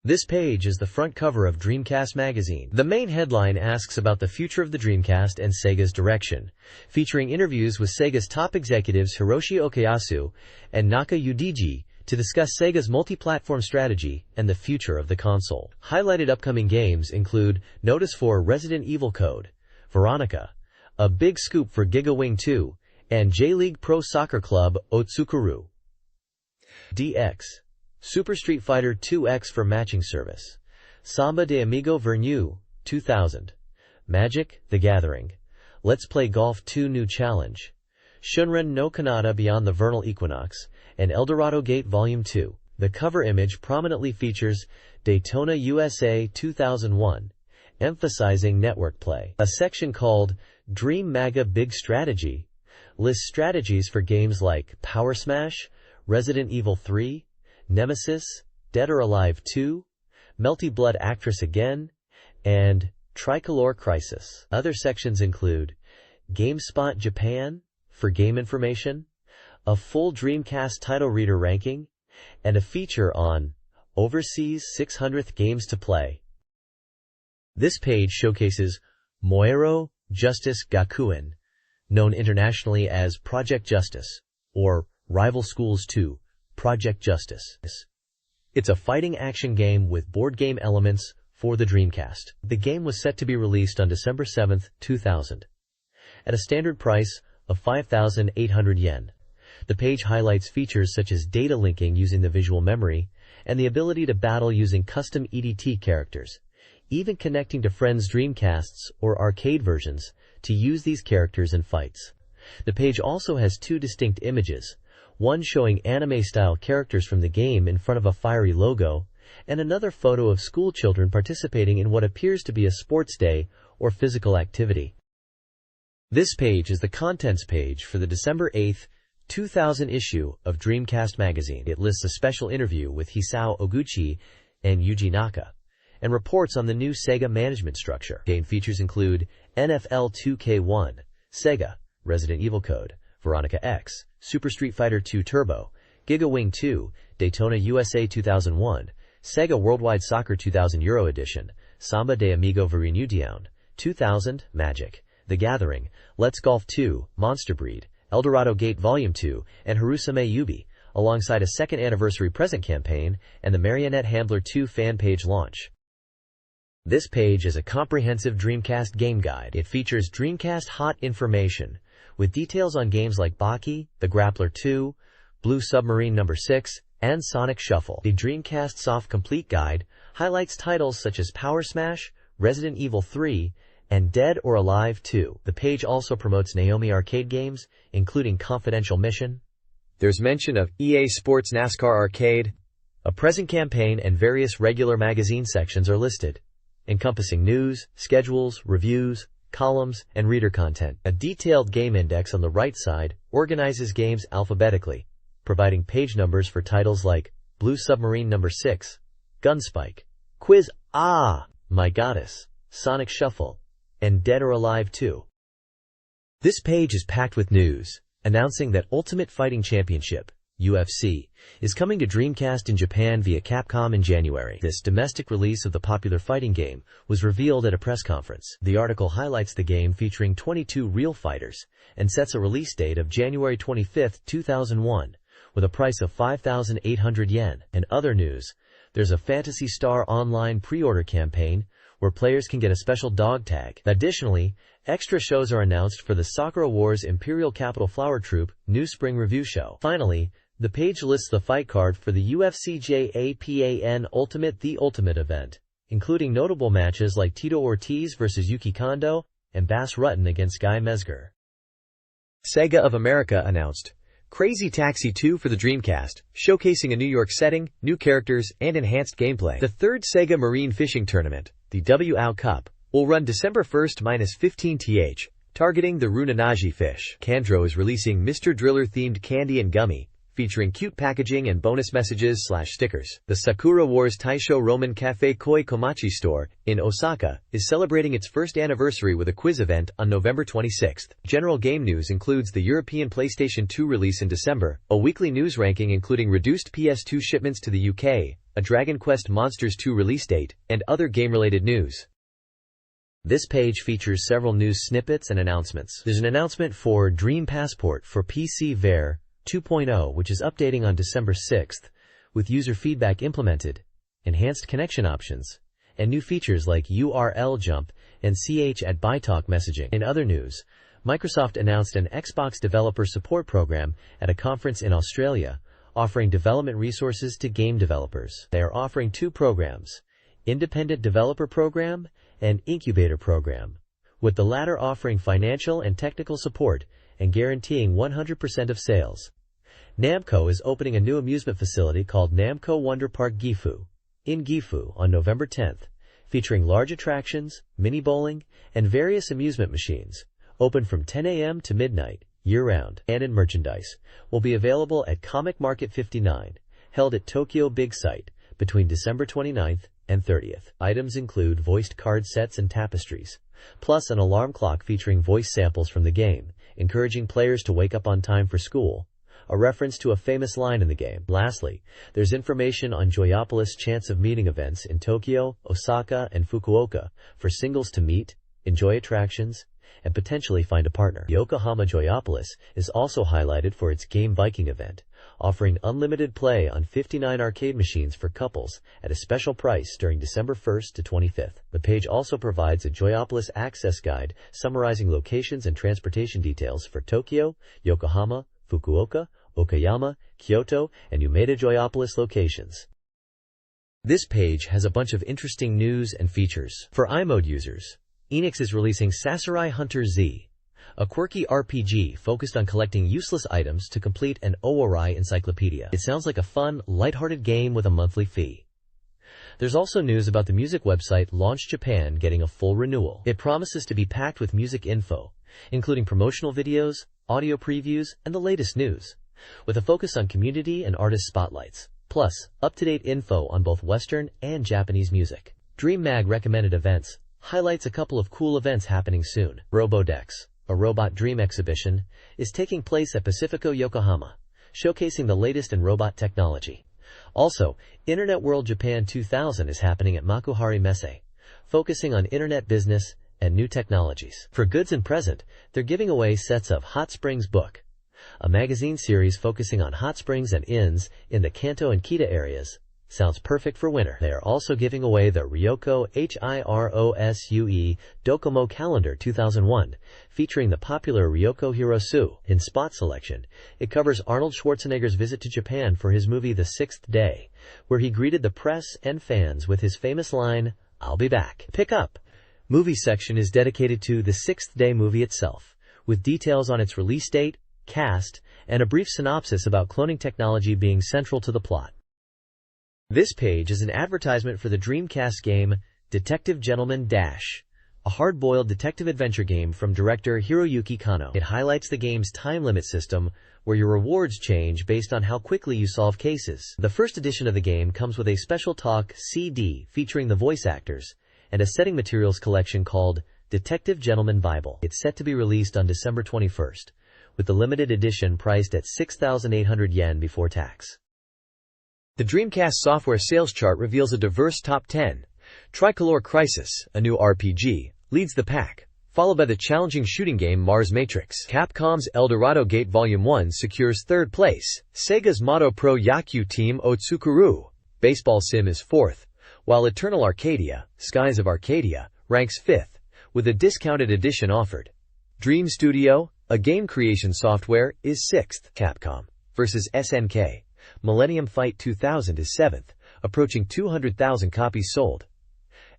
This page is the front cover of Dreamcast Magazine. The main headline asks about the future of the Dreamcast and Sega's direction, featuring interviews with Sega's top executives Hiroshi Okayasu and Naka Yudiji to discuss Sega's multi-platform strategy and the future of the console. Highlighted upcoming games include Notice for Resident Evil Code, Veronica, A Big Scoop for Giga Wing 2, and J-League Pro Soccer Club Otsukuru. DX, Super Street Fighter 2X for matching service, Samba de Amigo Vernu, 2000, Magic: The Gathering, Let's Play Golf 2 New Challenge, Shunren no Kanata Beyond the Vernal Equinox, and Eldorado Gate Volume 2. The cover image prominently features Daytona USA 2001, emphasizing network play. A section called Dream Maga Big Strategy lists strategies for games like Power Smash, Resident Evil 3, Nemesis, Dead or Alive 2, Melty Blood Actress Again, and Tricolor Crisis. Other sections include GameSpot Japan for game information, a full Dreamcast title reader ranking, and a feature on Overseas 600th Games to Play. This page showcases Moero Justice Gakuen, known internationally as Project Justice, or Rival Schools 2, Project Justice. It's a fighting action game with board game elements for the Dreamcast. The game was set to be released on December 7, 2000, at a standard price of 5,800 yen. The page highlights features such as data linking using the visual memory and the ability to battle using custom EDT characters, even connecting to friends' Dreamcasts or arcade versions to use these characters in fights. The page also has two distinct images, one showing anime-style characters from the game in front of a fiery logo, and another photo of school children participating in what appears to be a sports day or physical activity. This page is the contents page for the December 8, 2000 issue of Dreamcast Magazine. It lists a special interview with Hisao Oguchi and Yuji Naka, and reports on the new Sega management structure. Game features include NFL 2K1, Sega, Resident Evil Code, Veronica X, Super Street Fighter 2 Turbo, Giga Wing 2, Daytona USA 2001, Sega Worldwide Soccer 2000 Euro Edition, Samba de Amigo Verinu 2000, Magic: The Gathering, Let's Golf 2, Monster Breed, Eldorado Gate Volume 2, and Harusame Yubi, alongside a second anniversary present campaign and the Marionette Handler 2 fan page launch. This page is a comprehensive Dreamcast game guide. It features Dreamcast hot information, with details on games like Baki, The Grappler 2, Blue Submarine No. 6, and Sonic Shuffle. The Dreamcast Soft Complete Guide highlights titles such as Power Smash, Resident Evil 3, and Dead or Alive 2. The page also promotes Naomi arcade games, including Confidential Mission. There's mention of EA Sports NASCAR Arcade. A present campaign and various regular magazine sections are listed, encompassing news, schedules, reviews, columns, and reader content. A detailed game index on the right side organizes games alphabetically, providing page numbers for titles like Blue Submarine No. 6, Gunspike, Quiz My Goddess, Sonic Shuffle, and Dead or Alive 2. This page is packed with news, announcing that Ultimate Fighting Championship, UFC, is coming to Dreamcast in Japan via Capcom in January. This domestic release of the popular fighting game was revealed at a press conference. The article highlights the game featuring 22 real fighters and sets a release date of January 25, 2001, with a price of 5,800 yen. And other news, there's a Phantasy Star Online pre-order campaign where players can get a special dog tag. Additionally, extra shows are announced for the Sakura Wars Imperial Capital Flower Troop new spring review show. Finally, the page lists the fight card for the UFC Japan Ultimate The Ultimate event, including notable matches like Tito Ortiz vs Yuki Kondo and Bas Rutten against Guy Mezger. Sega of America announced Crazy Taxi 2 for the Dreamcast, showcasing a New York setting, new characters, and enhanced gameplay. The third Sega Marine Fishing Tournament, the WOW Cup, will run December 1-15th, targeting the Runanaji fish. Kandro is releasing Mr. Driller-themed candy and gummy, featuring cute packaging and bonus messages/stickers. The Sakura Wars Taisho Roman Cafe Koi Komachi store in Osaka is celebrating its first anniversary with a quiz event on November 26th. General game news includes the European PlayStation 2 release in December, a weekly news ranking including reduced PS2 shipments to the UK, a Dragon Quest Monsters 2 release date, and other game-related news. This page features several news snippets and announcements. There's an announcement for Dream Passport for PC Ver 2.0, which is updating on December 6th, with user feedback implemented, enhanced connection options, and new features like URL jump and CH at ByTalk messaging. In other news, Microsoft announced an Xbox Developer Support Program at a conference in Australia, offering development resources to game developers. They are offering two programs, Independent Developer Program and Incubator Program, with the latter offering financial and technical support and guaranteeing 100% of sales. Namco is opening a new amusement facility called Namco Wonder Park Gifu in Gifu on November 10th, featuring large attractions, mini bowling, and various amusement machines, open from 10 a.m. to midnight, year-round. And merchandise will be available at Comic Market 59, held at Tokyo Big Sight, between December 29th and 30th. Items include voiced card sets and tapestries, plus an alarm clock featuring voice samples from the game, encouraging players to wake up on time for school, a reference to a famous line in the game. Lastly, there's information on Joyopolis Chance of Meeting events in Tokyo, Osaka, and Fukuoka for singles to meet, enjoy attractions, and potentially find a partner. Yokohama Joyopolis is also highlighted for its Game Viking event, offering unlimited play on 59 arcade machines for couples at a special price during December 1st to 25th. The page also provides a Joyopolis access guide summarizing locations and transportation details for Tokyo, Yokohama, Fukuoka, Okayama, Kyoto, and Umeda Joyopolis locations. This page has a bunch of interesting news and features. For iMode users, Enix is releasing Sasarai Hunter Z, a quirky RPG focused on collecting useless items to complete an Owarai encyclopedia. It sounds like a fun, lighthearted game with a monthly fee. There's also news about the music website Launch Japan getting a full renewal. It promises to be packed with music info, including promotional videos, audio previews, and the latest news, with a focus on community and artist spotlights, plus up-to-date info on both Western and Japanese music. Dream Mag recommended events highlights a couple of cool events happening soon. Robodex, a robot dream exhibition, is taking place at Pacifico Yokohama, showcasing the latest in robot technology. Also, Internet World Japan 2000 is happening at Makuhari Messe, focusing on internet business and new technologies. For goods and present, they're giving away sets of Hot Springs Book, a magazine series focusing on hot springs and inns in the Kanto and Kita areas. Sounds perfect for winter. They are also giving away the Ryoko Hirosue Docomo Calendar 2001, featuring the popular Ryoko Hirosu. In Spot Selection, it covers Arnold Schwarzenegger's visit to Japan for his movie The Sixth Day, where he greeted the press and fans with his famous line, "I'll be back." Pick up. Movie section is dedicated to The Sixth Day movie itself, with details on its release date, cast, and a brief synopsis about cloning technology being central to the plot. This page is an advertisement for the Dreamcast game Detective Gentleman Dash, a hard-boiled detective adventure game from director Hiroyuki Kano. It highlights the game's time limit system, where your rewards change based on how quickly you solve cases. The first edition of the game comes with a special talk CD featuring the voice actors, and a setting materials collection called Detective Gentleman Bible. It's set to be released on December 21st, with the limited edition priced at 6,800 yen before tax. The Dreamcast software sales chart reveals a diverse top 10. Tricolor Crisis, a new RPG, leads the pack, followed by the challenging shooting game Mars Matrix. Capcom's El Dorado Gate Volume 1 secures third place. Sega's Moto Pro Yaku Team Otsukuru Baseball Sim is fourth, while Eternal Arcadia, Skies of Arcadia, ranks fifth, with a discounted edition offered. Dream Studio, a game creation software, is sixth. Capcom vs. SNK Millennium Fight 2000 is 7th, approaching 200,000 copies sold.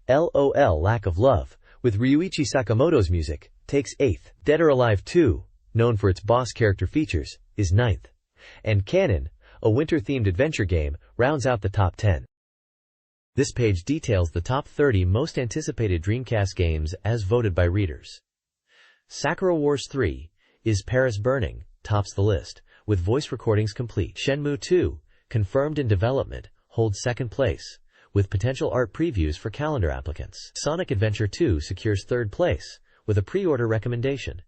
LOL Lack of Love, with Ryuichi Sakamoto's music, takes 8th. Dead or Alive 2, known for its boss character features, is 9th. And Canon, a winter-themed adventure game, rounds out the top 10. This page details the top 30 most anticipated Dreamcast games as voted by readers. Sakura Wars 3 is Paris Burning tops the list, with voice recordings complete. Shenmue 2, confirmed in development, holds second place, with potential art previews for calendar applicants. Sonic Adventure 2 secures third place, with a pre-order recommendation.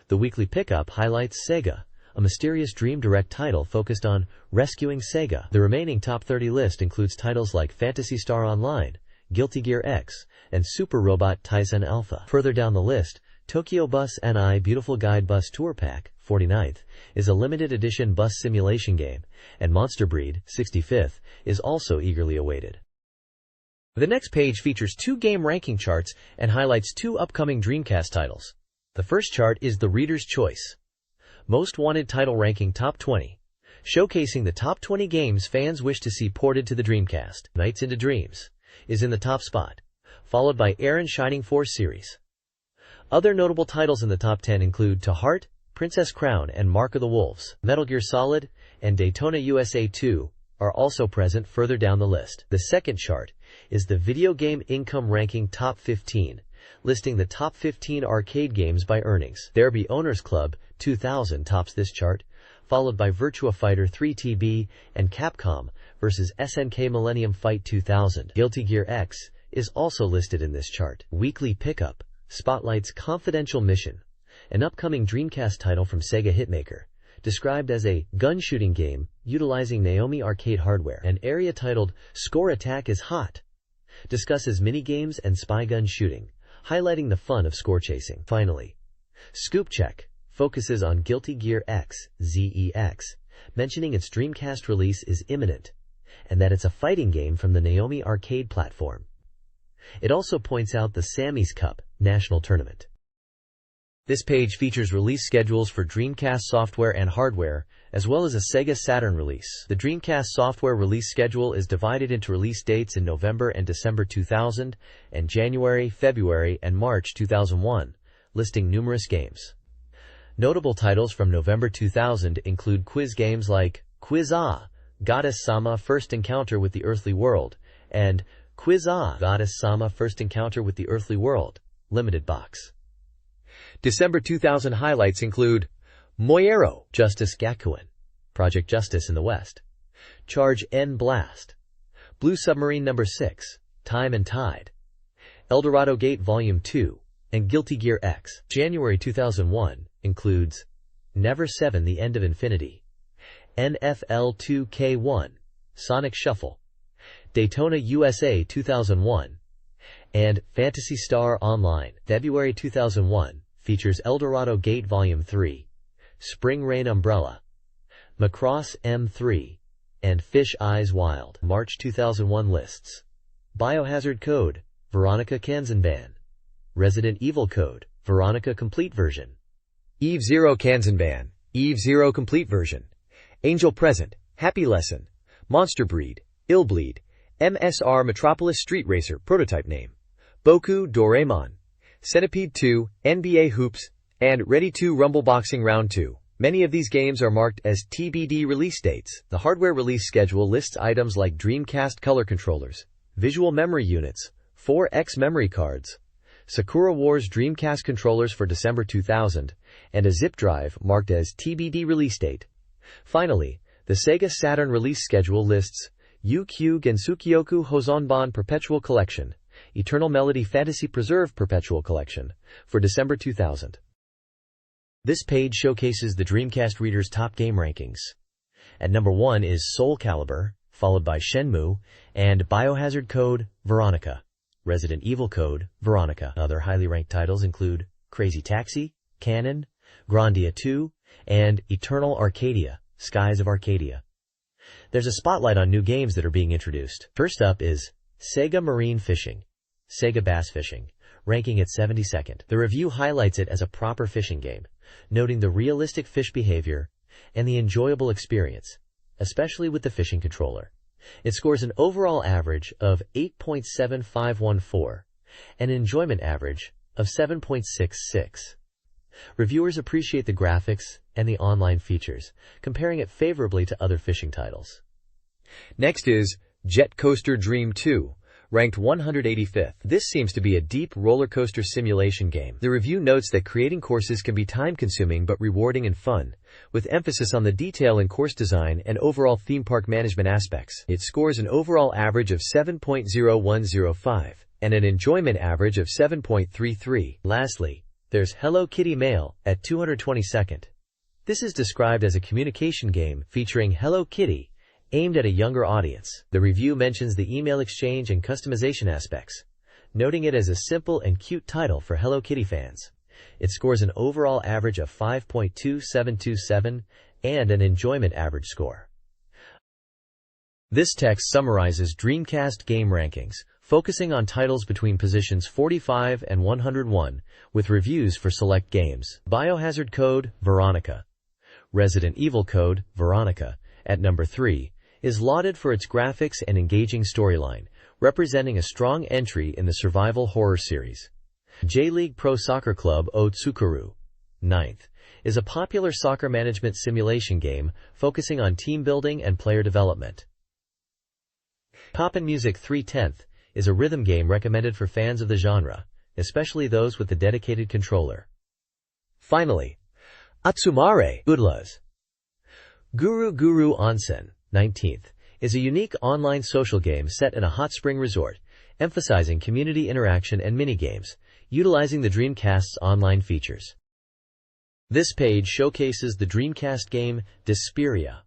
The weekly pickup highlights Sega, a mysterious Dream Direct title focused on rescuing Sega. The remaining top 30 list includes titles like Phantasy Star Online, Guilty Gear X, and Super Robot Taisen Alpha. Further down the list, Tokyo Bus NI Beautiful Guide Bus Tour Pack, 49th, is a limited edition bus simulation game, and Monster Breed, 65th, is also eagerly awaited. The next page features 2 game ranking charts and highlights 2 upcoming Dreamcast titles. The first chart is the Reader's Choice Most Wanted Title Ranking Top 20, showcasing the top 20 games fans wish to see ported to the Dreamcast. Nights into Dreams is in the top spot, followed by Aaron Shining Force series. Other notable titles in the top 10 include To Heart, Princess Crown, and Mark of the Wolves. Metal Gear Solid and Daytona USA 2 are also present further down the list. The second chart is the Video Game Income Ranking Top 15, listing the top 15 arcade games by earnings. Derby Owners Club 2000 tops this chart, followed by Virtua Fighter 3 TB and Capcom vs. SNK Millennium Fight 2000. Guilty Gear X is also listed in this chart. Weekly Pickup spotlights Confidential Mission, an upcoming Dreamcast title from Sega Hitmaker, described as a gun-shooting game utilizing Naomi arcade hardware. An area titled Score Attack is Hot discusses minigames and spy gun shooting, highlighting the fun of score chasing. Finally, Scoop Check focuses on Guilty Gear X ZEX, mentioning its Dreamcast release is imminent, and that it's a fighting game from the Naomi arcade platform. It also points out the Sammy's Cup National Tournament. This page features release schedules for Dreamcast software and hardware, as well as a Sega Saturn release. The Dreamcast software release schedule is divided into release dates in November and December 2000, and January, February, and March 2001, listing numerous games. Notable titles from November 2000 include quiz games like Quiz-Ah, Goddess-sama First Encounter with the Earthly World, and Quiz-Ah, Goddess-sama First Encounter with the Earthly World, Limited Box. December 2000 highlights include Moyero, Justice Gakuen, Project Justice in the West, Charge N Blast, Blue Submarine No. 6, Time and Tide, Eldorado Gate Volume 2, and Guilty Gear X. January 2001 includes Never 7 The End of Infinity, NFL 2K1, Sonic Shuffle, Daytona USA 2001, and Phantasy Star Online. February 2001 features Eldorado Gate Volume 3, Spring Rain Umbrella, Macross M3, and Fish Eyes Wild. March 2001 lists Biohazard Code, Veronica Kanzenban, Resident Evil Code, Veronica Complete Version, Eve Zero Kanzenban, Eve Zero Complete Version, Angel Present, Happy Lesson, Monster Breed, Illbleed, MSR Metropolis Street Racer Prototype Name, Boku Doraemon, Centipede 2, NBA Hoops, and Ready 2 Rumble Boxing Round 2. Many of these games are marked as TBD release dates. The hardware release schedule lists items like Dreamcast color controllers, visual memory units, 4X memory cards, Sakura Wars Dreamcast controllers for December 2000, and a zip drive marked as TBD release date. Finally, the Sega Saturn release schedule lists UQ Gensukyoku Hozonban Perpetual Collection, Eternal Melody Fantasy Preserve Perpetual Collection, for December 2000. This page showcases the Dreamcast reader's top game rankings. At number 1 is Soul Calibur, followed by Shenmue, and Biohazard Code, Veronica, Resident Evil Code, Veronica. Other highly ranked titles include Crazy Taxi, Canon, Grandia 2, and Eternal Arcadia, Skies of Arcadia. There's a spotlight on new games that are being introduced. First up is Sega Marine Fishing, Sega Bass Fishing, ranking at 72nd. The review highlights it as a proper fishing game, noting the realistic fish behavior and the enjoyable experience, especially with the fishing controller. It scores an overall average of 8.7514 and an enjoyment average of 7.66. Reviewers appreciate the graphics and the online features, comparing it favorably to other fishing titles. Next is Jet Coaster Dream 2, Ranked 185th. This seems to be a deep roller coaster simulation game. The review notes that creating courses can be time-consuming but rewarding and fun, with emphasis on the detail in course design and overall theme park management aspects. It scores an overall average of 7.0105 and an enjoyment average of 7.33. Lastly, there's Hello Kitty Mail at 222nd. This is described as a communication game featuring Hello Kitty, aimed at a younger audience. The review mentions the email exchange and customization aspects, noting it as a simple and cute title for Hello Kitty fans. It scores an overall average of 5.2727 and an enjoyment average score. This text summarizes Dreamcast game rankings, focusing on titles between positions 45 and 101, with reviews for select games. Biohazard Code, Veronica. Resident Evil Code, Veronica, at number 3, is lauded for its graphics and engaging storyline, representing a strong entry in the survival horror series. J-League Pro Soccer Club O Tsukuru, 9th, is a popular soccer management simulation game focusing on team building and player development. Poppin' Music 3/10th is a rhythm game recommended for fans of the genre, especially those with the dedicated controller. Finally, Atsumare Udlas. Guru Guru Onsen, 19th, is a unique online social game set in a hot spring resort, emphasizing community interaction and minigames, utilizing the Dreamcast's online features. This page showcases the Dreamcast game Desperia,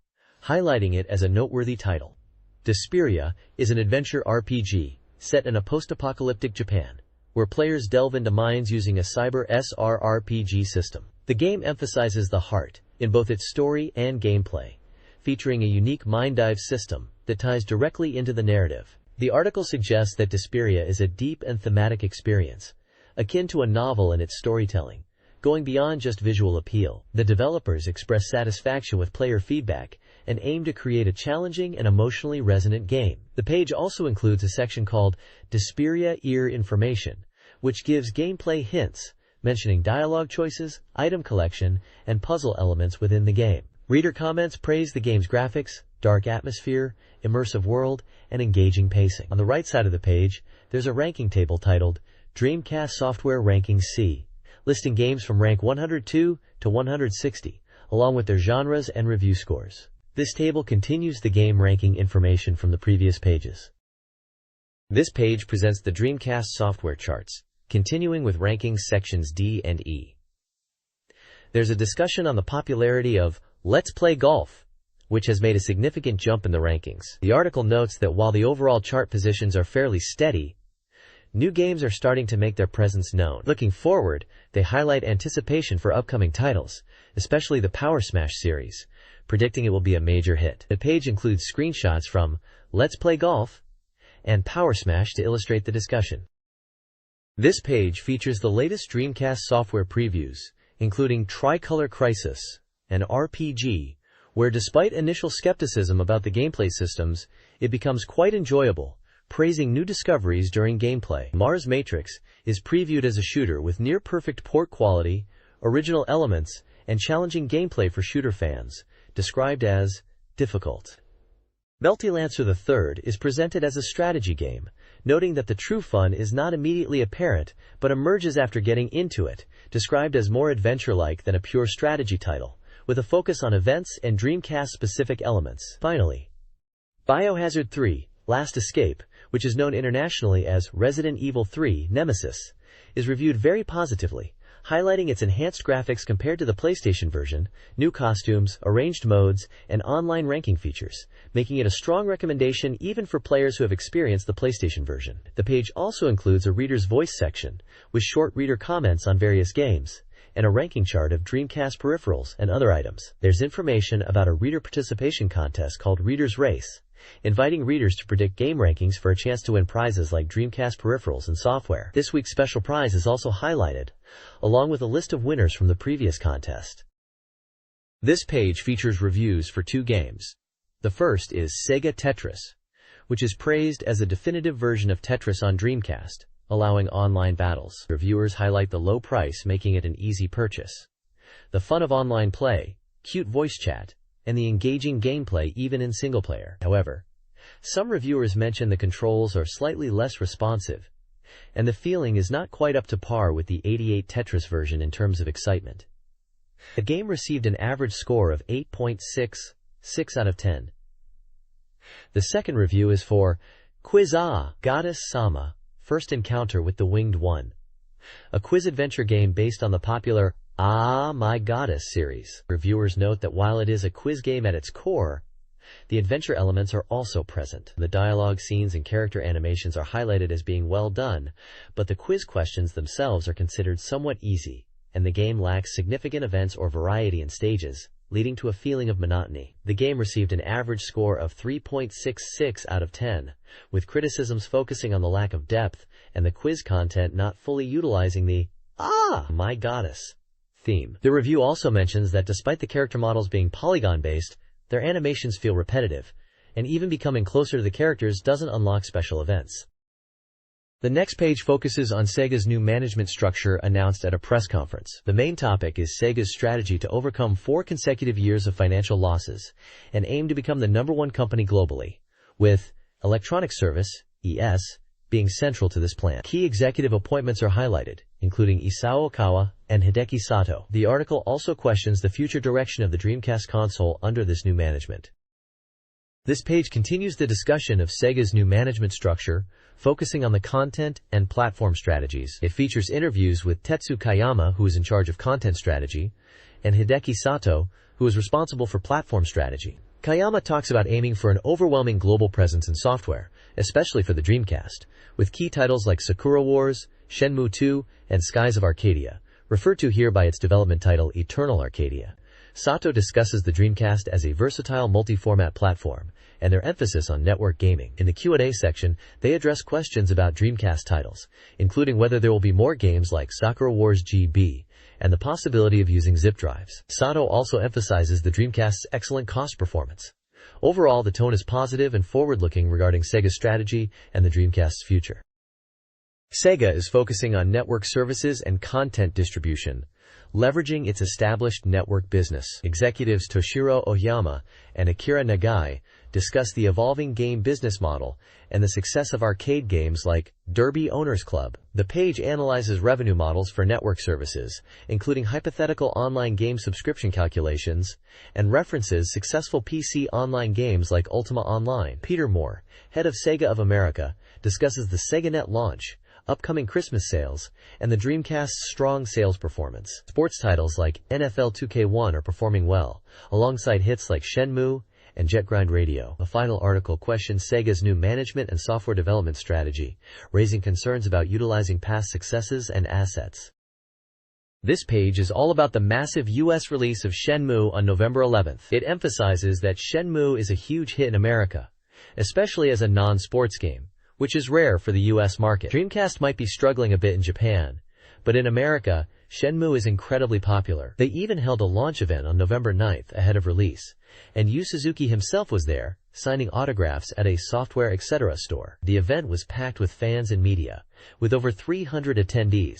highlighting it as a noteworthy title. Desperia is an adventure RPG set in a post-apocalyptic Japan, where players delve into mines using a cyber SRRPG system. The game emphasizes the heart in both its story and gameplay, featuring a unique mine dive system that ties directly into the narrative. The article suggests that Desperia is a deep and thematic experience, akin to a novel in its storytelling, going beyond just visual appeal. The developers express satisfaction with player feedback and aim to create a challenging and emotionally resonant game. The page also includes a section called Desperia Ear Information, which gives gameplay hints, mentioning dialogue choices, item collection, and puzzle elements within the game. Reader comments praise the game's graphics, dark atmosphere, immersive world, and engaging pacing. On the right side of the page, there's a ranking table titled Dreamcast Software Ranking C, listing games from rank 102 to 160, along with their genres and review scores. This table continues the game ranking information from the previous pages. This page presents the Dreamcast software charts, continuing with rankings sections D and E. There's a discussion on the popularity of Let's Play Golf, which has made a significant jump in the rankings. The article notes that while the overall chart positions are fairly steady, new games are starting to make their presence known. Looking forward, they highlight anticipation for upcoming titles, especially the Power Smash series, predicting it will be a major hit. The page includes screenshots from Let's Play Golf and Power Smash to illustrate the discussion. This page features the latest Dreamcast software previews, including Tricolor Crisis, an RPG, where despite initial skepticism about the gameplay systems, it becomes quite enjoyable, praising new discoveries during gameplay. Mars Matrix is previewed as a shooter with near-perfect port quality, original elements, and challenging gameplay for shooter fans, described as difficult. Melty-Lancer III is presented as a strategy game, noting that the true fun is not immediately apparent but emerges after getting into it, described as more adventure-like than a pure strategy title, with a focus on events and Dreamcast-specific elements. Finally, Biohazard 3, Last Escape, which is known internationally as Resident Evil 3 Nemesis, is reviewed very positively, highlighting its enhanced graphics compared to the PlayStation version, new costumes, arranged modes, and online ranking features, making it a strong recommendation even for players who have experienced the PlayStation version. The page also includes a reader's voice section, with short reader comments on various games, and a ranking chart of Dreamcast peripherals and other items. There's information about a reader participation contest called Reader's Race, inviting readers to predict game rankings for a chance to win prizes like Dreamcast peripherals and software. This week's special prize is also highlighted, along with a list of winners from the previous contest. This page features reviews for two games. The first is Sega Tetris, which is praised as a definitive version of Tetris on Dreamcast, allowing online battles. Reviewers highlight the low price, making it an easy purchase, the fun of online play, cute voice chat, and the engaging gameplay even in single player. However, Some reviewers mention the controls are slightly less responsive, and the feeling is not quite up to par with the 88 Tetris version in terms of excitement. The game received an average score of 8.66 out of 10. The second review is for Quiz Goddess Sama, First Encounter with the Winged One, a quiz adventure game based on the popular My Goddess series. Reviewers note that while it is a quiz game at its core, the adventure elements are also present. The dialogue, scenes, and character animations are highlighted as being well done, but the quiz questions themselves are considered somewhat easy, and the game lacks significant events or variety in stages, leading to a feeling of monotony. The game received an average score of 3.66 out of 10, with criticisms focusing on the lack of depth and the quiz content not fully utilizing the My Goddess theme. The review also mentions that despite the character models being polygon-based, their animations feel repetitive, and even becoming closer to the characters doesn't unlock special events. The next page focuses on Sega's new management structure announced at a press conference. The main topic is Sega's strategy to overcome 4 consecutive years of financial losses and aim to become the #1 company globally, with Electronic Service, ES, being central to this plan. Key executive appointments are highlighted, including Isao Okawa and Hideki Sato. The article also questions the future direction of the Dreamcast console under this new management. This page continues the discussion of Sega's new management structure, focusing on the content and platform strategies. It features interviews with Tetsu Kayama, who is in charge of content strategy, and Hideki Sato, who is responsible for platform strategy. Kayama talks about aiming for an overwhelming global presence in software, especially for the Dreamcast, with key titles like Sakura Wars, Shenmue 2, and Skies of Arcadia, referred to here by its development title Eternal Arcadia. Sato discusses the Dreamcast as a versatile multi-format platform, and their emphasis on network gaming. In the Q&A section, they address questions about Dreamcast titles, including whether there will be more games like Sakura Wars GB, and the possibility of using zip drives. Sato also emphasizes the Dreamcast's excellent cost performance. Overall, the tone is positive and forward-looking regarding Sega's strategy and the Dreamcast's future. Sega is focusing on network services and content distribution, leveraging its established network business. Executives Toshiro Oyama and Akira Nagai discuss the evolving game business model and the success of arcade games like Derby Owners Club. The page analyzes revenue models for network services, including hypothetical online game subscription calculations, and references successful PC online games like Ultima Online. Peter Moore, head of Sega of America, discusses the SegaNet launch, upcoming Christmas sales, and the Dreamcast's strong sales performance. Sports titles like NFL 2K1 are performing well, alongside hits like Shenmue and Jet Grind Radio. The final article questions Sega's new management and software development strategy, raising concerns about utilizing past successes and assets. This page is all about the massive US release of Shenmue on November 11th. It emphasizes that Shenmue is a huge hit in America, especially as a non-sports game, which is rare for the US market. Dreamcast might be struggling a bit in Japan, but in America, Shenmue is incredibly popular. They even held a launch event on November 9th ahead of release, and Yu Suzuki himself was there, signing autographs at a Software Etc. store. The event was packed with fans and media, with over 300 attendees,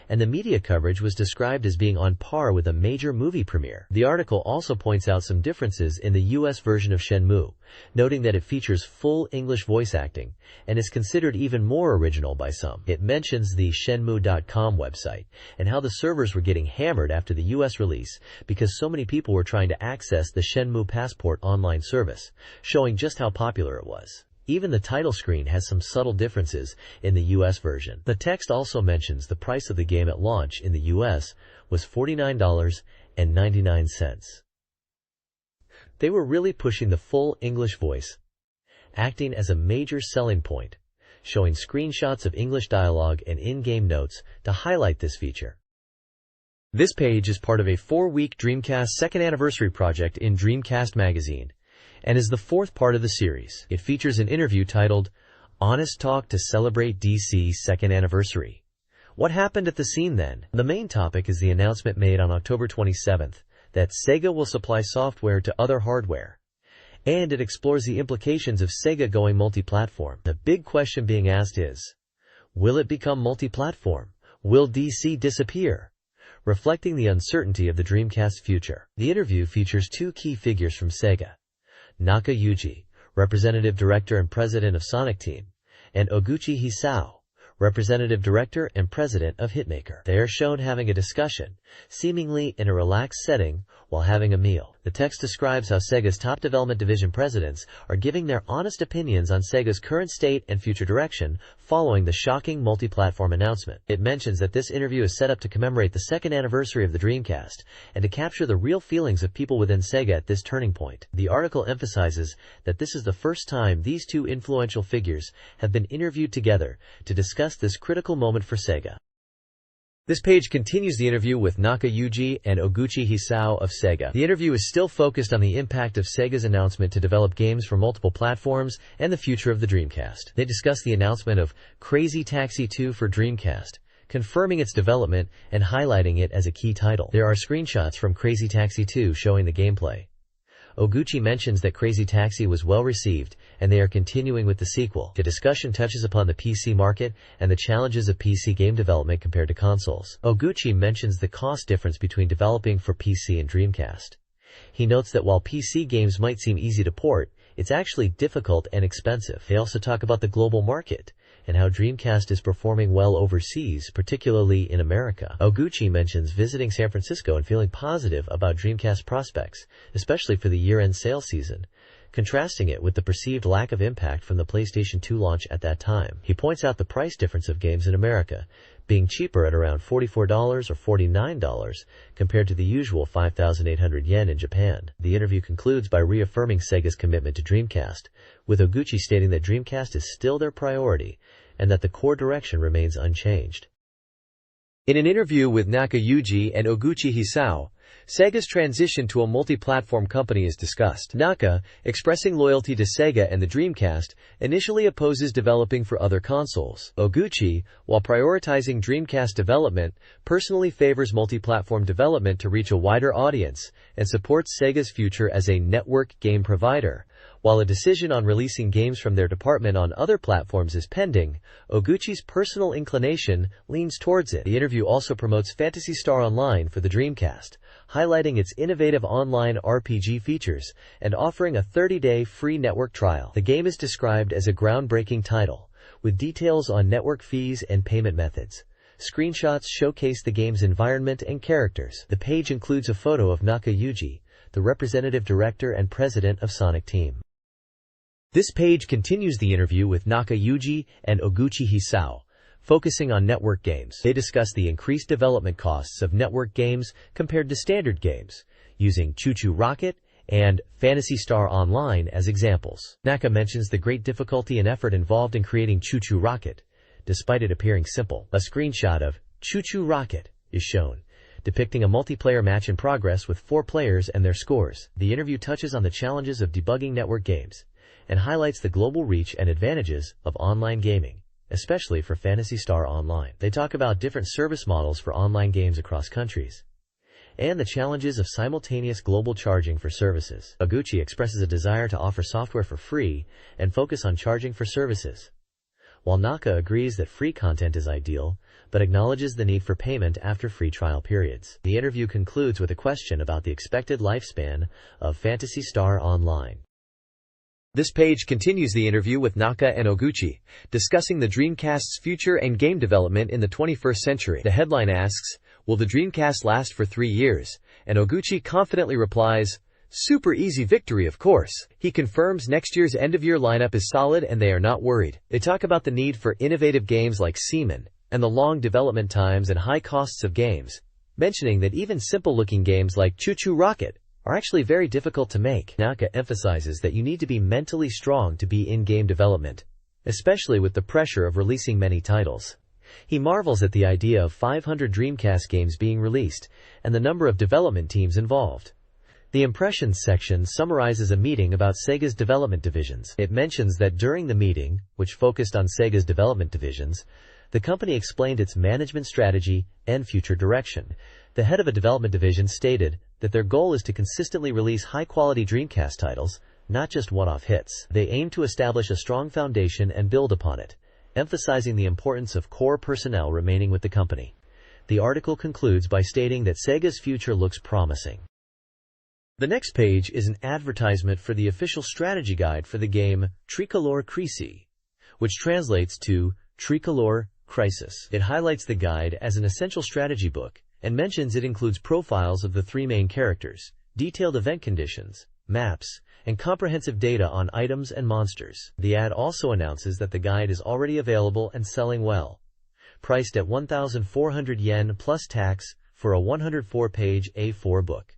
and the media coverage was described as being on par with a major movie premiere. The article also points out some differences in the US version of Shenmue, noting that it features full English voice acting and is considered even more original by some. It mentions the Shenmue.com website and how the servers were getting hammered after the US release because so many people were trying to access the Shenmue Passport online service, showing just how popular it was. Even the title screen has some subtle differences in the US version. The text also mentions the price of the game at launch in the US was $49.99. They were really pushing the full English voice, acting as a major selling point, showing screenshots of English dialogue and in-game notes to highlight this feature. This page is part of a 4-week Dreamcast second anniversary project in Dreamcast Magazine, and is the 4th part of the series. It features an interview titled, Honest Talk to Celebrate DC's Second Anniversary. What happened at the scene then? The main topic is the announcement made on October 27th that Sega will supply software to other hardware, and it explores the implications of Sega going multi-platform. The big question being asked is, will it become multi-platform? Will DC disappear? Reflecting the uncertainty of the Dreamcast future. The interview features 2 key figures from Sega. Nakayuji, Representative Director and President of Sonic Team, and Oguchi Hisao, Representative Director and President of Hitmaker. They are shown having a discussion, seemingly in a relaxed setting, while having a meal. The text describes how Sega's top development division presidents are giving their honest opinions on Sega's current state and future direction following the shocking multi-platform announcement. It mentions that this interview is set up to commemorate the second anniversary of the Dreamcast and to capture the real feelings of people within Sega at this turning point. The article emphasizes that this is the first time these two influential figures have been interviewed together to discuss this critical moment for Sega. This page continues the interview with Naka Yuji and Oguchi Hisao of Sega. The interview is still focused on the impact of Sega's announcement to develop games for multiple platforms and the future of the Dreamcast. They discuss the announcement of Crazy Taxi 2 for Dreamcast, confirming its development and highlighting it as a key title. There are screenshots from Crazy Taxi 2 showing the gameplay. Oguchi mentions that Crazy Taxi was well received, and they are continuing with the sequel. The discussion touches upon the PC market and the challenges of PC game development compared to consoles. Oguchi mentions the cost difference between developing for PC and Dreamcast. He notes that while PC games might seem easy to port, it's actually difficult and expensive. They also talk about the global market and how Dreamcast is performing well overseas, particularly in America. Oguchi mentions visiting San Francisco and feeling positive about Dreamcast prospects, especially for the year-end sales season, contrasting it with the perceived lack of impact from the PlayStation 2 launch at that time. He points out the price difference of games in America, being cheaper at around $44 or $49 compared to the usual 5,800 yen in Japan. The interview concludes by reaffirming Sega's commitment to Dreamcast, with Oguchi stating that Dreamcast is still their priority and that the core direction remains unchanged. In an interview with Naka Yuji and Oguchi Hisao, Sega's transition to a multi-platform company is discussed. Naka, expressing loyalty to Sega and the Dreamcast, initially opposes developing for other consoles. Oguchi, while prioritizing Dreamcast development, personally favors multi-platform development to reach a wider audience and supports Sega's future as a network game provider. While a decision on releasing games from their department on other platforms is pending, Oguchi's personal inclination leans towards it. The interview also promotes Phantasy Star Online for the Dreamcast, highlighting its innovative online RPG features and offering a 30-day free network trial. The game is described as a groundbreaking title, with details on network fees and payment methods. Screenshots showcase the game's environment and characters. The page includes a photo of Naka Yuji, the representative director and president of Sonic Team. This page continues the interview with Naka Yuji and Oguchi Hisao, focusing on network games. They discuss the increased development costs of network games compared to standard games, using Choo Choo Rocket and Phantasy Star Online as examples. Naka mentions the great difficulty and effort involved in creating Choo Choo Rocket, despite it appearing simple. A screenshot of Choo Choo Rocket is shown, depicting a multiplayer match in progress with 4 players and their scores. The interview touches on the challenges of debugging network games and highlights the global reach and advantages of online gaming, especially for Phantasy Star Online. They talk about different service models for online games across countries and the challenges of simultaneous global charging for services. Oguchi expresses a desire to offer software for free and focus on charging for services, while Naka agrees that free content is ideal, but acknowledges the need for payment after free trial periods. The interview concludes with a question about the expected lifespan of Phantasy Star Online. This page continues the interview with Naka and Oguchi, discussing the Dreamcast's future and game development in the 21st century. The headline asks, "Will the Dreamcast last for 3 years?" And Oguchi confidently replies, "Super easy victory, of course." He confirms next year's end-of-year lineup is solid and they are not worried. They talk about the need for innovative games like Seaman and the long development times and high costs of games, mentioning that even simple-looking games like Choo Choo Rocket are actually very difficult to make. Naka emphasizes that you need to be mentally strong to be in game development, especially with the pressure of releasing many titles. He marvels at the idea of 500 Dreamcast games being released and the number of development teams involved. The Impressions section summarizes a meeting about Sega's development divisions. It mentions that during the meeting, which focused on Sega's development divisions, the company explained its management strategy and future direction. The head of a development division stated that their goal is to consistently release high-quality Dreamcast titles, not just one-off hits. They aim to establish a strong foundation and build upon it, emphasizing the importance of core personnel remaining with the company. The article concludes by stating that Sega's future looks promising. The next page is an advertisement for the official strategy guide for the game Tricolor Crisi, which translates to Tricolor Crisis. It highlights the guide as an essential strategy book and mentions it includes profiles of the three main characters, detailed event conditions, maps, and comprehensive data on items and monsters. The ad also announces that the guide is already available and selling well, priced at 1,400 yen plus tax for a 104-page A4 book.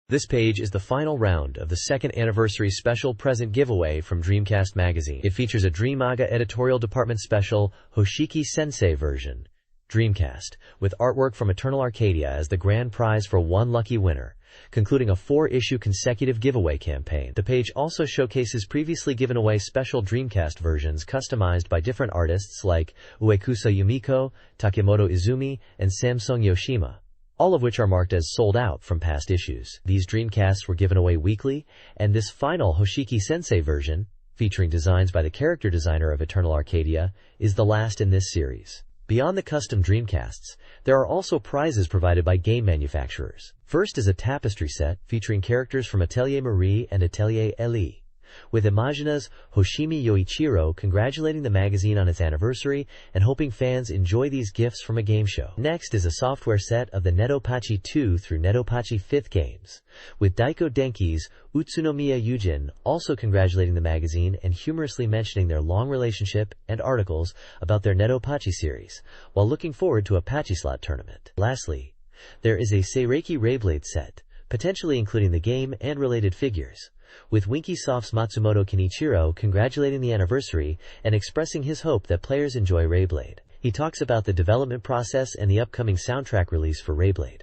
This page is the final round of the second anniversary special present giveaway from Dreamcast Magazine. It features a Dreamaga editorial department special Hoshiki Sensei version, Dreamcast, with artwork from Eternal Arcadia as the grand prize for one lucky winner, concluding a 4-issue consecutive giveaway campaign. The page also showcases previously given away special Dreamcast versions customized by different artists like Uekusa Yumiko, Takemoto Izumi, and Samsung Yoshima, all of which are marked as sold out from past issues. These Dreamcasts were given away weekly, and this final Hoshiki Sensei version, featuring designs by the character designer of Eternal Arcadia, is the last in this series. Beyond the custom Dreamcasts, there are also prizes provided by game manufacturers. First is a tapestry set featuring characters from Atelier Marie and Atelier Elie, with Imagina's Hoshimi Yoichiro congratulating the magazine on its anniversary and hoping fans enjoy these gifts from a game show. Next is a software set of the Netopachi 2 through Netopachi 5th games, with Daiko Denki's Utsunomiya Yujin also congratulating the magazine and humorously mentioning their long relationship and articles about their Netopachi series, while looking forward to a Pachislot tournament. Lastly, there is a Seireki Rayblade set, potentially including the game and related figures, with Winkysoft's Matsumoto Kenichiro congratulating the anniversary and expressing his hope that players enjoy Rayblade. He talks about the development process and the upcoming soundtrack release for Rayblade.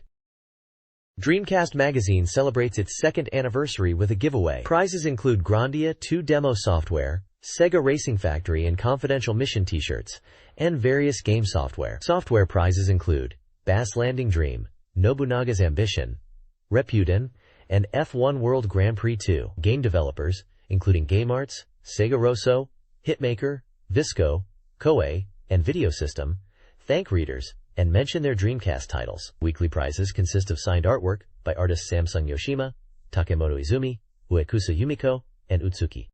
Dreamcast Magazine celebrates its second anniversary with a giveaway. Prizes include Grandia 2 demo software, Sega Racing Factory and Confidential Mission t-shirts, and various game software. Software prizes include Bass Landing Dream, Nobunaga's Ambition, Repuden, and F1 World Grand Prix 2. Game developers, including GameArts, Sega Rosso, Hitmaker, Visco, Koei, and Video System, thank readers and mention their Dreamcast titles. Weekly prizes consist of signed artwork by artists Samsung Yoshima, Takemoto Izumi, Uekusa Yumiko, and Utsuki.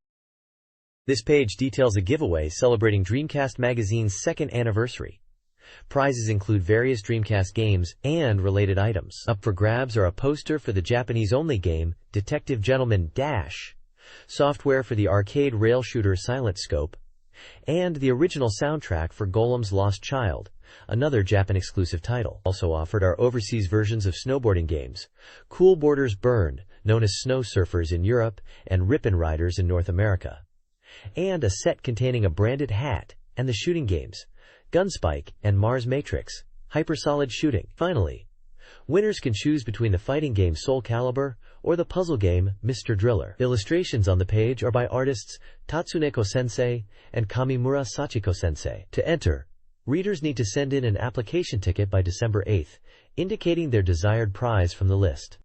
This page details a giveaway celebrating Dreamcast Magazine's second anniversary. Prizes include various Dreamcast games and related items. Up for grabs are a poster for the Japanese-only game Detective Gentleman Dash, software for the arcade rail shooter Silent Scope, and the original soundtrack for Golem's Lost Child, another Japan-exclusive title. Also offered are overseas versions of snowboarding games, Cool Borders Burned, known as Snow Surfers in Europe, and Rip'n Riders in North America, and a set containing a branded hat, and the shooting games Gunspike and Mars Matrix, Hypersolid Shooting. Finally, winners can choose between the fighting game Soul Calibur or the puzzle game Mr. Driller. Illustrations on the page are by artists Tatsuneko Sensei and Kamimura Sachiko Sensei. To enter, readers need to send in an application ticket by December 8th, indicating their desired prize from the list.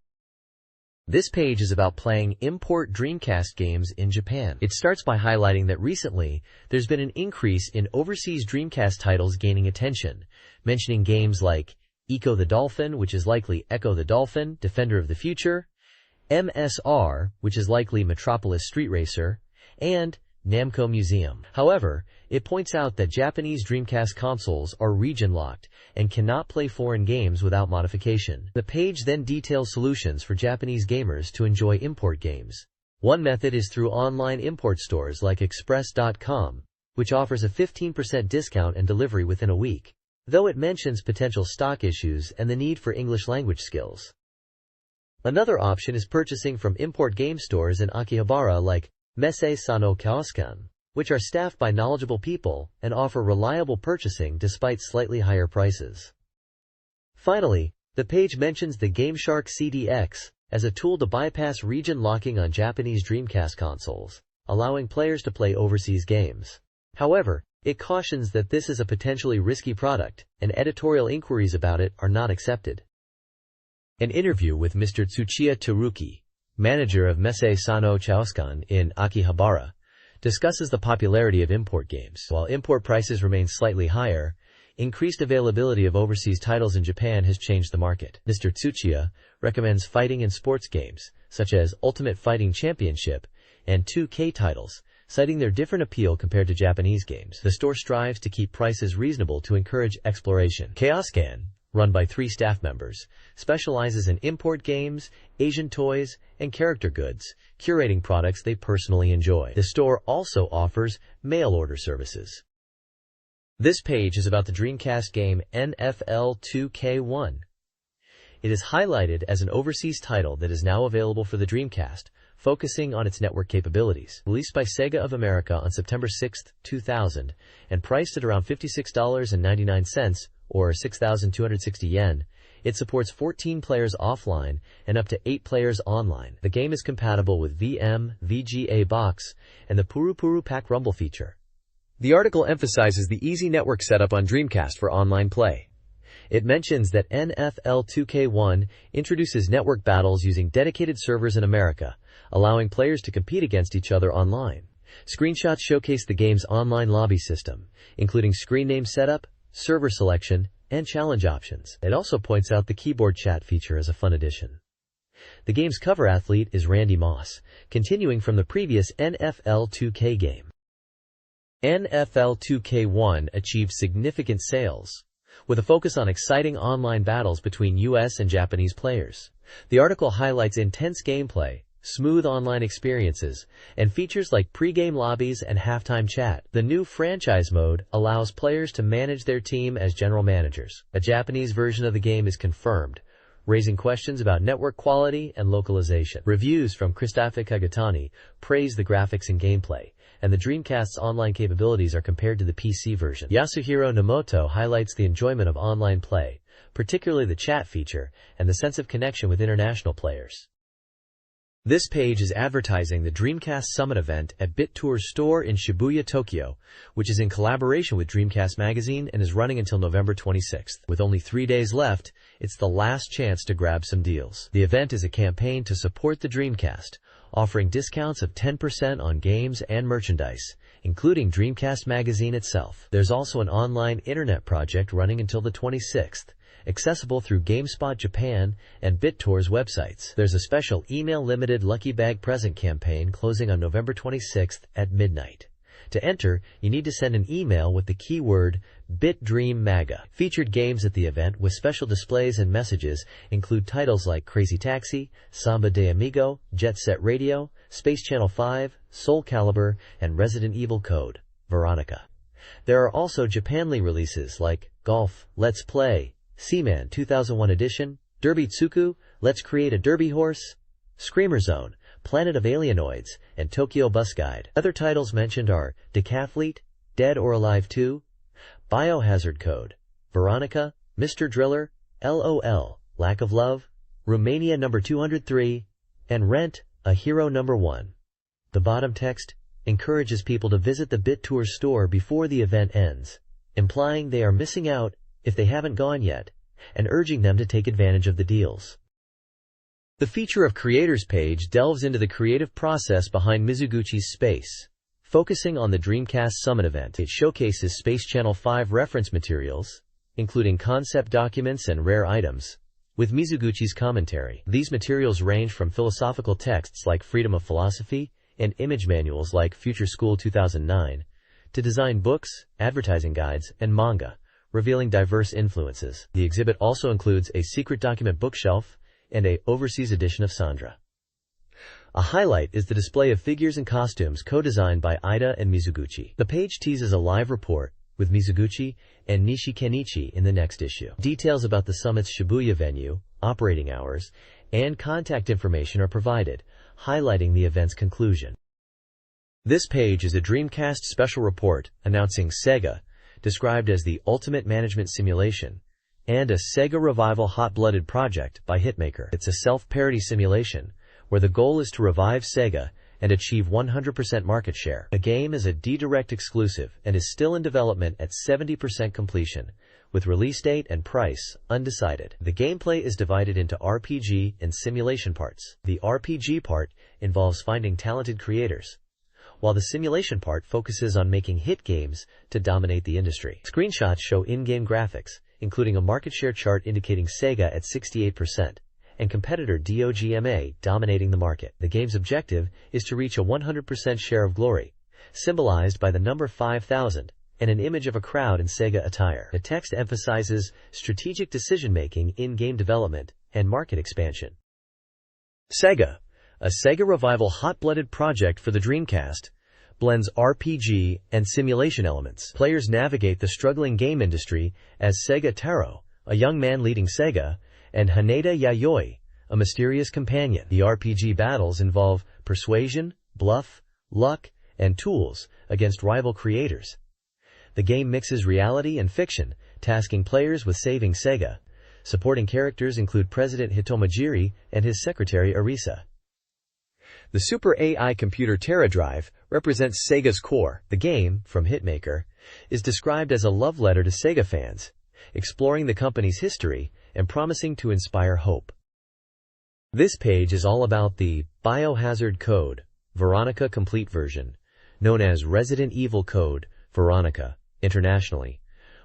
This page is about playing import Dreamcast games in Japan. It starts by highlighting that recently, there's been an increase in overseas Dreamcast titles gaining attention, mentioning games like Eco the Dolphin, which is likely Echo the Dolphin, Defender of the Future, MSR, which is likely Metropolis Street Racer, and Namco Museum. However, it points out that Japanese Dreamcast consoles are region-locked and cannot play foreign games without modification. The page then details solutions for Japanese gamers to enjoy import games. One method is through online import stores like Express.com, which offers a 15% discount and delivery within a week, though it mentions potential stock issues and the need for English language skills. Another option is purchasing from import game stores in Akihabara like Messe Sano Kaoskan, which are staffed by knowledgeable people and offer reliable purchasing despite slightly higher prices. Finally, the page mentions the GameShark CDX as a tool to bypass region locking on Japanese Dreamcast consoles, allowing players to play overseas games. However, it cautions that this is a potentially risky product, and editorial inquiries about it are not accepted. An interview with Mr. Tsuchiya Teruki, manager of Messe Sano Chaoskan in Akihabara, discusses the popularity of import games. While import prices remain slightly higher, Increased availability of overseas titles in Japan has changed the market. Mr. Tsuchiya recommends fighting and sports games, such as Ultimate Fighting Championship and 2K titles, citing their different appeal compared to Japanese games. The store strives to keep prices reasonable to encourage exploration. Chaoscan, run by 3 staff members, specializes in import games, Asian toys, and character goods, curating products they personally enjoy. The store also offers mail order services. This page is about the Dreamcast game NFL 2K1. It is highlighted as an overseas title that is now available for the Dreamcast, focusing on its network capabilities. Released by Sega of America on September 6, 2000, and priced at around $56.99 or 6,260 yen, it supports 14 players offline and up to 8 players online. The game is compatible with VM, VGA box, and the Puru Puru Pack Rumble feature. The article emphasizes the easy network setup on Dreamcast for online play. It mentions that NFL 2K1 introduces network battles using dedicated servers in America, allowing players to compete against each other online. Screenshots showcase the game's online lobby system, including screen name setup, server selection, and challenge options. It also points out the keyboard chat feature as a fun addition. The game's cover athlete is Randy Moss, continuing from the previous NFL 2K game. NFL 2K1 achieved significant sales, with a focus on exciting online battles between US and Japanese players. The article highlights intense gameplay, smooth online experiences, and features like pre-game lobbies and halftime chat. The new franchise mode allows players to manage their team as general managers. A Japanese version of the game is confirmed, raising questions about network quality and localization. Reviews from Christophe Kagatani praise the graphics and gameplay, and the Dreamcast's online capabilities are compared to the PC version. Yasuhiro Nomoto highlights the enjoyment of online play, particularly the chat feature, and the sense of connection with international players. This page is advertising the Dreamcast Summit event at BitTour's store in Shibuya, Tokyo, which is in collaboration with Dreamcast Magazine and is running until November 26th. With only 3 days left, it's the last chance to grab some deals. The event is a campaign to support the Dreamcast, offering discounts of 10% on games and merchandise, including Dreamcast Magazine itself. There's also an online internet project running until the 26th, accessible through GameSpot Japan and BitTour's websites. There's a special email-limited Lucky Bag present campaign closing on November 26th at midnight. To enter, you need to send an email with the keyword BitDreamMaga. Featured games at the event with special displays and messages include titles like Crazy Taxi, Samba de Amigo, Jet Set Radio, Space Channel 5, Soul Calibur, and Resident Evil Code Veronica. There are also Japanly releases like Golf, Let's Play, Seaman 2001 Edition, Derby Tsuku, Let's Create a Derby Horse, Screamer Zone, Planet of Alienoids, and Tokyo Bus Guide. Other titles mentioned are Decathlete, Dead or Alive 2, Biohazard Code, Veronica, Mr. Driller, LOL, Lack of Love, Romania No. 203, and Rent, A Hero No. 1. The bottom text encourages people to visit the BitTour store before the event ends, implying they are missing out if they haven't gone yet, and urging them to take advantage of the deals. The Feature of Creators page delves into the creative process behind Mizuguchi's Space. Focusing on the Dreamcast Summit event, it showcases Space Channel 5 reference materials, including concept documents and rare items, with Mizuguchi's commentary. These materials range from philosophical texts like Freedom of Philosophy and image manuals like Future School 2009, to design books, advertising guides, and manga, revealing diverse influences. The exhibit also includes a secret document bookshelf and a overseas edition of Sandra. A highlight is the display of figures and costumes co-designed by Ida and Mizuguchi. The page teases a live report with Mizuguchi and Nishi Kenichi in the next issue. Details about the summit's Shibuya venue, operating hours, and contact information are provided, highlighting the event's conclusion. This page is a Dreamcast special report announcing Sega, described as the ultimate management simulation, and a Sega Revival Hot-Blooded project by Hitmaker. It's a self-parody simulation where the goal is to revive Sega and achieve 100% market share. The game is a D-Direct exclusive and is still in development at 70% completion, with release date and price undecided. The gameplay is divided into RPG and simulation parts. The RPG part involves finding talented creators, while the simulation part focuses on making hit games to dominate the industry. Screenshots show in-game graphics, including a market share chart indicating Sega at 68%, and competitor DOGMA dominating the market. The game's objective is to reach a 100% share of glory, symbolized by the number 5,000, and an image of a crowd in Sega attire. The text emphasizes strategic decision-making in game development and market expansion. Sega, a Sega revival hot-blooded project for the Dreamcast, blends RPG and simulation elements. Players navigate the struggling game industry as Sega Taro, a young man leading Sega, and Haneda Yayoi, a mysterious companion. The RPG battles involve persuasion, bluff, luck, and tools against rival creators. The game mixes reality and fiction, tasking players with saving Sega. Supporting characters include President Hitomajiri and his secretary Arisa. The Super AI computer Terra Drive represents Sega's core. The game, from Hitmaker, is described as a love letter to Sega fans, exploring the company's history and promising to inspire hope. This page is all about the Biohazard Code, Veronica Complete Version, known as Resident Evil Code, Veronica, internationally,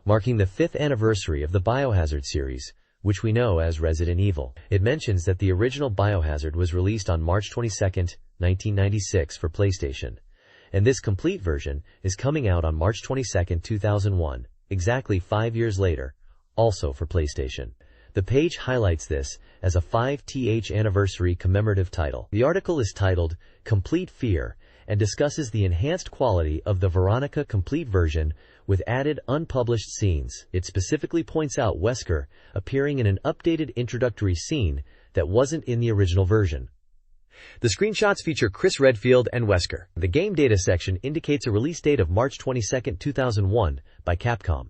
marking the 5th anniversary of the Biohazard series, which we know as Resident Evil. It mentions that the original Biohazard was released on March 22, 1996 for PlayStation, and this complete version is coming out on March 22, 2001, exactly 5 years later, also for PlayStation. The page highlights this as a 5th anniversary commemorative title. The article is titled Complete Fear and discusses the enhanced quality of the Veronica Complete version with added unpublished scenes. It specifically points out Wesker appearing in an updated introductory scene that wasn't in the original version. The screenshots feature Chris Redfield and Wesker. The game data section indicates a release date of March 22, 2001 by Capcom,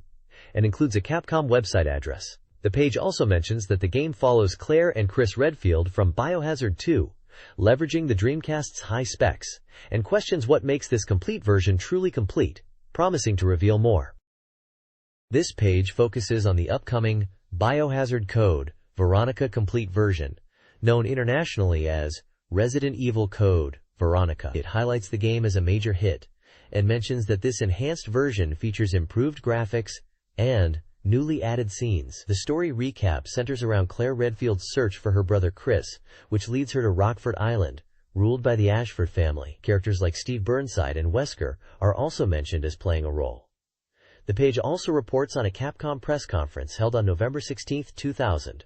and includes a Capcom website address. The page also mentions that the game follows Claire and Chris Redfield from Biohazard 2, leveraging the Dreamcast's high specs, and questions what makes this complete version truly complete, promising to reveal more. This page focuses on the upcoming Biohazard Code, Veronica Complete Version, known internationally as Resident Evil Code, Veronica. It highlights the game as a major hit, and mentions that this enhanced version features improved graphics and newly added scenes. The story recap centers around Claire Redfield's search for her brother Chris, which leads her to Rockford Island, ruled by the Ashford family. Characters like Steve Burnside and Wesker are also mentioned as playing a role. The page also reports on a Capcom press conference held on November 16, 2000.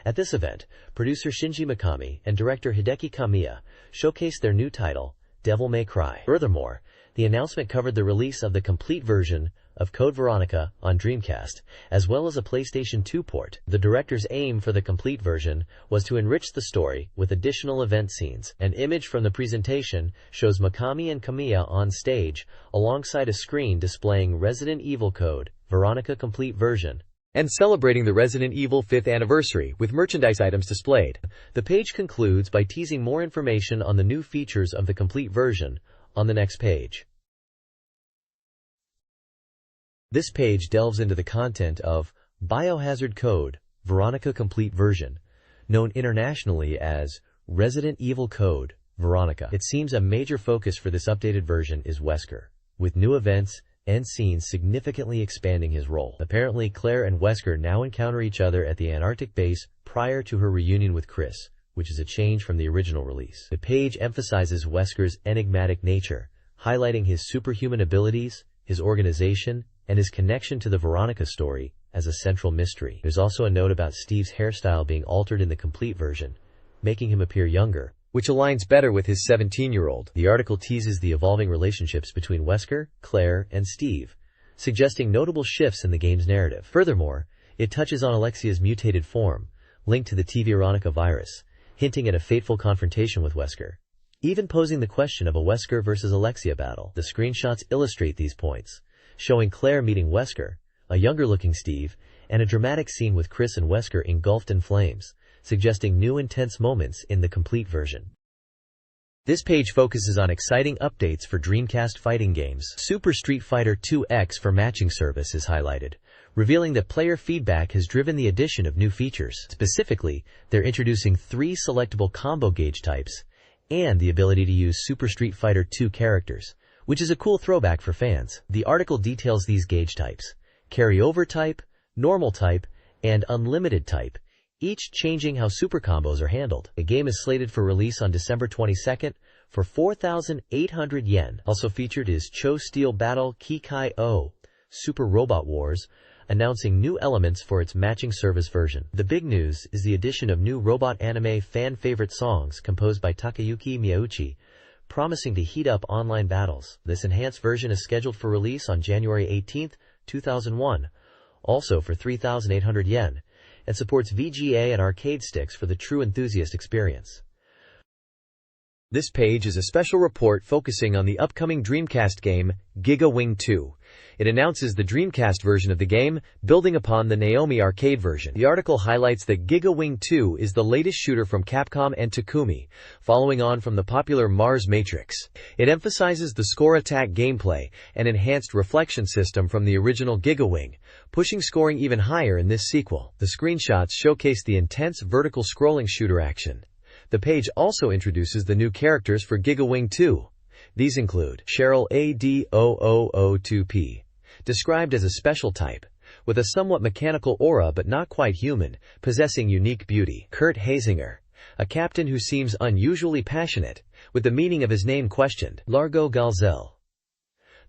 At this event, producer Shinji Mikami and director Hideki Kamiya showcased their new title, Devil May Cry. Furthermore, the announcement covered the release of the complete version of Code Veronica on Dreamcast, as well as a PlayStation 2 port. The director's aim for the complete version was to enrich the story with additional event scenes. An image from the presentation shows Mikami and Kamiya on stage, alongside a screen displaying Resident Evil Code, Veronica Complete Version, and celebrating the Resident Evil 5th anniversary with merchandise items displayed. The page concludes by teasing more information on the new features of the complete version on the next page. This page delves into the content of Biohazard Code, Veronica Complete Version, known internationally as Resident Evil Code, Veronica. It seems a major focus for this updated version is Wesker, with new events and scenes significantly expanding his role. Apparently, Claire and Wesker now encounter each other at the Antarctic base prior to her reunion with Chris, which is a change from the original release. The page emphasizes Wesker's enigmatic nature, highlighting his superhuman abilities, his organization, and his connection to the Veronica story as a central mystery. There's also a note about Steve's hairstyle being altered in the complete version, making him appear younger, which aligns better with his 17-year-old. The article teases the evolving relationships between Wesker, Claire, and Steve, suggesting notable shifts in the game's narrative. Furthermore, it touches on Alexia's mutated form, linked to the T Veronica virus, hinting at a fateful confrontation with Wesker, even posing the question of a Wesker versus Alexia battle. The screenshots illustrate these points, showing Claire meeting Wesker, a younger-looking Steve, and a dramatic scene with Chris and Wesker engulfed in flames, suggesting new intense moments in the complete version. This page focuses on exciting updates for Dreamcast fighting games. Super Street Fighter 2X for matching service is highlighted, revealing that player feedback has driven the addition of new features. Specifically, they're introducing 3 selectable combo gauge types and the ability to use Super Street Fighter 2 characters, which is a cool throwback for fans. The article details these gauge types: carryover type, normal type, and unlimited type, each changing how super combos are handled. The game is slated for release on December 22nd for 4,800 yen. Also featured is Cho Steel Battle Kikai O Super Robot Wars, announcing new elements for its matching service version. The big news is the addition of new robot anime fan-favorite songs composed by Takayuki Miyauchi, promising to heat up online battles. This enhanced version is scheduled for release on January 18, 2001, also for 3,800 yen, and supports VGA and arcade sticks for the true enthusiast experience. This page is a special report focusing on the upcoming Dreamcast game, Giga Wing 2. It announces the Dreamcast version of the game, building upon the Naomi arcade version. The article highlights that Giga Wing 2 is the latest shooter from Capcom and Takumi, following on from the popular Mars Matrix. It emphasizes the score attack gameplay and enhanced reflection system from the original Giga Wing, pushing scoring even higher in this sequel. The screenshots showcase the intense vertical scrolling shooter action. The page also introduces the new characters for Giga Wing 2. These include Cheryl AD0002P, described as a special type, with a somewhat mechanical aura but not quite human, possessing unique beauty. Kurt Hasinger, a captain who seems unusually passionate, with the meaning of his name questioned. Largo Galzel,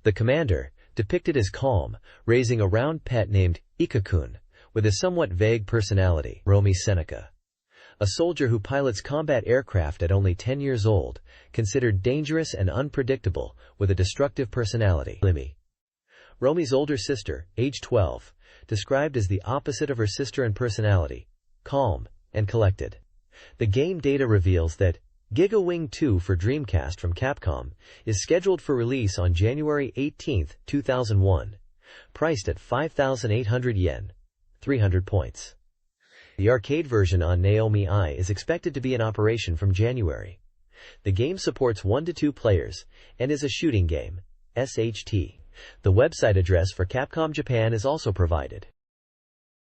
the commander, depicted as calm, raising a round pet named Ikakun, with a somewhat vague personality. Romy Seneca, a soldier who pilots combat aircraft at only 10 years old, considered dangerous and unpredictable, with a destructive personality. Limmy, Romy's older sister, age 12, described as the opposite of her sister in personality, calm and collected. The game data reveals that Giga Wing 2 for Dreamcast from Capcom is scheduled for release on January 18, 2001, priced at 5,800 yen, 300 points. The arcade version on Naomi I is expected to be in operation from January. The game supports 1 to 2 players and is a shooting game, SHT. The website address for Capcom Japan is also provided.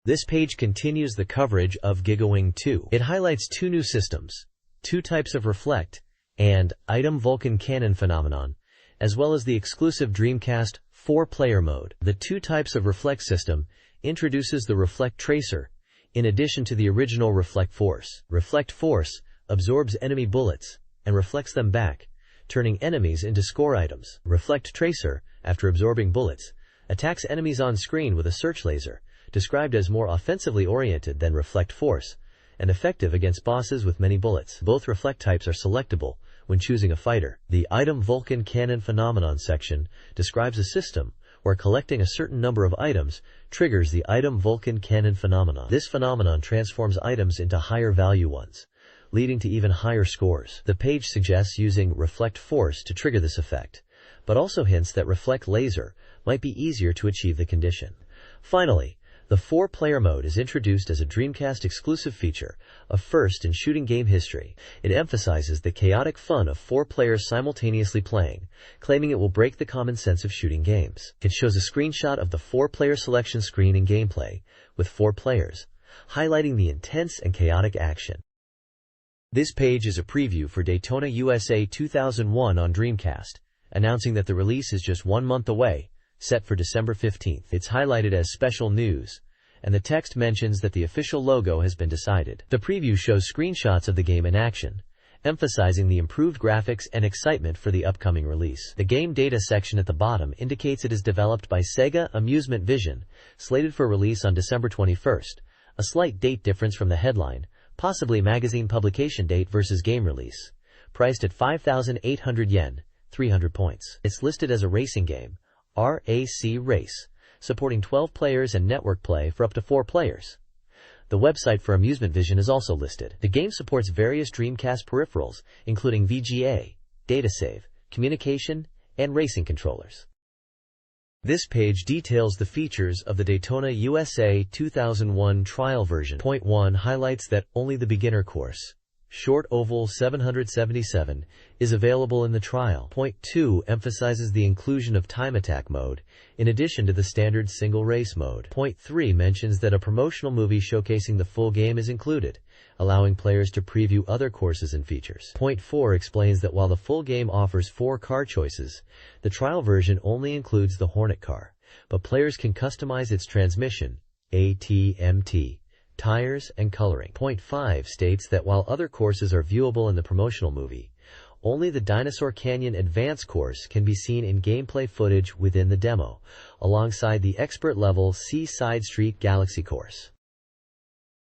This page continues the coverage of Giga Wing 2. It highlights 2 new systems, 2 types of reflect, and item Vulcan cannon phenomenon, as well as the exclusive Dreamcast 4-player mode. The 2 types of reflect system introduces the Reflect Tracer, in addition to the original Reflect Force. Reflect Force absorbs enemy bullets and reflects them back, turning enemies into score items. Reflect Tracer, after absorbing bullets, attacks enemies on screen with a search laser, described as more offensively oriented than Reflect Force, and effective against bosses with many bullets. Both reflect types are selectable when choosing a fighter. The Item Vulcan Cannon Phenomenon section describes a system where collecting a certain number of items triggers the Item Vulcan Cannon phenomenon. This phenomenon transforms items into higher value ones, leading to even higher scores. The page suggests using Reflect Force to trigger this effect, but also hints that Reflect Laser might be easier to achieve the condition. Finally, the 4-player mode is introduced as a Dreamcast exclusive feature, a first in shooting game history. It emphasizes the chaotic fun of 4 players simultaneously playing, claiming it will break the common sense of shooting games. It shows a screenshot of the 4-player selection screen and gameplay, with 4 players, highlighting the intense and chaotic action. This page is a preview for Daytona USA 2001 on Dreamcast, announcing that the release is just 1 month away, set for December 15th. It's highlighted as special news, and the text mentions that the official logo has been decided. The preview shows screenshots of the game in action, emphasizing the improved graphics and excitement for the upcoming release. The game data section at the bottom indicates it is developed by Sega Amusement Vision, slated for release on December 21st, a slight date difference from the headline, possibly magazine publication date versus game release. Priced at 5,800 yen, 300 points. It's listed as a racing game, RAC Race, supporting 12 players and network play for up to 4 players. The website for Amusement Vision is also listed. The game supports various Dreamcast peripherals, including VGA, data save, communication, and racing controllers. This page details the features of the Daytona USA 2001 trial version. Point 1 highlights that only the beginner course, Short Oval 777, is available in the trial. Point 2 emphasizes the inclusion of time attack mode, in addition to the standard single race mode. Point 3 mentions that a promotional movie showcasing the full game is included, allowing players to preview other courses and features. Point 4 explains that while the full game offers 4 car choices, the trial version only includes the Hornet car, but players can customize its transmission, ATMT, tires, and coloring. Point 5 states that while other courses are viewable in the promotional movie, only the Dinosaur Canyon Advance course can be seen in gameplay footage within the demo, alongside the expert-level Seaside Street Galaxy course.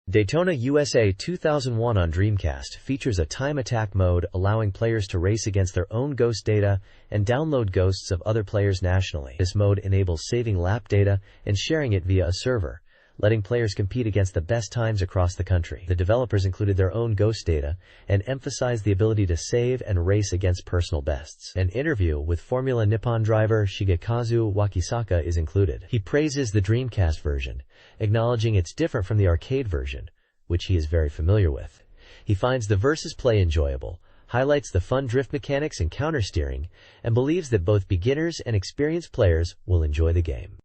Daytona USA 2001 on Dreamcast features a time attack mode allowing players to race against their own ghost data and download ghosts of other players nationally. This mode enables saving lap data and sharing it via a server, letting players compete against the best times across the country. The developers included their own ghost data and emphasized the ability to save and race against personal bests. An interview with Formula Nippon driver Shigekazu Wakisaka is included. He praises the Dreamcast version, acknowledging it's different from the arcade version, which he is very familiar with. He finds the versus play enjoyable, highlights the fun drift mechanics and countersteering, and believes that both beginners and experienced players will enjoy the game.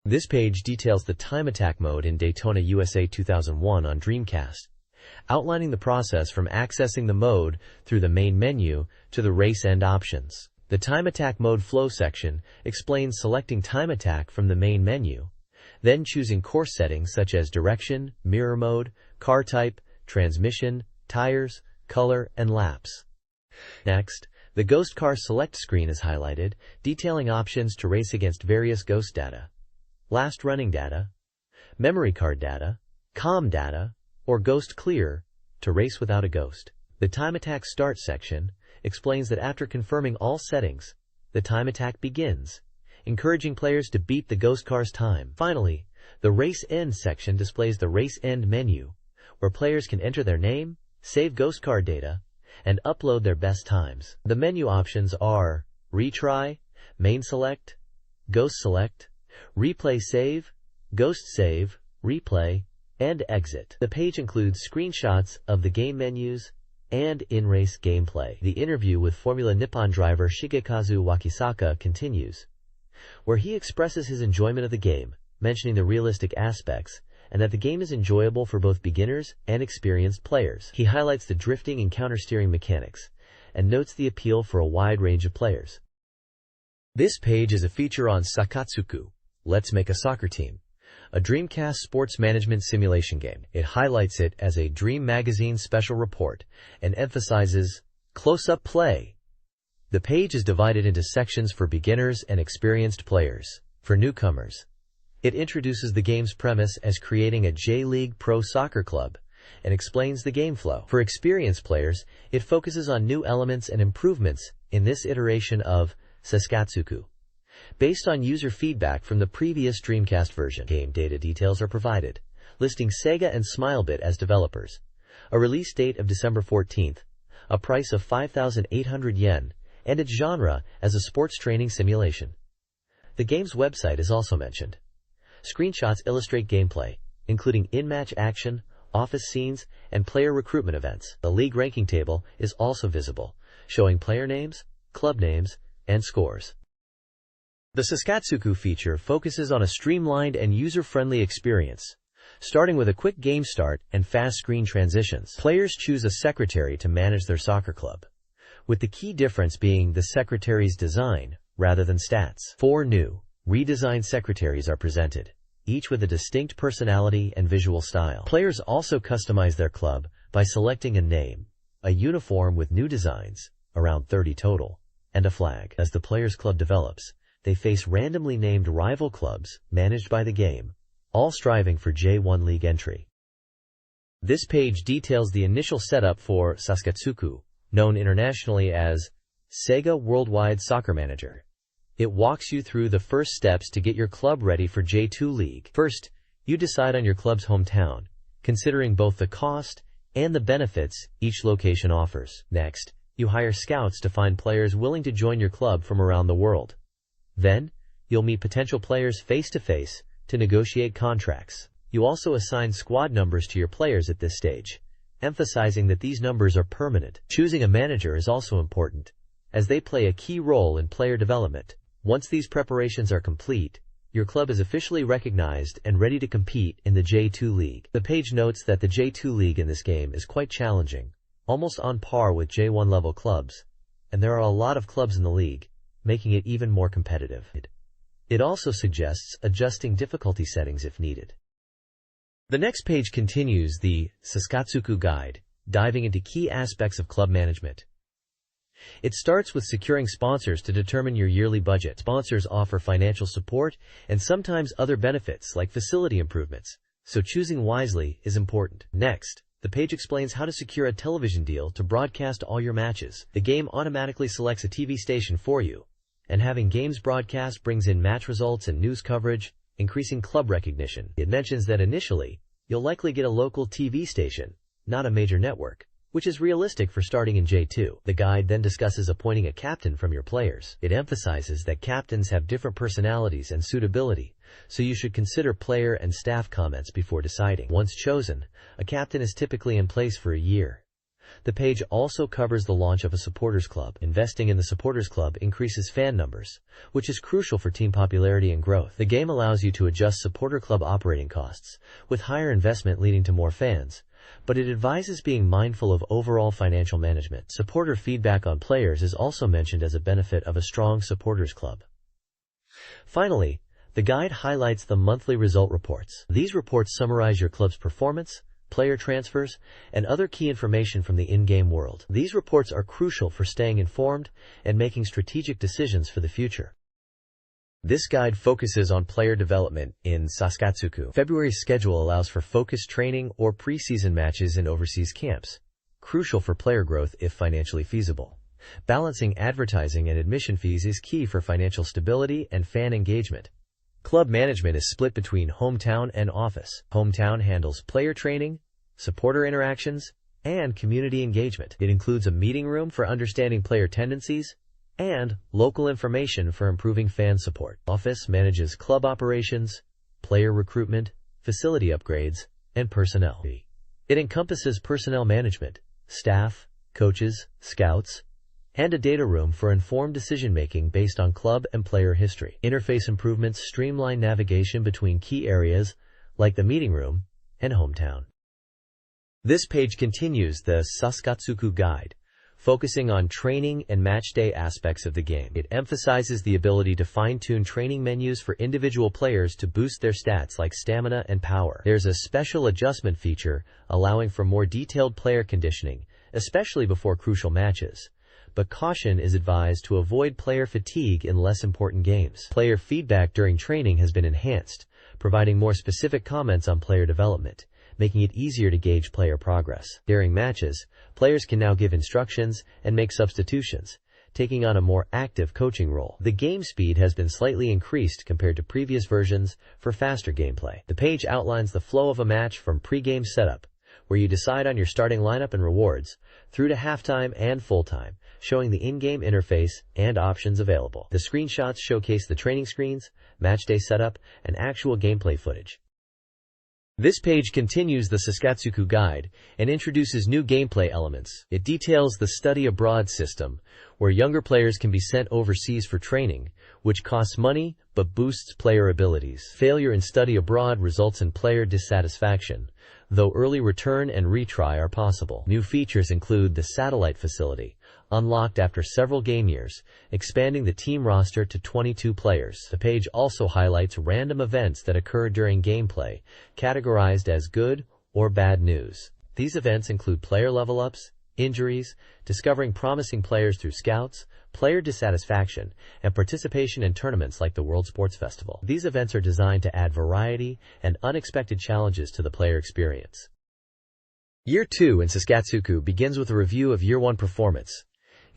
This page details the time attack mode in Daytona USA 2001 on Dreamcast, outlining the process from accessing the mode through the main menu to the race end options. The time attack mode flow section explains selecting time attack from the main menu, then choosing course settings such as direction, mirror mode, car type, transmission, tires, color, and laps. Next, the Ghost Car Select screen is highlighted, detailing options to race against various ghost data, last running data, memory card data, COM data, or Ghost Clear to race without a ghost. The Time Attack Start section explains that after confirming all settings, the time attack begins, encouraging players to beat the ghost car's time. Finally, the Race End section displays the Race End menu, where players can enter their name, save ghost car data, and upload their best times. The menu options are Retry, Main Select, Ghost Select, Replay Save, Ghost Save, Replay, and Exit. The page includes screenshots of the game menus and in-race gameplay. The interview with Formula Nippon driver Shigekazu Wakisaka continues, where he expresses his enjoyment of the game, mentioning the realistic aspects and that the game is enjoyable for both beginners and experienced players. He highlights the drifting and countersteering mechanics and notes the appeal for a wide range of players. This page is a feature on Sakatsuku, Let's Make a Soccer Team, a Dreamcast sports management simulation game. It highlights it as a Dream Magazine special report and emphasizes close-up play. The page is divided into sections for beginners and experienced players. For newcomers, it introduces the game's premise as creating a J-League Pro Soccer club and explains the game flow. For experienced players, it focuses on new elements and improvements in this iteration of Sakatsuku, based on user feedback from the previous Dreamcast version. Game data details are provided, listing Sega and Smilebit as developers, a release date of December 14th, a price of 5,800 yen, and its genre as a sports training simulation. The game's website is also mentioned. Screenshots illustrate gameplay, including in-match action, office scenes, and player recruitment events. The league ranking table is also visible, showing player names, club names, and scores. The Sakatsuku feature focuses on a streamlined and user-friendly experience, starting with a quick game start and fast screen transitions. Players choose a secretary to manage their soccer club, with the key difference being the secretary's design rather than stats. 4 new, redesigned secretaries are presented, each with a distinct personality and visual style. Players also customize their club by selecting a name, a uniform with new designs, around 30 total, and a flag. As the player's club develops, they face randomly named rival clubs managed by the game, all striving for J1 League entry. This page details the initial setup for Sakatsuku, known internationally as Sega Worldwide Soccer Manager. It walks you through the first steps to get your club ready for J2 League. First, you decide on your club's hometown, considering both the cost and the benefits each location offers. Next, you hire scouts to find players willing to join your club from around the world. Then, you'll meet potential players face-to-face to negotiate contracts. You also assign squad numbers to your players at this stage, emphasizing that these numbers are permanent. Choosing a manager is also important, as they play a key role in player development. Once these preparations are complete, your club is officially recognized and ready to compete in the J2 League. The page notes that the J2 League in this game is quite challenging, almost on par with J1 level clubs, and there are a lot of clubs in the league, making it even more competitive. It also suggests adjusting difficulty settings if needed. The next page continues the Saskatsuku Guide, diving into key aspects of club management. It starts with securing sponsors to determine your yearly budget. Sponsors offer financial support and sometimes other benefits like facility improvements, so choosing wisely is important. Next, the page explains how to secure a television deal to broadcast all your matches. The game automatically selects a TV station for you, and having games broadcast brings in match results and news coverage, increasing club recognition. It mentions that initially, you'll likely get a local TV station, not a major network, which is realistic for starting in J2. The guide then discusses appointing a captain from your players. It emphasizes that captains have different personalities and suitability, so you should consider player and staff comments before deciding. Once chosen, a captain is typically in place for a year. The page also covers the launch of a supporters club. Investing in the supporters club increases fan numbers, which is crucial for team popularity and growth. The game allows you to adjust supporter club operating costs, with higher investment leading to more fans, but it advises being mindful of overall financial management. Supporter feedback on players is also mentioned as a benefit of a strong supporters club. Finally, the guide highlights the monthly result reports. These reports summarize your club's performance, player transfers, and other key information from the in-game world. These reports are crucial for staying informed and making strategic decisions for the future. This guide focuses on player development in Saskatsuku. February's schedule allows for focused training or preseason matches in overseas camps, crucial for player growth if financially feasible. Balancing advertising and admission fees is key for financial stability and fan engagement. Club management is split between hometown and office. Hometown handles player training, supporter interactions, and community engagement. It includes a meeting room for understanding player tendencies and local information for improving fan support. Office manages club operations, player recruitment, facility upgrades, and personnel. It encompasses personnel management, staff, coaches, scouts, and a data room for informed decision-making based on club and player history. Interface improvements streamline navigation between key areas like the meeting room and hometown. This page continues the Saskatsuku Guide, focusing on training and matchday aspects of the game. It emphasizes the ability to fine-tune training menus for individual players to boost their stats like stamina and power. There's a special adjustment feature allowing for more detailed player conditioning, especially before crucial matches. But caution is advised to avoid player fatigue in less important games. Player feedback during training has been enhanced, providing more specific comments on player development, making it easier to gauge player progress. During matches, players can now give instructions and make substitutions, taking on a more active coaching role. The game speed has been slightly increased compared to previous versions for faster gameplay. The page outlines the flow of a match from pre-game setup, where you decide on your starting lineup and rewards, through to halftime and full-time, showing the in-game interface and options available. The screenshots showcase the training screens, matchday setup, and actual gameplay footage. This page continues the Saskatsuku Guide and introduces new gameplay elements. It details the study abroad system, where younger players can be sent overseas for training, which costs money but boosts player abilities. Failure in study abroad results in player dissatisfaction, though early return and retry are possible. New features include the satellite facility, unlocked after several game years, expanding the team roster to 22 players. The page also highlights random events that occur during gameplay, categorized as good or bad news. These events include player level-ups, injuries, discovering promising players through scouts, player dissatisfaction, and participation in tournaments like the World Sports Festival. These events are designed to add variety and unexpected challenges to the player experience. Year 2 in Saskatsuku begins with a review of Year 1 performance,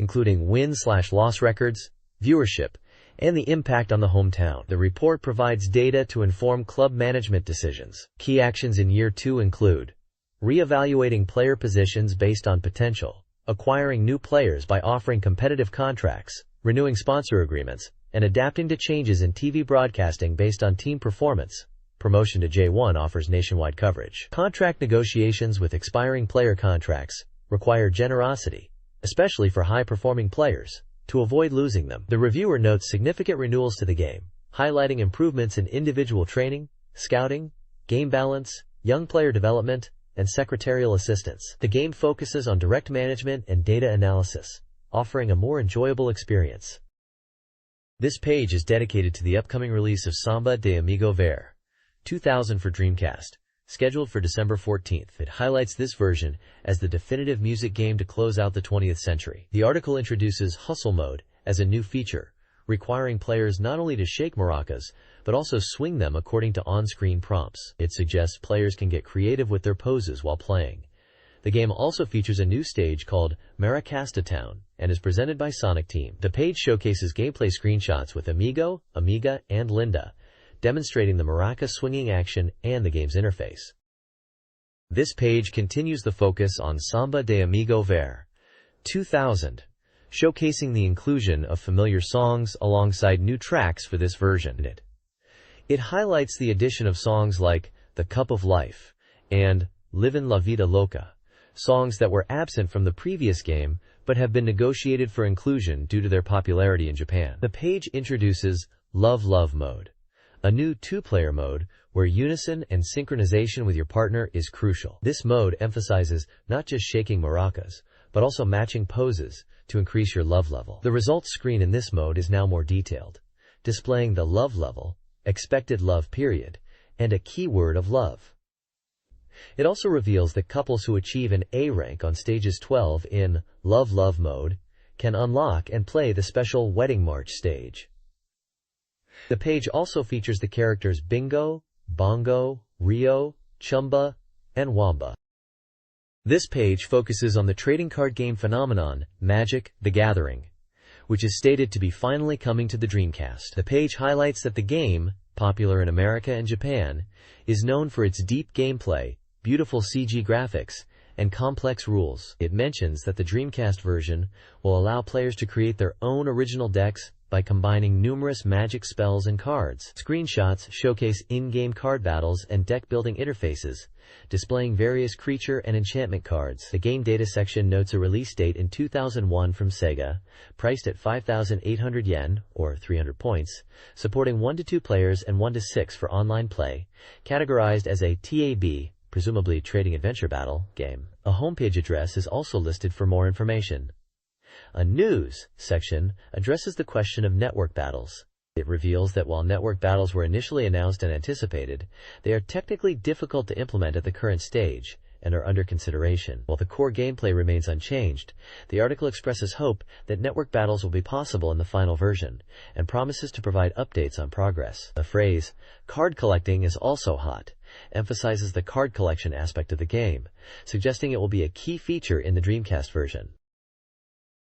including win/loss records, viewership, and the impact on the hometown. The report provides data to inform club management decisions. Key actions in Year 2 include re-evaluating player positions based on potential, acquiring new players by offering competitive contracts, renewing sponsor agreements, and adapting to changes in TV broadcasting based on team performance, Promotion to J1 offers nationwide coverage. Contract negotiations with expiring player contracts require generosity, especially for high-performing players, to avoid losing them. The reviewer notes significant renewals to the game, highlighting improvements in individual training, scouting, game balance, young player development, and secretarial assistance. The game focuses on direct management and data analysis, offering a more enjoyable experience. This page is dedicated to the upcoming release of Samba de Amigo Ver 2000 for Dreamcast, scheduled for December 14th. It highlights this version as the definitive music game to close out the 20th century. The article introduces Hustle Mode as a new feature, requiring players not only to shake maracas, but also swing them according to on-screen prompts. It suggests players can get creative with their poses while playing. The game also features a new stage called Maracasta Town and is presented by Sonic Team. The page showcases gameplay screenshots with Amigo, Amiga, and Linda, demonstrating the maraca swinging action and the game's interface. This page continues the focus on Samba de Amigo Ver 2000, showcasing the inclusion of familiar songs alongside new tracks for this version. It highlights the addition of songs like The Cup of Life and Livin' La Vida Loca, songs that were absent from the previous game but have been negotiated for inclusion due to their popularity in Japan. The page introduces Love Love Mode, a new two-player mode where unison and synchronization with your partner is crucial. This mode emphasizes not just shaking maracas, but also matching poses to increase your love level. The results screen in this mode is now more detailed, displaying the love level, expected love period, and a keyword of love. It also reveals that couples who achieve an A rank on stages 12 in Love Love mode can unlock and play the special Wedding March stage. The page also features the characters Bingo, Bongo, Rio, Chumba, and Wamba. This page focuses on the trading card game phenomenon, Magic: The Gathering, which is stated to be finally coming to the Dreamcast. The page highlights that the game, popular in America and Japan, is known for its deep gameplay, beautiful CG graphics, and complex rules. It mentions that the Dreamcast version will allow players to create their own original decks by combining numerous magic spells and cards. Screenshots showcase in-game card battles and deck-building interfaces, displaying various creature and enchantment cards. The game data section notes a release date in 2001 from Sega, priced at 5,800 yen, or 300 points, supporting 1 to 2 players and 1 to 6 for online play, categorized as a TAB, presumably Trading Adventure Battle, game. A homepage address is also listed for more information. A news section addresses the question of network battles. It reveals that while network battles were initially announced and anticipated, they are technically difficult to implement at the current stage and are under consideration. While the core gameplay remains unchanged, the article expresses hope that network battles will be possible in the final version and promises to provide updates on progress. The phrase, card collecting is also hot, emphasizes the card collection aspect of the game, suggesting it will be a key feature in the Dreamcast version.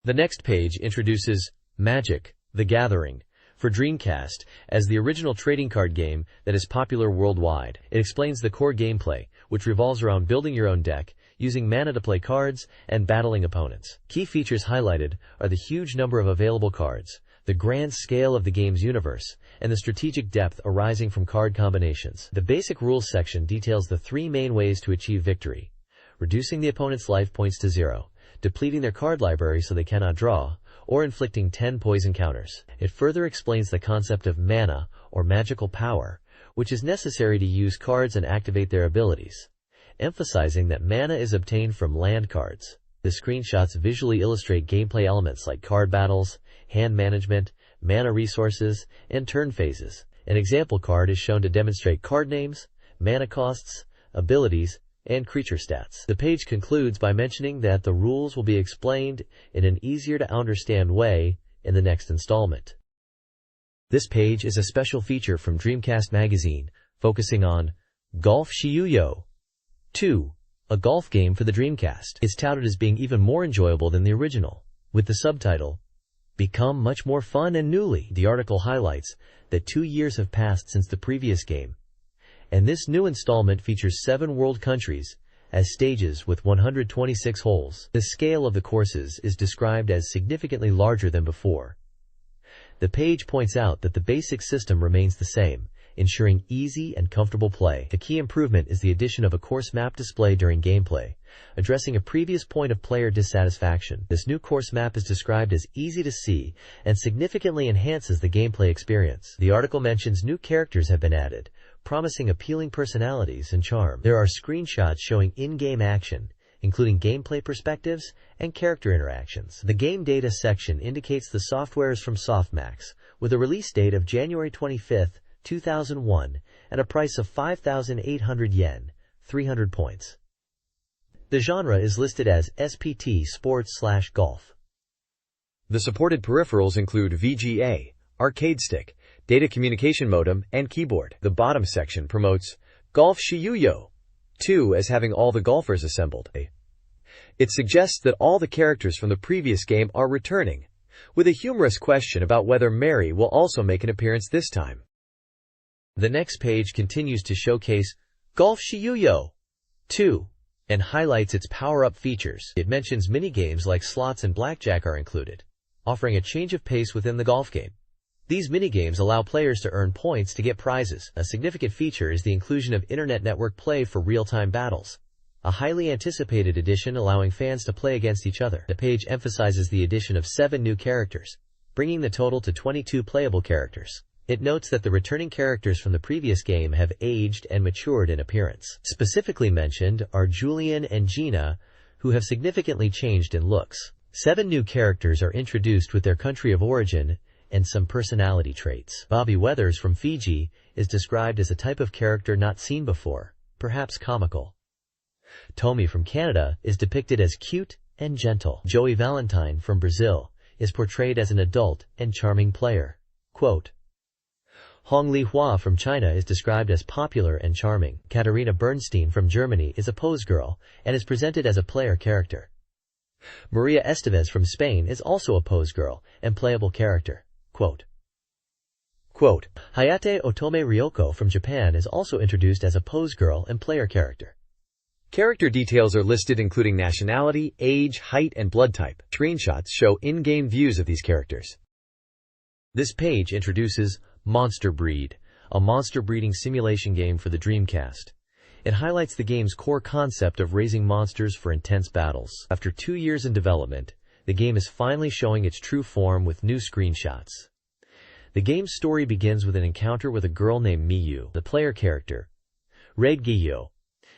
The next page introduces Magic: The Gathering for Dreamcast as the original trading card game that is popular worldwide. It explains the core gameplay, which revolves around building your own deck, using mana to play cards, and battling opponents. Key features highlighted are the huge number of available cards, the grand scale of the game's universe, and the strategic depth arising from card combinations. The basic rules section details the 3 main ways to achieve victory: reducing the opponent's life points to 0, depleting their card library so they cannot draw, or inflicting 10 poison counters. It further explains the concept of mana, or magical power, which is necessary to use cards and activate their abilities, emphasizing that mana is obtained from land cards. The screenshots visually illustrate gameplay elements like card battles, hand management, mana resources, and turn phases. An example card is shown to demonstrate card names, mana costs, abilities, and creature stats. The page concludes by mentioning that the rules will be explained in an easier-to-understand way in the next installment. This page is a special feature from Dreamcast Magazine, focusing on Golf Shiuyo 2, a golf game for the Dreamcast. It's touted as being even more enjoyable than the original, with the subtitle, Become much more fun and newly. The article highlights that 2 years have passed since the previous game, and this new installment features 7 world countries as stages with 126 holes. The scale of the courses is described as significantly larger than before. The page points out that the basic system remains the same, ensuring easy and comfortable play. A key improvement is the addition of a course map display during gameplay, addressing a previous point of player dissatisfaction. This new course map is described as easy to see and significantly enhances the gameplay experience. The article mentions new characters have been added, promising appealing personalities and charm. There are screenshots showing in-game action, including gameplay perspectives and character interactions. The game data section indicates the software is from Softmax, with a release date of January 25, 2001, and a price of 5,800 yen, 300 points. The genre is listed as SPT Sports/Golf. The supported peripherals include VGA, arcade stick, data communication modem, and keyboard. The bottom section promotes Golf Shiyuyo 2 as having all the golfers assembled. It suggests that all the characters from the previous game are returning, with a humorous question about whether Mary will also make an appearance this time. The next page continues to showcase Golf Shiyuyo 2 and highlights its power-up features. It mentions mini-games like slots and blackjack are included, offering a change of pace within the golf game. These mini-games allow players to earn points to get prizes. A significant feature is the inclusion of internet network play for real-time battles, a highly anticipated addition allowing fans to play against each other. The page emphasizes the addition of 7 new characters, bringing the total to 22 playable characters. It notes that the returning characters from the previous game have aged and matured in appearance. Specifically mentioned are Julian and Gina, who have significantly changed in looks. 7 new characters are introduced with their country of origin and some personality traits. Bobby Weathers from Fiji is described as a type of character not seen before, perhaps comical. Tommy from Canada is depicted as cute and gentle. Joey Valentine from Brazil is portrayed as an adult and charming player. Quote, Hong Li Hua from China is described as popular and charming. Katarina Bernstein from Germany is a pose girl and is presented as a player character. Maria Estevez from Spain is also a pose girl and playable character. Quote, Hayate Otome Ryoko from Japan is also introduced as a pose girl and player character. Character details are listed including nationality, age, height, and blood type. Screenshots show in-game views of these characters. This page introduces Monster Breed, a monster breeding simulation game for the Dreamcast. It highlights the game's core concept of raising monsters for intense battles. After 2 years in development, the game is finally showing its true form with new screenshots. The game's story begins with an encounter with a girl named Miyu. The player character, Raid Giyo,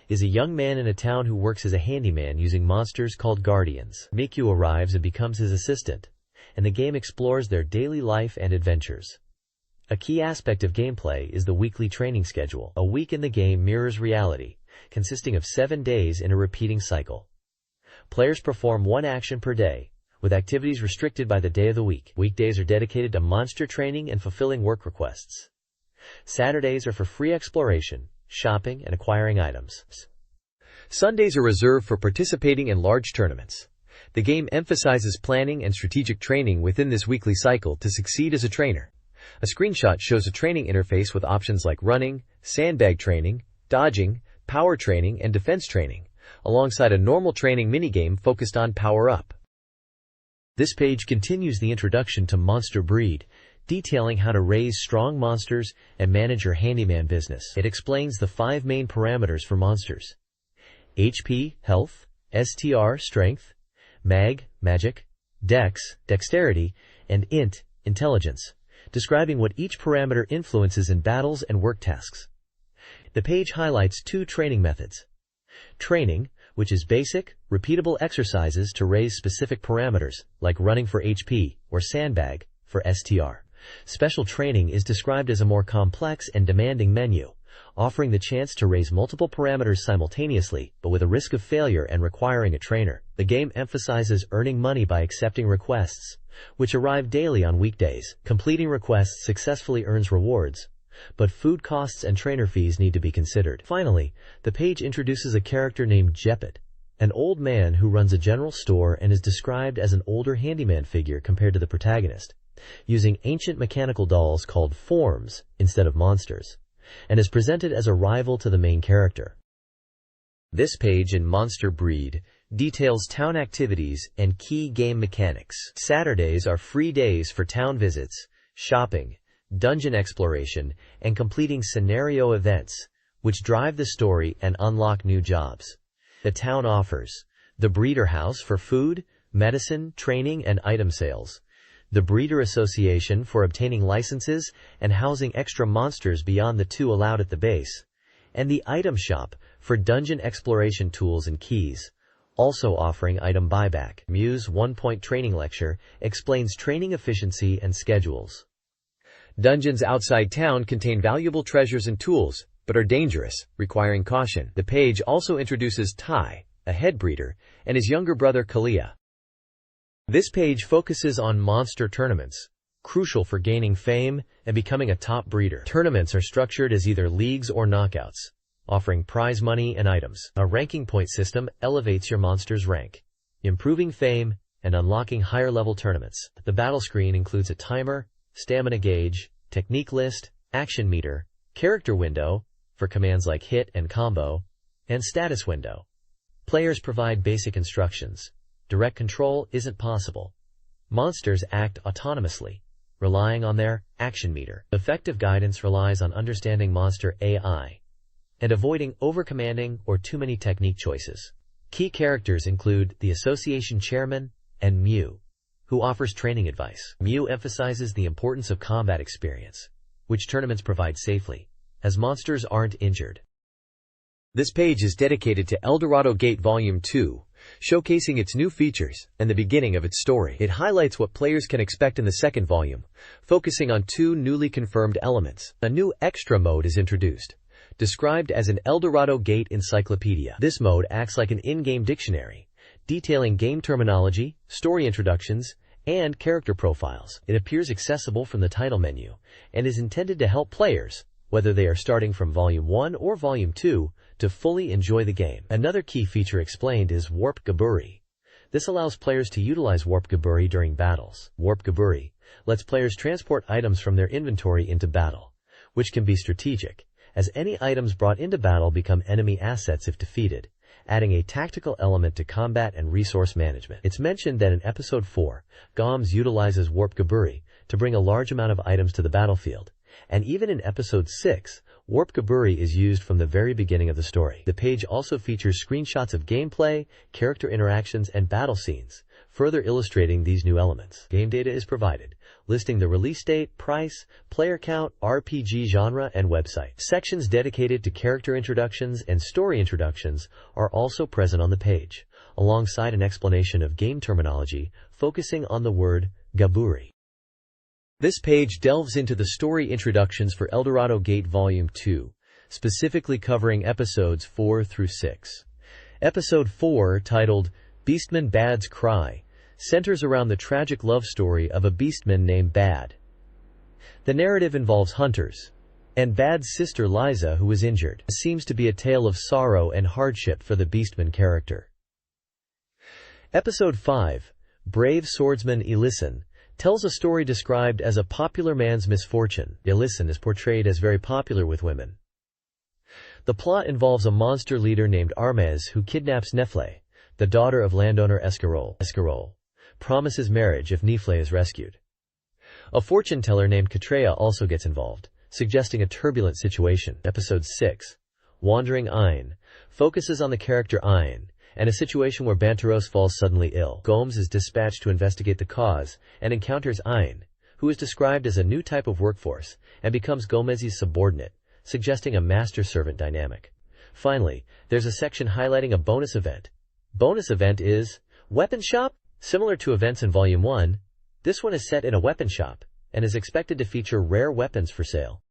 is a young man in a town who works as a handyman using monsters called guardians. Miyu arrives and becomes his assistant, and the game explores their daily life and adventures. A key aspect of gameplay is the weekly training schedule. A week in the game mirrors reality, consisting of 7 days in a repeating cycle. Players perform 1 action per day, with activities restricted by the day of the week. Weekdays are dedicated to monster training and fulfilling work requests. Saturdays are for free exploration, shopping, and acquiring items. Sundays are reserved for participating in large tournaments. The game emphasizes planning and strategic training within this weekly cycle to succeed as a trainer. A screenshot shows a training interface with options like running, sandbag training, dodging, power training, and defense training, alongside a normal training minigame focused on power-up. This page continues the introduction to Monster Breed, detailing how to raise strong monsters and manage your handyman business. It explains the 5 main parameters for monsters: HP, health, STR, strength, magic, dex, dexterity, and int, intelligence, describing what each parameter influences in battles and work tasks. The page highlights 2 training methods. Training, which is basic, repeatable exercises to raise specific parameters, like running for HP or sandbag for STR. Special training is described as a more complex and demanding menu, offering the chance to raise multiple parameters simultaneously, but with a risk of failure and requiring a trainer. The game emphasizes earning money by accepting requests, which arrive daily on weekdays. Completing requests successfully earns rewards, but food costs and trainer fees need to be considered. Finally, the page introduces a character named Jeppet, an old man who runs a general store and is described as an older handyman figure compared to the protagonist, using ancient mechanical dolls called forms instead of monsters, and is presented as a rival to the main character. This page in Monster Breed details town activities and key game mechanics. Saturdays are free days for town visits, shopping, dungeon exploration, and completing scenario events, which drive the story and unlock new jobs. The town offers the Breeder House for food, medicine, training, and item sales, the Breeder Association for obtaining licenses and housing extra monsters beyond the two allowed at the base, and the Item Shop for dungeon exploration tools and keys, also offering item buyback. Muse one-point training lecture explains training efficiency and schedules. Dungeons outside town contain valuable treasures and tools, but are dangerous, requiring caution. The page also introduces Tai, a head breeder, and his younger brother Kalia. This page focuses on monster tournaments, crucial for gaining fame and becoming a top breeder. Tournaments are structured as either leagues or knockouts, offering prize money and items. A ranking point system elevates your monster's rank, improving fame and unlocking higher-level tournaments. The battle screen includes a timer, stamina gauge, technique list, action meter, character window for commands like hit and combo, and status window. Players provide basic instructions. Direct control isn't possible. Monsters act autonomously, relying on their action meter. Effective guidance relies on understanding monster AI and avoiding overcommanding or too many technique choices. Key characters include the Association Chairman and Mew, who offers training advice. Mew emphasizes the importance of combat experience, which tournaments provide safely, as monsters aren't injured. This page is dedicated to Eldorado Gate Volume 2, showcasing its new features and the beginning of its story. It highlights what players can expect in the second volume, focusing on two newly confirmed elements. A new extra mode is introduced, described as an Eldorado Gate Encyclopedia. This mode acts like an in-game dictionary, detailing game terminology, story introductions, and character profiles. It appears accessible from the title menu and is intended to help players, whether they are starting from Volume 1 or Volume 2, to fully enjoy the game. Another key feature explained is Warp Gaburi. This allows players to utilize Warp Gaburi during battles. Warp Gaburi lets players transport items from their inventory into battle, which can be strategic, as any items brought into battle become enemy assets if defeated, adding a tactical element to combat and resource management. It's mentioned that in Episode 4, Goms utilizes Warp Gaburi to bring a large amount of items to the battlefield, and even in Episode 6, Warp Gaburi is used from the very beginning of the story. The page also features screenshots of gameplay, character interactions, and battle scenes, further illustrating these new elements. Game data is provided, listing the release date, price, player count, RPG genre, and website. Sections dedicated to character introductions and story introductions are also present on the page, alongside an explanation of game terminology focusing on the word Gaburi. This page delves into the story introductions for Eldorado Gate Volume 2, specifically covering Episodes 4 through 6. Episode 4, titled Beastman Bad's Cry, centers around the tragic love story of a beastman named Bad. The narrative involves hunters and Bad's sister Liza, who is injured. It seems to be a tale of sorrow and hardship for the beastman character. Episode 5, Brave Swordsman Elisan, tells a story described as a popular man's misfortune. Elisan is portrayed as very popular with women. The plot involves a monster leader named Armez who kidnaps Nefle, the daughter of landowner Escarole. Escarole promises marriage if Nefle is rescued. A fortune teller named Katreya also gets involved, suggesting a turbulent situation. Episode 6, Wandering Ayn, focuses on the character Ayn, and a situation where Banteros falls suddenly ill. Gomes is dispatched to investigate the cause and encounters Ayn, who is described as a new type of workforce and becomes Gomez's subordinate, suggesting a master-servant dynamic. Finally, there's a section highlighting a bonus event. Bonus event is Weapon Shop. Similar to events in Volume 1, this one is set in a weapon shop and is expected to feature rare weapons for sale.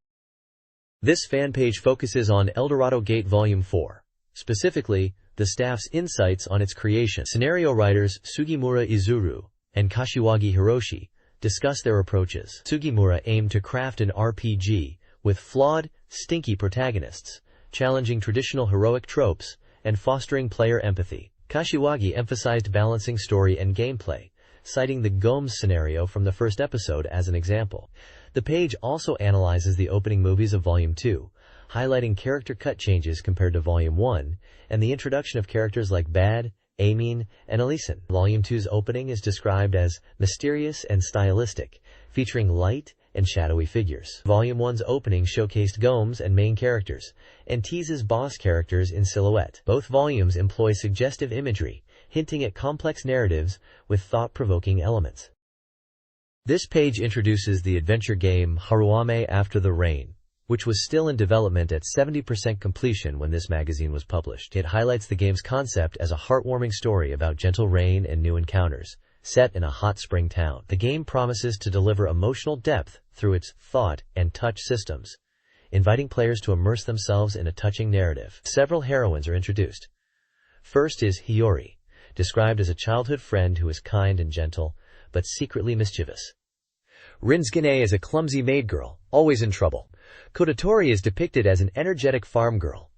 This fan page focuses on Eldorado Gate Volume 4, specifically the staff's insights on its creation. Scenario writers Sugimura Izuru and Kashiwagi Hiroshi discuss their approaches. Sugimura aimed to craft an RPG with flawed, stinky protagonists, challenging traditional heroic tropes and fostering player empathy. Kashiwagi emphasized balancing story and gameplay, citing the Gomes scenario from the first episode as an example. The page also analyzes the opening movies of Volume 2, highlighting character cut changes compared to Volume 1, and the introduction of characters like Bad, Amin, and Elisan. Volume 2's opening is described as mysterious and stylistic, featuring light and shadowy figures. Volume 1's opening showcased Gomes and main characters, and teases boss characters in silhouette. Both volumes employ suggestive imagery, hinting at complex narratives with thought-provoking elements. This page introduces the adventure game Haruame After the Rain, which was still in development at 70% completion when this magazine was published. It highlights the game's concept as a heartwarming story about gentle rain and new encounters, set in a hot spring town. The game promises to deliver emotional depth through its thought and touch systems, inviting players to immerse themselves in a touching narrative. Several heroines are introduced. First is Hiyori, described as a childhood friend who is kind and gentle, but secretly mischievous. Rinzgane is a clumsy maid girl, always in trouble. Kodotori is depicted as an energetic farm girl,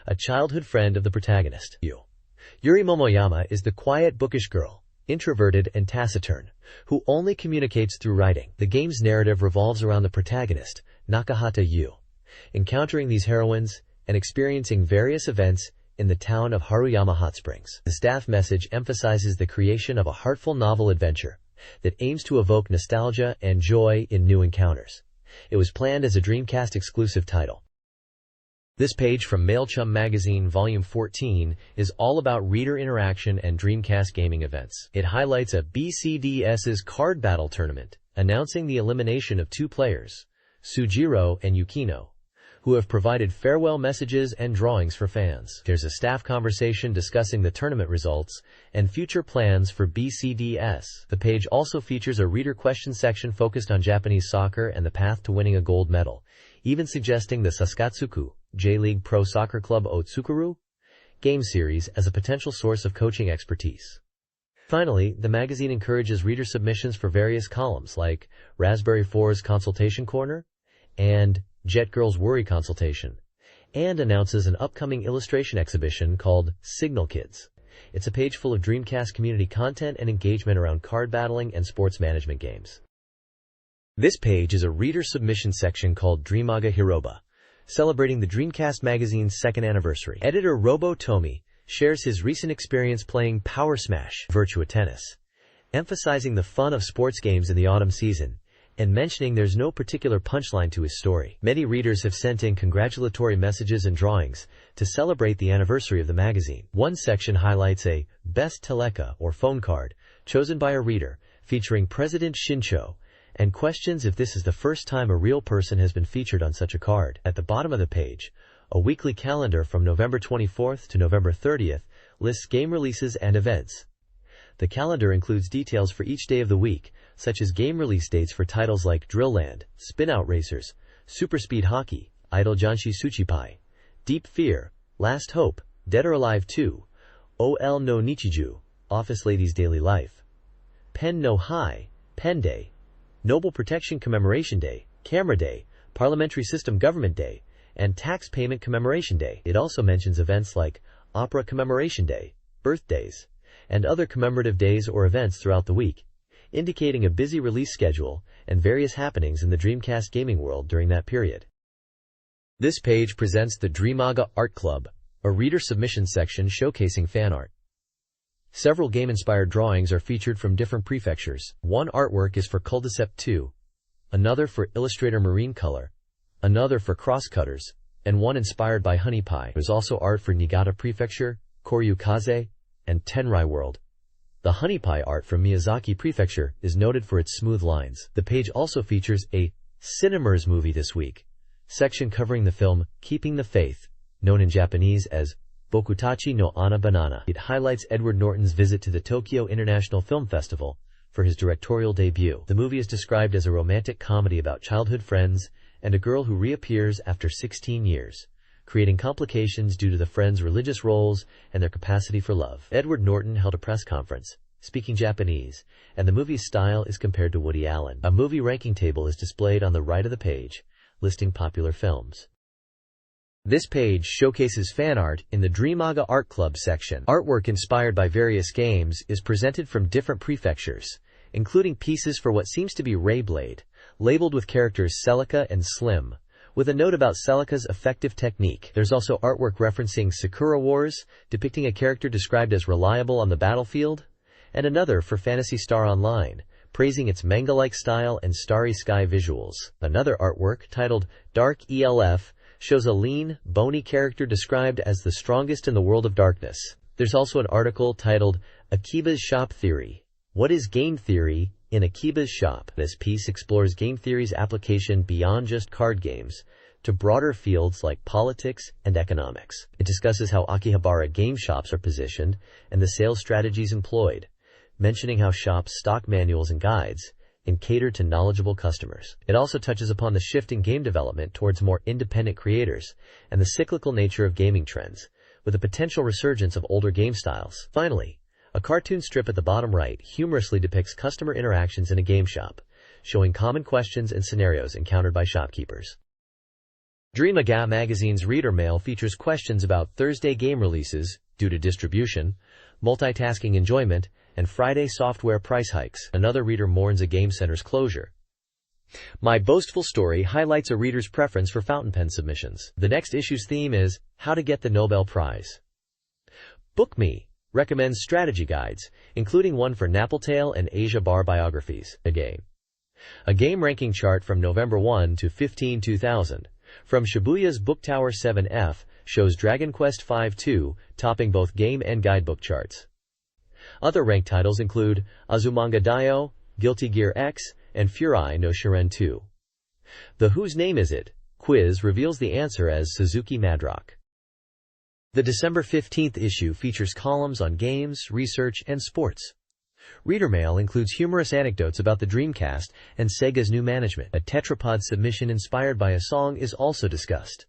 a childhood friend of the protagonist. Yuri Momoyama is the quiet, bookish girl, introverted and taciturn, who only communicates through writing. The game's narrative revolves around the protagonist, Nakahata Yu, encountering these heroines and experiencing various events in the town of Haruyama Hot Springs. The staff message emphasizes the creation of a heartful novel adventure that aims to evoke nostalgia and joy in new encounters. It was planned as a Dreamcast exclusive title. This page from Mailchimp Magazine Volume 14 is all about reader interaction and Dreamcast gaming events. It highlights a BCDS's card battle tournament, announcing the elimination of 2 players, Sujiro and Yukino, who have provided farewell messages and drawings for fans. There's a staff conversation discussing the tournament results and future plans for BCDS. The page also features a reader question section focused on Japanese soccer and the path to winning a gold medal, even suggesting the Saskatsuku J-League Pro Soccer Club Otsukuru game series as a potential source of coaching expertise. Finally, the magazine encourages reader submissions for various columns like Raspberry 4's Consultation Corner and Jet Girl's Worry Consultation, and announces an upcoming illustration exhibition called Signal Kids. It's a page full of Dreamcast community content and engagement around card battling and sports management games. This page is a reader submission section called Dreamaga Hiroba, celebrating the Dreamcast magazine's 2nd anniversary. Editor Robo Tomi shares his recent experience playing Power Smash Virtua Tennis, emphasizing the fun of sports games in the autumn season, and mentioning there's no particular punchline to his story. Many readers have sent in congratulatory messages and drawings to celebrate the anniversary of the magazine. One section highlights a Best Teleka or phone card chosen by a reader featuring President Shincho and questions if this is the first time a real person has been featured on such a card. At the bottom of the page, a weekly calendar from November 24th to November 30th lists game releases and events. The calendar includes details for each day of the week, such as game release dates for titles like Drillland, Spin-Out Racers, Super Speed Hockey, Idol Janshi Suchipai, Deep Fear, Last Hope, Dead or Alive 2, OL no Nichiju, Office Lady's Daily Life, Pen no Hai, Pen Day, Noble Protection Commemoration Day, Camera Day, Parliamentary System Government Day, and Tax Payment Commemoration Day. It also mentions events like Opera Commemoration Day, birthdays, and other commemorative days or events throughout the week, indicating a busy release schedule and various happenings in the Dreamcast gaming world during that period. This page presents the Dreamaga Art Club, a reader submission section showcasing fan art. Several game-inspired drawings are featured from different prefectures. One artwork is for Culdicep 2, another for Illustrator Marine Color, another for Crosscutters, and one inspired by Honey Pie. There's also art for Niigata Prefecture, Koryu Kaze, and Tenrai World. The Honey Pie art from Miyazaki Prefecture is noted for its smooth lines. The page also features a Cinemers movie this week section covering the film Keeping the Faith, known in Japanese as Bokutachi no Ana Banana. It highlights Edward Norton's visit to the Tokyo International Film Festival for his directorial debut. The movie is described as a romantic comedy about childhood friends and a girl who reappears after 16 years, creating complications due to the friends' religious roles and their capacity for love. Edward Norton held a press conference, speaking Japanese, and the movie's style is compared to Woody Allen. A movie ranking table is displayed on the right of the page, listing popular films. This page showcases fan art in the Dreamaga Art Club section. Artwork inspired by various games is presented from different prefectures, including pieces for what seems to be Rayblade, labeled with characters Celica and Slim, with a note about Celica's effective technique. There's also artwork referencing Sakura Wars, depicting a character described as reliable on the battlefield, and another for Phantasy Star Online, praising its manga-like style and starry sky visuals. Another artwork, titled Dark ELF, shows a lean, bony character described as the strongest in the world of darkness. There's also an article titled Akiba's Shop Theory. What is game theory in Akiba's Shop? This piece explores game theory's application beyond just card games to broader fields like politics and economics. It discusses how Akihabara game shops are positioned and the sales strategies employed, mentioning how shops stock manuals and guides and cater to knowledgeable customers. It also touches upon the shift in game development towards more independent creators and the cyclical nature of gaming trends, with a potential resurgence of older game styles. Finally, a cartoon strip at the bottom right humorously depicts customer interactions in a game shop, showing common questions and scenarios encountered by shopkeepers. Dreamcast Magazine's reader mail features questions about Thursday game releases due to distribution, multitasking enjoyment, and Friday software price hikes. Another reader mourns a game center's closure. My boastful story highlights a reader's preference for fountain pen submissions. The next issue's theme is How to Get the Nobel Prize. Book Me recommends strategy guides, including one for Nappletail and Asia Bar biographies. A game ranking chart from November 1 to 15, 2000, from Shibuya's Book Tower 7F, shows Dragon Quest V-2 topping both game and guidebook charts. Other ranked titles include Azumanga Daioh, Guilty Gear X, and Furai no Shiren 2. The Whose Name Is It? Quiz reveals the answer as Suzuki Madrock. The December 15th issue features columns on games, research, and sports. Reader mail includes humorous anecdotes about the Dreamcast and Sega's new management. A tetrapod submission inspired by a song is also discussed.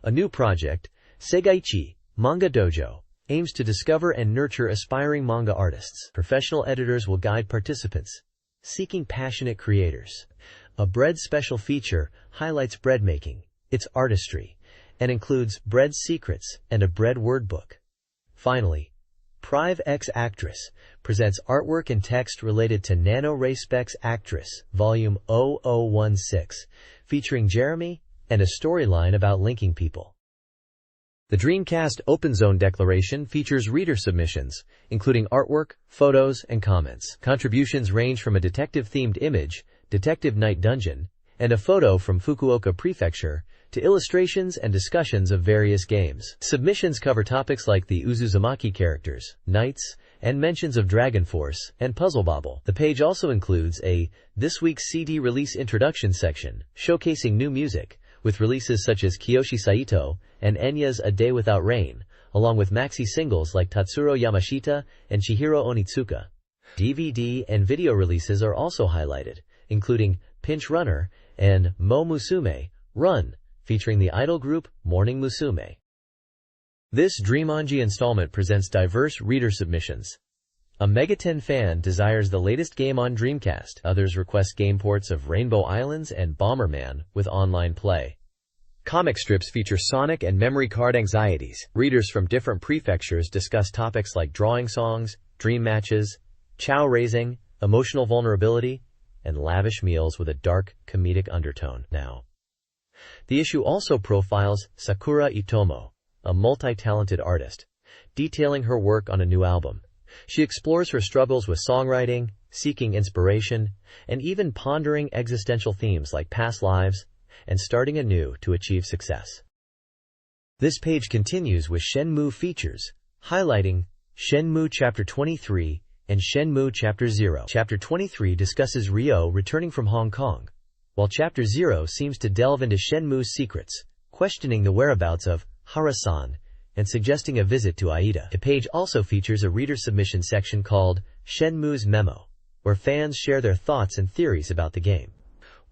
A new project, Segaichi Manga Dojo, aims to discover and nurture aspiring manga artists. Professional editors will guide participants seeking passionate creators. A bread special feature highlights bread making, its artistry, and includes bread secrets and a bread word book. Finally, Prive X Actress presents artwork and text related to Nano Ray Specs Actress, Volume 0016, featuring Jeremy and a storyline about linking people. The Dreamcast Open Zone Declaration features reader submissions, including artwork, photos, and comments. Contributions range from a detective-themed image, Detective Night Dungeon, and a photo from Fukuoka Prefecture, to illustrations and discussions of various games. Submissions cover topics like the Uzuzumaki characters, knights, and mentions of Dragon Force and Puzzle Bobble. The page also includes a This Week's CD Release Introduction section, showcasing new music, with releases such as Kiyoshi Saito and Enya's A Day Without Rain, along with maxi singles like Tatsuro Yamashita and Chihiro Onitsuka. DVD and video releases are also highlighted, including Pinch Runner and Mo Musume Run, featuring the idol group Morning Musume. This Dreamonji installment presents diverse reader submissions. A Megaten fan desires the latest game on Dreamcast. Others request game ports of Rainbow Islands and Bomberman with online play. Comic strips feature Sonic and memory card anxieties. Readers from different prefectures discuss topics like drawing songs, dream matches, chow raising, emotional vulnerability, and lavish meals with a dark, comedic undertone. The issue also profiles Sakura Itomo, a multi-talented artist, detailing her work on a new album. She explores her struggles with songwriting, seeking inspiration, and even pondering existential themes like past lives and starting anew to achieve success. This page continues with Shenmue features, highlighting Shenmue Chapter 23 and Shenmue Chapter 0. Chapter 23 discusses Ryo returning from Hong Kong, while Chapter 0 seems to delve into Shenmue's secrets, questioning the whereabouts of Hara-san and suggesting a visit to Aida. The page also features a reader submission section called Shenmue's Memo, where fans share their thoughts and theories about the game.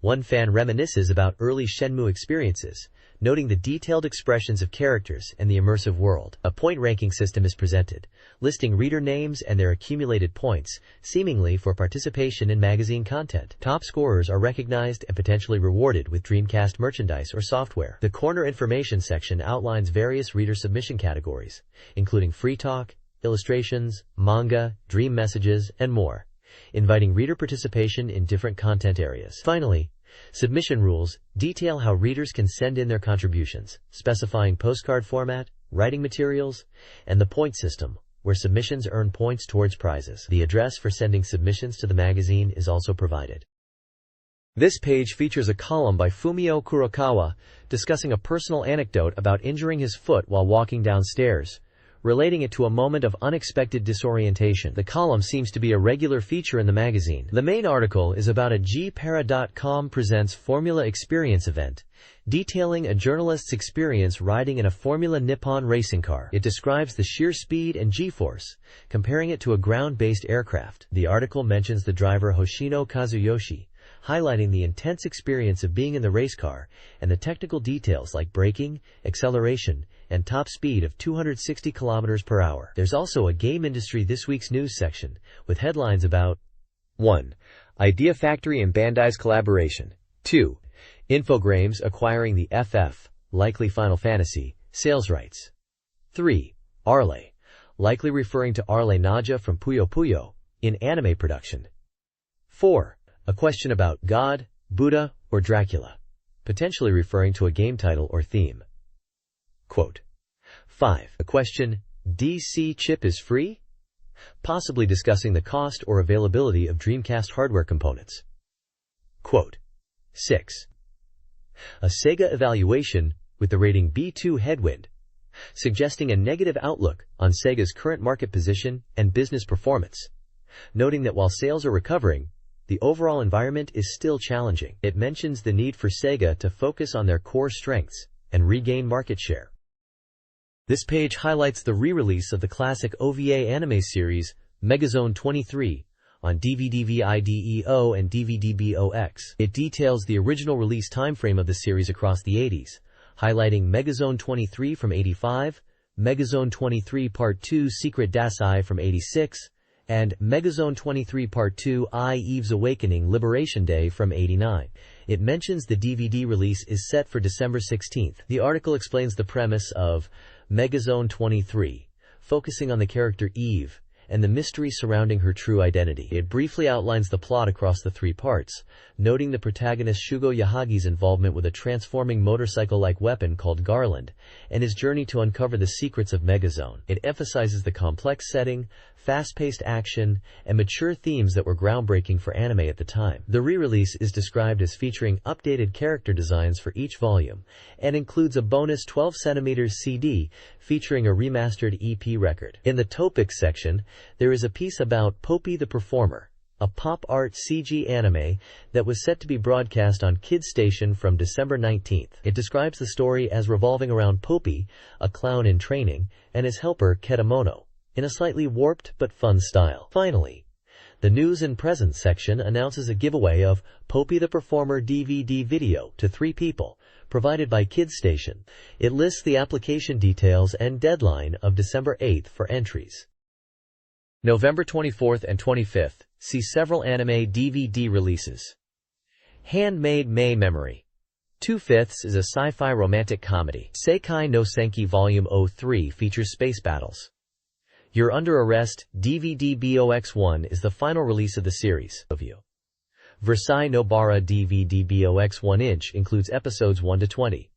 One fan reminisces about early Shenmue experiences, noting the detailed expressions of characters and the immersive world. A point ranking system is presented, listing reader names and their accumulated points, seemingly for participation in magazine content. Top scorers are recognized and potentially rewarded with Dreamcast merchandise or software. The corner information section outlines various reader submission categories, including free talk, illustrations, manga, dream messages, and more, inviting reader participation in different content areas. Finally, submission rules detail how readers can send in their contributions, specifying postcard format, writing materials, and the point system, where submissions earn points towards prizes. The address for sending submissions to the magazine is also provided. This page features a column by Fumio Kurokawa discussing a personal anecdote about injuring his foot while walking downstairs, relating it to a moment of unexpected disorientation. The column seems to be a regular feature in the magazine. The main article is about a Gpara.com presents Formula Experience event, detailing a journalist's experience riding in a Formula Nippon racing car. It describes the sheer speed and G-force, comparing it to a ground-based aircraft. The article mentions the driver Hoshino Kazuyoshi, highlighting the intense experience of being in the race car and the technical details like braking, acceleration, and top speed of 260 km per hour. There's also a Game Industry This Week's news section with headlines about 1. Idea Factory and Bandai's collaboration. 2. Infogrames acquiring the FF, likely Final Fantasy, sales rights. 3. Arle, likely referring to Arle Naja from Puyo Puyo, in anime production. 4. A question about God, Buddha, or Dracula, potentially referring to a game title or theme. Quote. 5. A question, DC chip is free? Possibly discussing the cost or availability of Dreamcast hardware components. Quote. 6. A Sega evaluation with the rating B2 headwind, suggesting a negative outlook on Sega's current market position and business performance, noting that while sales are recovering, the overall environment is still challenging. It mentions the need for Sega to focus on their core strengths and regain market share. This page highlights the re-release of the classic OVA anime series Megazone 23 on DVD VIDEO and DVD BOX. It details the original release timeframe of the series across the 80s, highlighting Megazone 23 from 85, Megazone 23 Part 2 Secret Dasai from 86, and Megazone 23 Part 2 I Eve's Awakening Liberation Day from 89. It mentions the DVD release is set for December 16th. The article explains the premise of Megazone 23, focusing on the character Eve and the mystery surrounding her true identity. It briefly outlines the plot across the 3 parts, noting the protagonist Shugo Yahagi's involvement with a transforming motorcycle-like weapon called Garland, and his journey to uncover the secrets of Megazone. It emphasizes the complex setting, fast-paced action, and mature themes that were groundbreaking for anime at the time. The re-release is described as featuring updated character designs for each volume, and includes a bonus 12cm CD featuring a remastered EP record. In the topics section, there is a piece about Popey the Performer, a pop art CG anime that was set to be broadcast on Kids Station from December 19th. It describes the story as revolving around Popey, a clown in training, and his helper Kedamono, in a slightly warped but fun style. Finally, the News and Presents section announces a giveaway of Popey the Performer DVD video to 3 people, provided by Kids Station. It lists the application details and deadline of December 8th for entries. November 24th and 25th, see several anime DVD releases. Handmade May Memory. 2/5 is a sci-fi romantic comedy. Seikai no Senki Volume 03 features space battles. You're Under Arrest DVD BOX1 is the final release of the series. Versailles no Bara DVD BOX 1-inch includes episodes 1 to 20.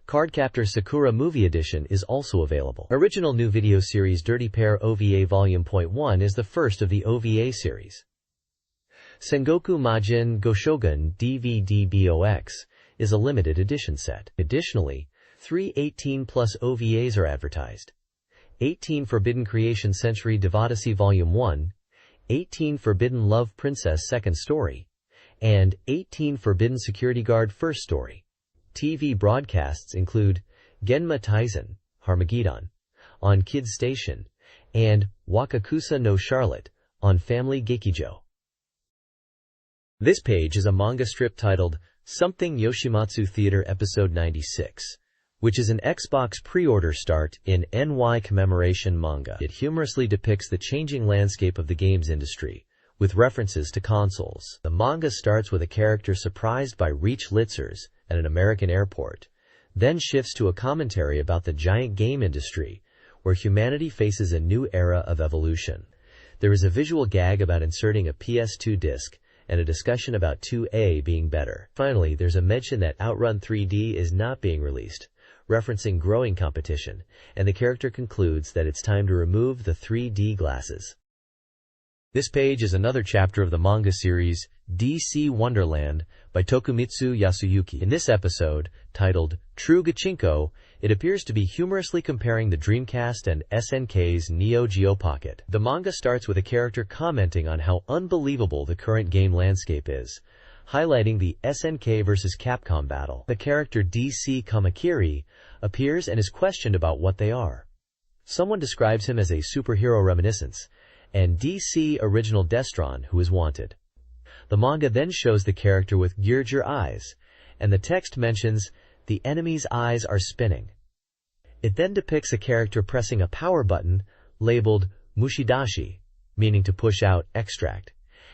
Cardcaptor Sakura Movie Edition is also available. Original new video series Dirty Pair OVA Volume .1 is the first of the OVA series. Sengoku Majin Goshogun DVD BOX is a limited edition set. Additionally, 3 18+ OVAs are advertised. 18 Forbidden Creation Century Devadasi Volume 1, 18 Forbidden Love Princess Second Story, and 18 Forbidden Security Guard First Story. TV broadcasts include Genma Taizen, Harmageddon, on Kids Station, and Wakakusa no Charlotte, on Family Gekijo. This page is a manga strip titled Something Yoshimatsu Theater Episode 96, which is an Xbox pre-order start in NY commemoration manga. It humorously depicts the changing landscape of the games industry, with references to consoles. The manga starts with a character surprised by Reach Litzers at an American airport, then shifts to a commentary about the giant game industry, where humanity faces a new era of evolution. There is a visual gag about inserting a PS2 disc, and a discussion about 2A being better. Finally, there's a mention that Outrun 3D is not being released, referencing growing competition, and the character concludes that it's time to remove the 3D glasses. This page is another chapter of the manga series DC Wonderland by Tokumitsu Yasuyuki. In this episode, titled True Gachinko, it appears to be humorously comparing the Dreamcast and SNK's Neo Geo Pocket. The manga starts with a character commenting on how unbelievable the current game landscape is, highlighting the SNK vs. Capcom battle. The character DC Kamakiri appears and is questioned about what they are. Someone describes him as a superhero reminiscence, and DC Original Destron, who is wanted. The manga then shows the character with Gearger eyes, and the text mentions the enemy's eyes are spinning. It then depicts a character pressing a power button labeled Mushidashi, meaning to push out, extract,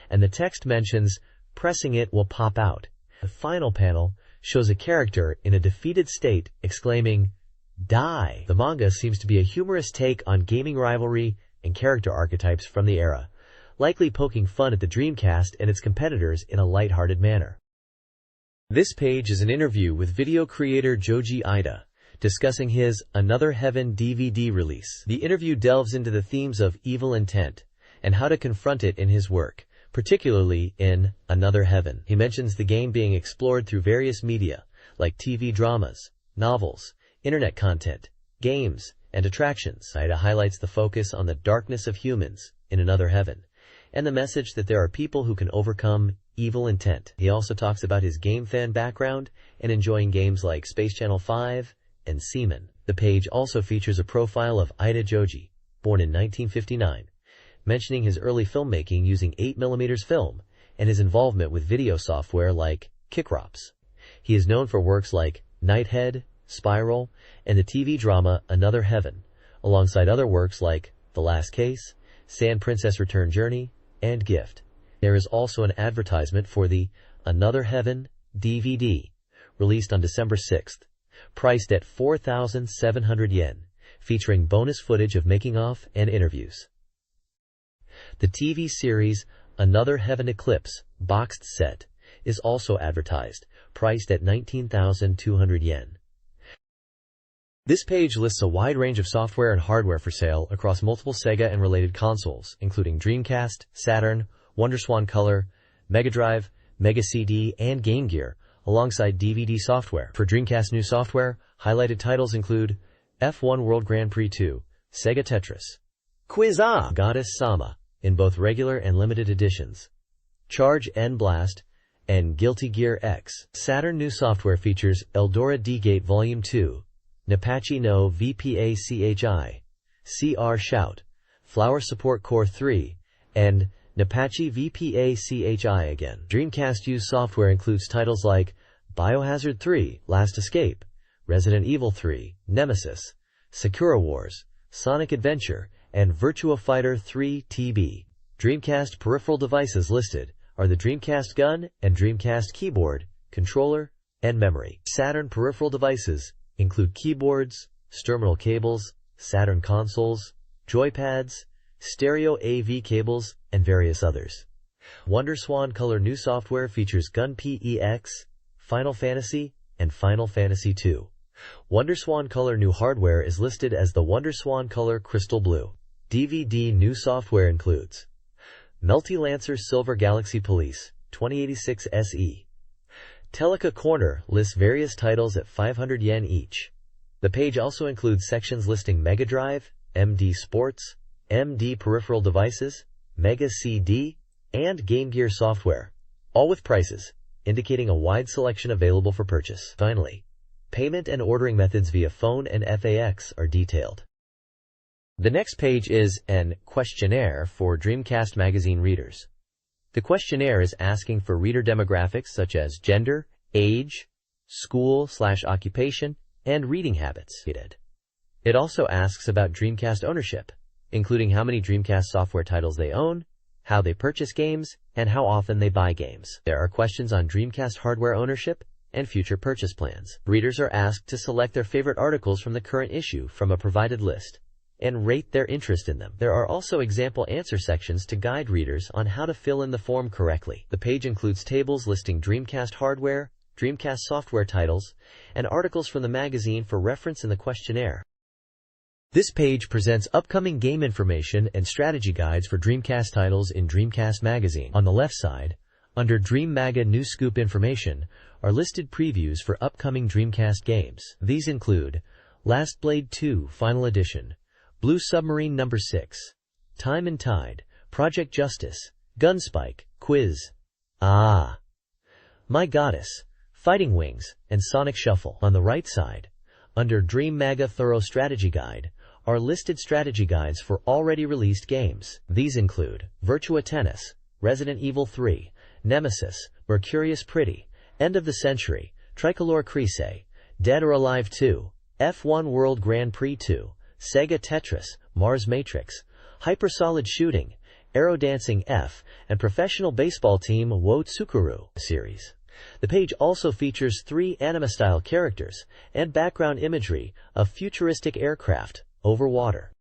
and the text mentions pressing it will pop out. The final panel shows a character in a defeated state exclaiming, "Die!" The manga seems to be a humorous take on gaming rivalry and character archetypes from the era, likely poking fun at the Dreamcast and its competitors in a lighthearted manner. This page is an interview with video creator Joji Ida, discussing his Another Heaven DVD release. The interview delves into the themes of evil intent and how to confront it in his work, particularly in Another Heaven. He mentions the game being explored through various media, like TV dramas, novels, internet content, games, and attractions. Ida highlights the focus on the darkness of humans in Another Heaven, and the message that there are people who can overcome evil intent. He also talks about his game fan background and enjoying games like Space Channel 5 and Seaman. The page also features a profile of Ida Joji, born in 1959, mentioning his early filmmaking using 8mm film and his involvement with video software like Kickrops. He is known for works like Nighthead, Spiral, and the TV drama Another Heaven, alongside other works like The Last Case, Sand Princess Return Journey, and Gift. There is also an advertisement for the Another Heaven DVD, released on December 6th, priced at 4,700 yen, featuring bonus footage of making-of and interviews. The TV series Another Heaven Eclipse boxed set is also advertised, priced at 19,200 yen. This page lists a wide range of software and hardware for sale across multiple Sega and related consoles, including Dreamcast, Saturn, WonderSwan Color, Mega Drive, Mega CD, and Game Gear, alongside DVD software. For Dreamcast new software, highlighted titles include F1 World Grand Prix 2, Sega Tetris, Quiz-A, Goddess Sama, in both regular and limited editions, Charge N Blast, and Guilty Gear X. Saturn new software features Eldora D-Gate Volume 2, Napachi no VPA-CHI, CR Shout, Flower Support Core 3, and Napachi VPA-CHI again. Dreamcast used software includes titles like Biohazard 3, Last Escape, Resident Evil 3, Nemesis, Sakura Wars, Sonic Adventure, and Virtua Fighter 3 TB. Dreamcast peripheral devices listed are the Dreamcast Gun and Dreamcast Keyboard, Controller, and Memory. Saturn peripheral devices include keyboards, terminal cables, Saturn consoles, joypads, stereo AV cables, and various others. WonderSwan Color new software features Gunpei EX, Final Fantasy, and Final Fantasy II. WonderSwan Color new hardware is listed as the WonderSwan Color Crystal Blue. DVD new software includes Melty Lancer Silver Galaxy Police 2086 SE. Teleca Corner lists various titles at 500 yen each. The page also includes sections listing Mega Drive, MD Sports, MD peripheral devices, Mega CD, and Game Gear software, all with prices, indicating a wide selection available for purchase. Finally, payment and ordering methods via phone and FAX are detailed. The next page is an questionnaire for Dreamcast Magazine readers. The questionnaire is asking for reader demographics such as gender, age, school/occupation, and reading habits. It also asks about Dreamcast ownership, including how many Dreamcast software titles they own, how they purchase games, and how often they buy games. There are questions on Dreamcast hardware ownership and future purchase plans. Readers are asked to select their favorite articles from the current issue from a provided list and rate their interest in them. There are also example answer sections to guide readers on how to fill in the form correctly. The page includes tables listing Dreamcast hardware, Dreamcast software titles, and articles from the magazine for reference in the questionnaire. This page presents upcoming game information and strategy guides for Dreamcast titles in Dreamcast Magazine. On the left side, under Dream Maga News Scoop information, are listed previews for upcoming Dreamcast games. These include Last Blade 2 Final Edition, Blue Submarine No. 6, Time and Tide, Project Justice, Gunspike, Quiz, My Goddess, Fighting Wings, and Sonic Shuffle. On the right side, under Dream Maga Thorough Strategy Guide, are listed strategy guides for already released games. These include Virtua Tennis, Resident Evil 3, Nemesis, Mercurius Pretty, End of the Century, Tricolor Crise, Dead or Alive 2, F1 World Grand Prix 2, Sega Tetris, Mars Matrix, Hypersolid Shooting, Aero Dancing F, and Professional Baseball Team Wo Tsukuru series. The page also features 3 anime-style characters and background imagery of futuristic aircraft over water.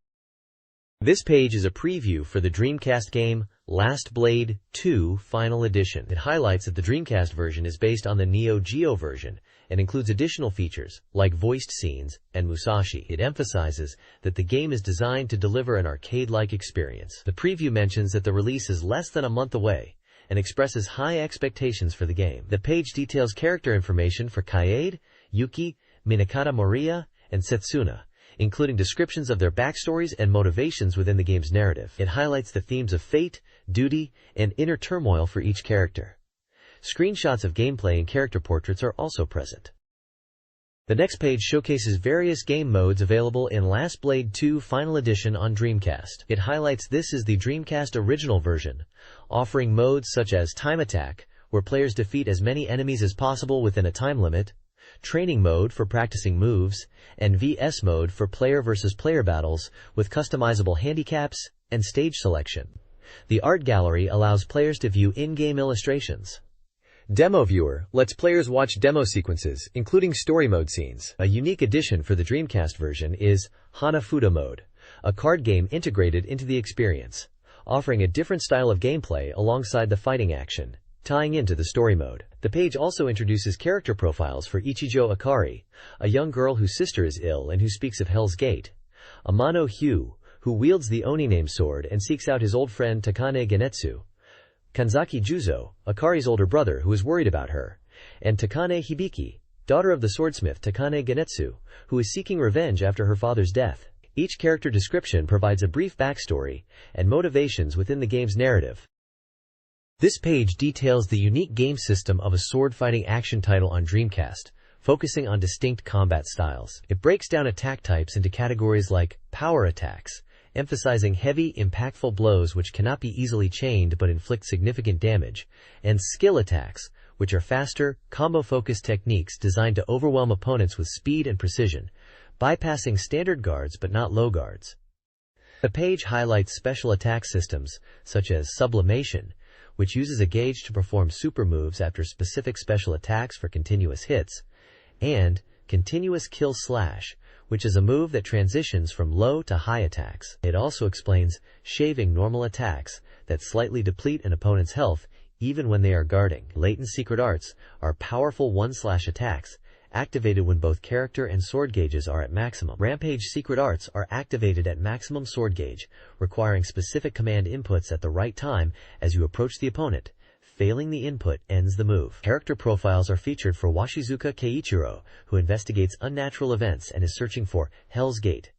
This page is a preview for the Dreamcast game Last Blade 2 Final Edition. It highlights that the Dreamcast version is based on the Neo Geo version and includes additional features like voiced scenes and Musashi. It emphasizes that the game is designed to deliver an arcade-like experience. The preview mentions that the release is less than a month away and expresses high expectations for the game. The page details character information for Kaede, Yuki, Minakata Moriya, and Setsuna, including descriptions of their backstories and motivations within the game's narrative. It highlights the themes of fate, duty, and inner turmoil for each character. Screenshots of gameplay and character portraits are also present. The next page showcases various game modes available in Last Blade 2 Final Edition on Dreamcast. It highlights this is the Dreamcast original version, offering modes such as Time Attack, where players defeat as many enemies as possible within a time limit, Training Mode for practicing moves, and VS Mode for player versus player battles with customizable handicaps and stage selection. The Art Gallery allows players to view in-game illustrations. Demo Viewer lets players watch demo sequences, including story mode scenes. A unique addition for the Dreamcast version is Hanafuda Mode, a card game integrated into the experience, offering a different style of gameplay alongside the fighting action, tying into the story mode. The page also introduces character profiles for Ichijo Akari, a young girl whose sister is ill and who speaks of Hell's Gate, Amano Hyu, who wields the Oni-name sword and seeks out his old friend Takane Genetsu, Kanzaki Juzo, Akari's older brother who is worried about her, and Takane Hibiki, daughter of the swordsmith Takane Genetsu, who is seeking revenge after her father's death. Each character description provides a brief backstory and motivations within the game's narrative. This page details the unique game system of a sword-fighting action title on Dreamcast, focusing on distinct combat styles. It breaks down attack types into categories like power attacks, emphasizing heavy, impactful blows which cannot be easily chained but inflict significant damage, and skill attacks, which are faster, combo-focused techniques designed to overwhelm opponents with speed and precision, bypassing standard guards but not low guards. The page highlights special attack systems, such as sublimation, which uses a gauge to perform super moves after specific special attacks for continuous hits, and continuous kill slash, which is a move that transitions from low to high attacks. It also explains shaving normal attacks that slightly deplete an opponent's health even when they are guarding. Latent secret arts are powerful one-slash attacks, activated when both character and sword gauges are at maximum. Rampage secret arts are activated at maximum sword gauge, requiring specific command inputs at the right time as you approach the opponent. Failing the input ends the move. Character profiles are featured for Washizuka Keiichiro, who investigates unnatural events and is searching for Hell's Gate,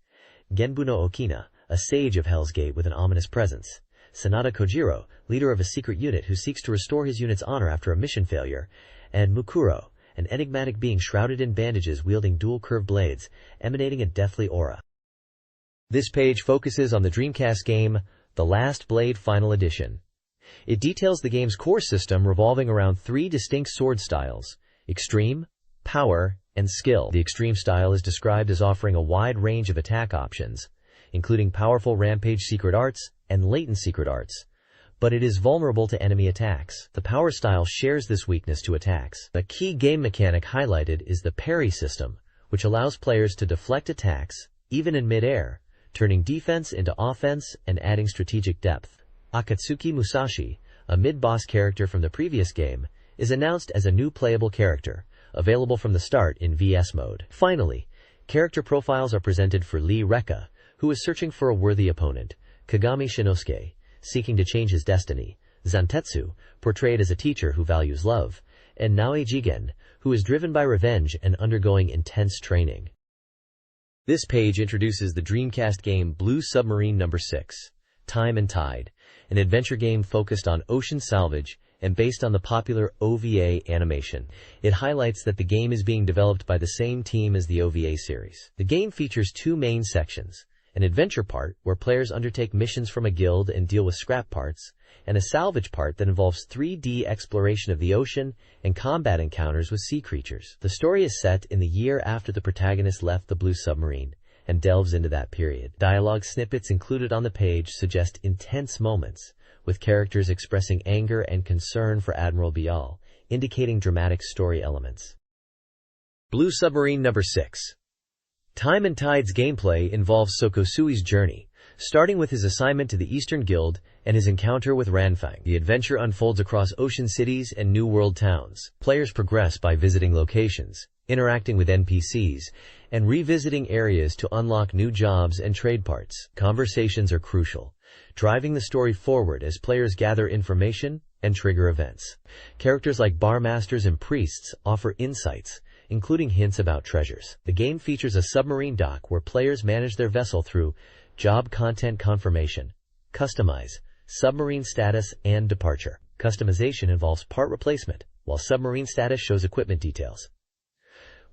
Genbu no Okina, a sage of Hell's Gate with an ominous presence, Sanada Kojiro, leader of a secret unit who seeks to restore his unit's honor after a mission failure, and Mukuro, an enigmatic being shrouded in bandages wielding dual curved blades, emanating a deathly aura. This page focuses on the Dreamcast game, The Last Blade Final Edition. It details the game's core system revolving around 3 distinct sword styles: Extreme, Power, and Skill. The Extreme style is described as offering a wide range of attack options, including powerful Rampage secret arts and latent secret arts, but it is vulnerable to enemy attacks. The Power style shares this weakness to attacks. A key game mechanic highlighted is the parry system, which allows players to deflect attacks, even in mid-air, turning defense into offense and adding strategic depth. Akatsuki Musashi, a mid-boss character from the previous game, is announced as a new playable character, available from the start in VS mode. Finally, character profiles are presented for Lee Rekka, who is searching for a worthy opponent, Kagami Shinosuke, seeking to change his destiny, Zantetsu, portrayed as a teacher who values love, and Nae Jigen, who is driven by revenge and undergoing intense training. This page introduces the Dreamcast game Blue Submarine No. 6, Time and Tide, an adventure game focused on ocean salvage and based on the popular OVA animation. It highlights that the game is being developed by the same team as the OVA series. The game features two main sections: an adventure part, where players undertake missions from a guild and deal with scrap parts, and a salvage part that involves 3D exploration of the ocean and combat encounters with sea creatures. The story is set in the year after the protagonist left the Blue Submarine, and delves into that period. Dialogue snippets included on the page suggest intense moments, with characters expressing anger and concern for Admiral Bial, indicating dramatic story elements. Blue Submarine No. 6. Time and Tide's gameplay involves Sokosui's journey, starting with his assignment to the Eastern Guild and his encounter with Ranfang. The adventure unfolds across ocean cities and New World towns. Players progress by visiting locations, interacting with NPCs, and revisiting areas to unlock new jobs and trade parts. Conversations are crucial, driving the story forward as players gather information and trigger events. Characters like barmasters and priests offer insights, including hints about treasures. The game features a submarine dock where players manage their vessel through job content confirmation, customize, submarine status, and departure. Customization involves part replacement, while submarine status shows equipment details.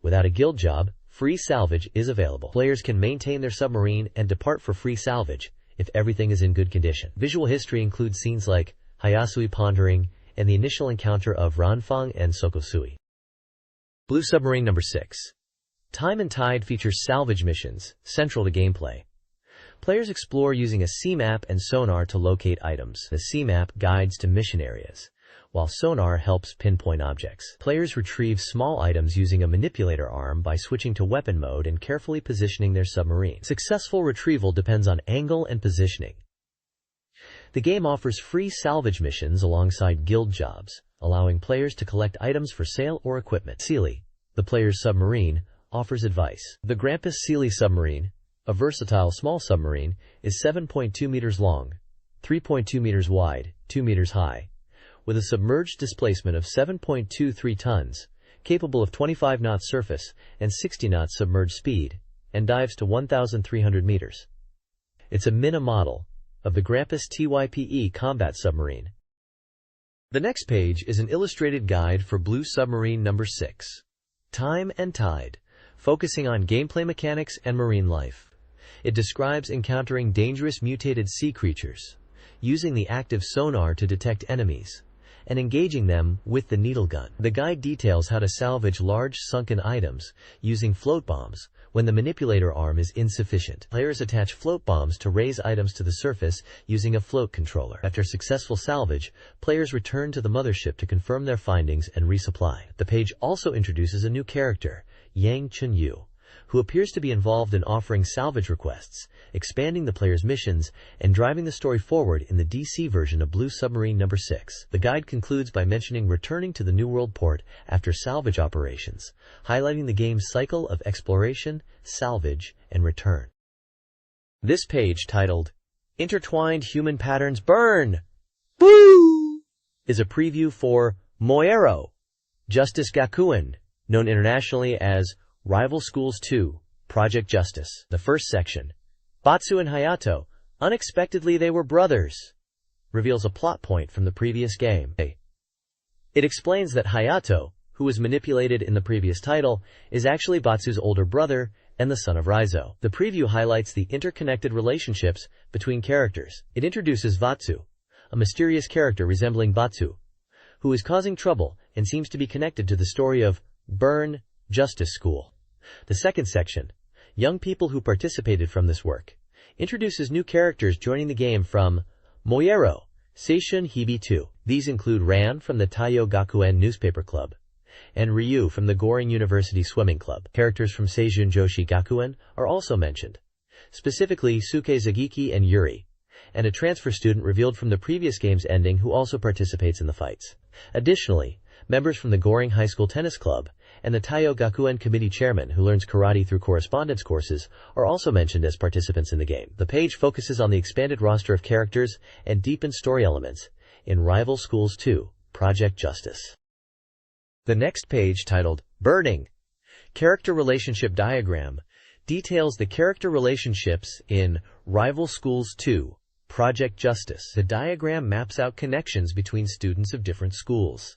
Without a guild job, free salvage is available. Players can maintain their submarine and depart for free salvage if everything is in good condition. Visual history includes scenes like Hayasui pondering and the initial encounter of Ranfang and Sokosui. Blue Submarine No. 6. Time and Tide features salvage missions, central to gameplay. Players explore using a sea map and sonar to locate items. The sea map guides to mission areas, while sonar helps pinpoint objects. Players retrieve small items using a manipulator arm by switching to weapon mode and carefully positioning their submarine. Successful retrieval depends on angle and positioning. The game offers free salvage missions alongside guild jobs, allowing players to collect items for sale or equipment. Sealy, the player's submarine, offers advice. The Grampus Sealy submarine, a versatile small submarine, is 7.2 meters long, 3.2 meters wide, 2 meters high, with a submerged displacement of 7.23 tons, capable of 25 knots surface and 60 knots submerged speed, and dives to 1,300 meters. It's a Mina model of the Grampus TYPE combat submarine. The next page is an illustrated guide for Blue Submarine No. 6, Time and Tide, focusing on gameplay mechanics and marine life. It describes encountering dangerous mutated sea creatures, using the active sonar to detect enemies, and engaging them with the needle gun. The guide details how to salvage large sunken items using float bombs when the manipulator arm is insufficient. Players attach float bombs to raise items to the surface using a float controller. After successful salvage, players return to the mothership to confirm their findings and resupply. The page also introduces a new character, Yang Chunyu, who appears to be involved in offering salvage requests, expanding the player's missions, and driving the story forward in the DC version of Blue Submarine No. 6. The guide concludes by mentioning returning to the New World port after salvage operations, highlighting the game's cycle of exploration, salvage, and return. This page, titled, Intertwined Human Patterns Burn! Woo! Is a preview for Moero, Justice Gakuen, known internationally as Rival Schools 2, Project Justice. The first section, Batsu and Hayato, unexpectedly they were brothers, reveals a plot point from the previous game. It explains that Hayato, who was manipulated in the previous title, is actually Batsu's older brother and the son of Raizo. The preview highlights the interconnected relationships between characters. It introduces Vatsu, a mysterious character resembling Batsu, who is causing trouble and seems to be connected to the story of Burn Justice School. The second section, Young People Who Participated from This Work, introduces new characters joining the game from Moero, Seishun Hibi 2. These include Ran from the Taiyo Gakuen Newspaper Club, and Ryu from the Goring University Swimming Club. Characters from Seijun Joshi Gakuen are also mentioned, specifically Suke Zagiki and Yuri, and a transfer student revealed from the previous game's ending who also participates in the fights. Additionally, members from the Goring High School Tennis Club, and the Taiyo Gakuen Committee chairman who learns karate through correspondence courses are also mentioned as participants in the game. The page focuses on the expanded roster of characters and deepened story elements in Rival Schools 2, Project Justice. The next page, titled Burning Character Relationship Diagram, details the character relationships in Rival Schools 2, Project Justice. The diagram maps out connections between students of different schools.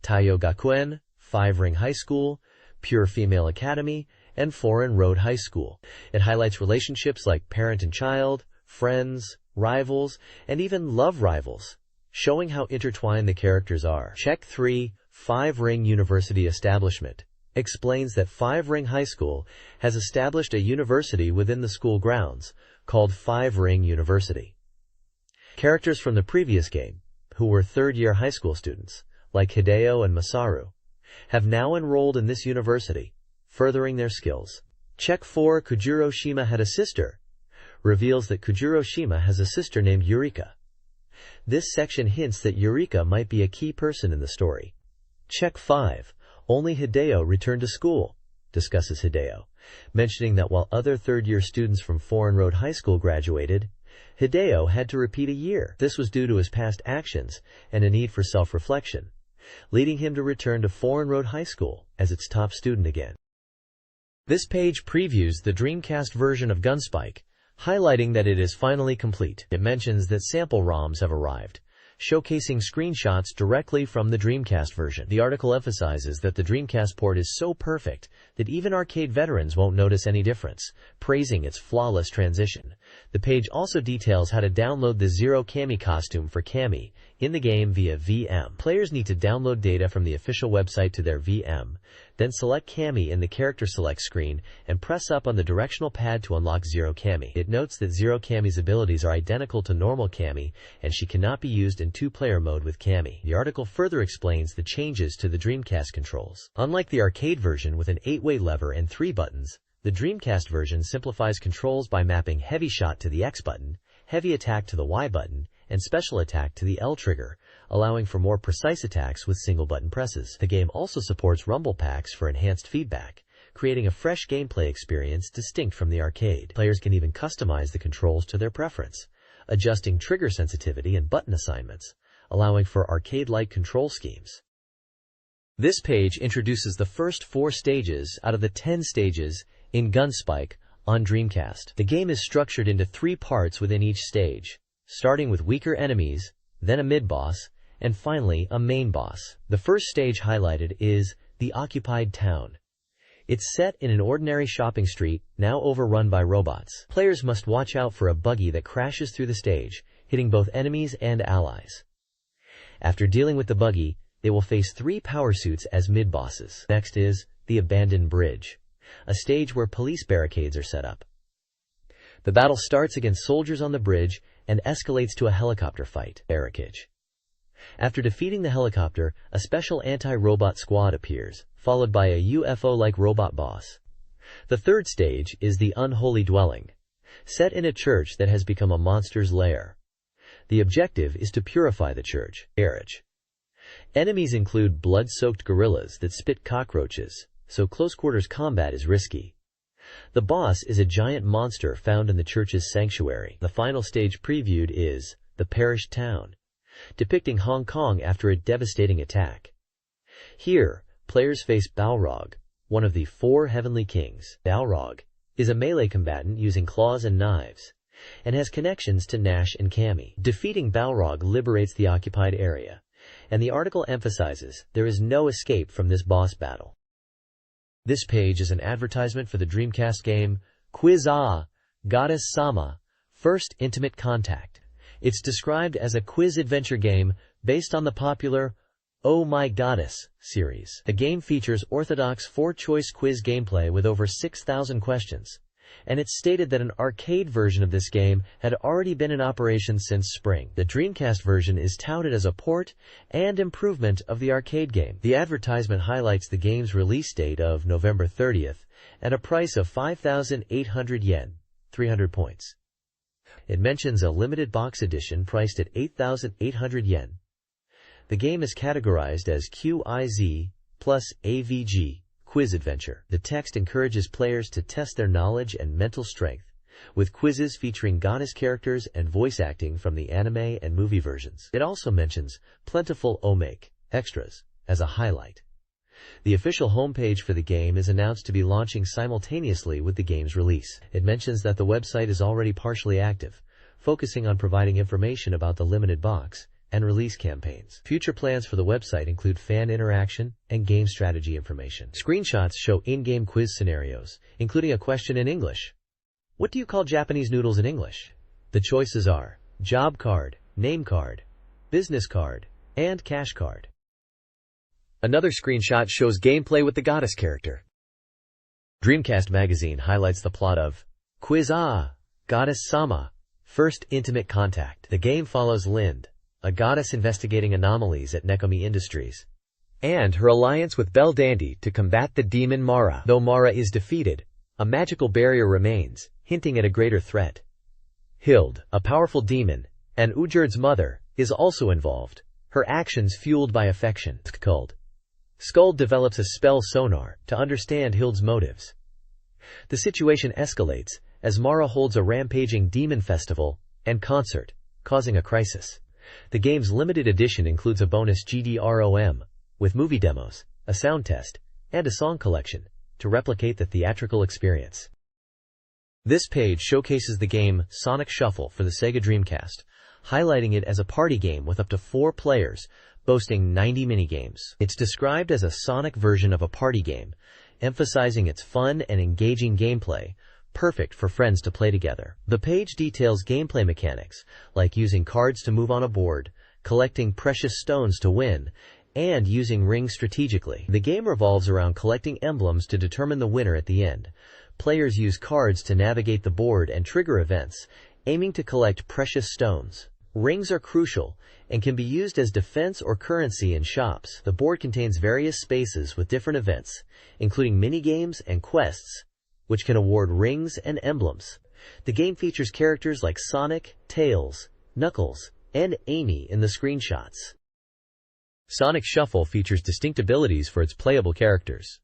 Taiyo Gakuen, 5-Ring High School, Pure Female Academy, and Foreign Road High School. It highlights relationships like parent and child, friends, rivals, and even love rivals, showing how intertwined the characters are. Check 3, 5-Ring University Establishment, explains that 5-Ring High School has established a university within the school grounds called 5-Ring University. Characters from the previous game, who were third-year high school students, like Hideo and Masaru, have now enrolled in this university, furthering their skills. Check 4, Kujuro Shima had a sister, reveals that Kujuro Shima has a sister named Eureka. This section hints that Eureka might be a key person in the story. Check 5, only Hideo returned to school, discusses Hideo, mentioning that while other third-year students from Foreign Road High School graduated, Hideo had to repeat a year. This was due to his past actions and a need for self-reflection, leading him to return to Foreign Road High School as its top student again. This page previews the Dreamcast version of Gunspike, highlighting that it is finally complete. It mentions that sample ROMs have arrived, showcasing screenshots directly from the Dreamcast version. The article emphasizes that the Dreamcast port is so perfect that even arcade veterans won't notice any difference, praising its flawless transition. The page also details how to download the Zero Cammy costume for Cammy in the game via VM. Players need to download data from the official website to their VM, then select Cammy in the character select screen and press up on the directional pad to unlock Zero Cammy. It notes that Zero Cammy's abilities are identical to normal Cammy, and she cannot be used in two-player mode with Cammy. The article further explains the changes to the Dreamcast controls. Unlike the arcade version with an 8-way lever and 3 buttons, the Dreamcast version simplifies controls by mapping Heavy Shot to the X button, Heavy Attack to the Y button, and Special Attack to the L trigger, allowing for more precise attacks with single button presses. The game also supports rumble packs for enhanced feedback, creating a fresh gameplay experience distinct from the arcade. Players can even customize the controls to their preference, adjusting trigger sensitivity and button assignments, allowing for arcade-like control schemes. This page introduces the first 4 stages out of the 10 stages in Gunspike on Dreamcast. The game is structured into 3 parts within each stage, starting with weaker enemies, then a mid-boss, and finally a main boss. The first stage highlighted is the Occupied Town. It's set in an ordinary shopping street, now overrun by robots. Players must watch out for a buggy that crashes through the stage, hitting both enemies and allies. After dealing with the buggy, they will face 3 power suits as mid-bosses. Next is the Abandoned Bridge, a stage where police barricades are set up. The battle starts against soldiers on the bridge and escalates to a helicopter fight. Barricade. After defeating the helicopter, a special anti-robot squad appears, followed by a UFO-like robot boss. The third stage is the Unholy Dwelling, set in a church that has become a monster's lair. The objective is to purify the church. Enemies include blood-soaked gorillas that spit cockroaches, so close-quarters combat is risky. The boss is a giant monster found in the church's sanctuary. The final stage previewed is the Perished Town, depicting Hong Kong after a devastating attack. Here, players face Balrog, one of the 4 heavenly kings. Balrog is a melee combatant using claws and knives, and has connections to Nash and Cammy. Defeating Balrog liberates the occupied area, and the article emphasizes there is no escape from this boss battle. This page is an advertisement for the Dreamcast game Quiz-A, Goddess-sama, First Intimate Contact. It's described as a quiz adventure game based on the popular Oh My Goddess series. The game features orthodox 4-choice quiz gameplay with over 6,000 questions, and it's stated that an arcade version of this game had already been in operation since spring. The Dreamcast version is touted as a port and improvement of the arcade game. The advertisement highlights the game's release date of November 30th at a price of 5,800 yen, 300 points. It mentions a limited box edition priced at 8,800 yen. The game is categorized as Quiz plus AVG, quiz adventure. The text encourages players to test their knowledge and mental strength, with quizzes featuring goddess characters and voice acting from the anime and movie versions. It also mentions plentiful OMake extras as a highlight. The official homepage for the game is announced to be launching simultaneously with the game's release. It mentions that the website is already partially active, focusing on providing information about the limited box and release campaigns. Future plans for the website include fan interaction and game strategy information. Screenshots show in-game quiz scenarios, including a question in English. What do you call Japanese noodles in English? The choices are job card, name card, business card, and cash card. Another screenshot shows gameplay with the goddess character. Dreamcast Magazine highlights the plot of Quiz Goddess Sama, First Intimate Contact. The game follows Lind, a goddess investigating anomalies at Nekomi Industries, and her alliance with Belle Dandy to combat the demon Mara. Though Mara is defeated, a magical barrier remains, hinting at a greater threat. Hild, a powerful demon, and Ujerd's mother, is also involved, her actions fueled by affection. Skuld develops a spell sonar to understand Hild's motives. The situation escalates as Mara holds a rampaging demon festival and concert, causing a crisis. The game's limited edition includes a bonus GDROM, with movie demos, a sound test, and a song collection, to replicate the theatrical experience. This page showcases the game Sonic Shuffle for the Sega Dreamcast, highlighting it as a party game with up to 4 players, boasting 90 minigames. It's described as a Sonic version of a party game, emphasizing its fun and engaging gameplay, perfect for friends to play together. The page details gameplay mechanics, like using cards to move on a board, collecting precious stones to win, and using rings strategically. The game revolves around collecting emblems to determine the winner at the end. Players use cards to navigate the board and trigger events, aiming to collect precious stones. Rings are crucial and can be used as defense or currency in shops. The board contains various spaces with different events, including minigames and quests, which can award rings and emblems. The game features characters like Sonic, Tails, Knuckles, and Amy in the screenshots. Sonic Shuffle features distinct abilities for its playable characters.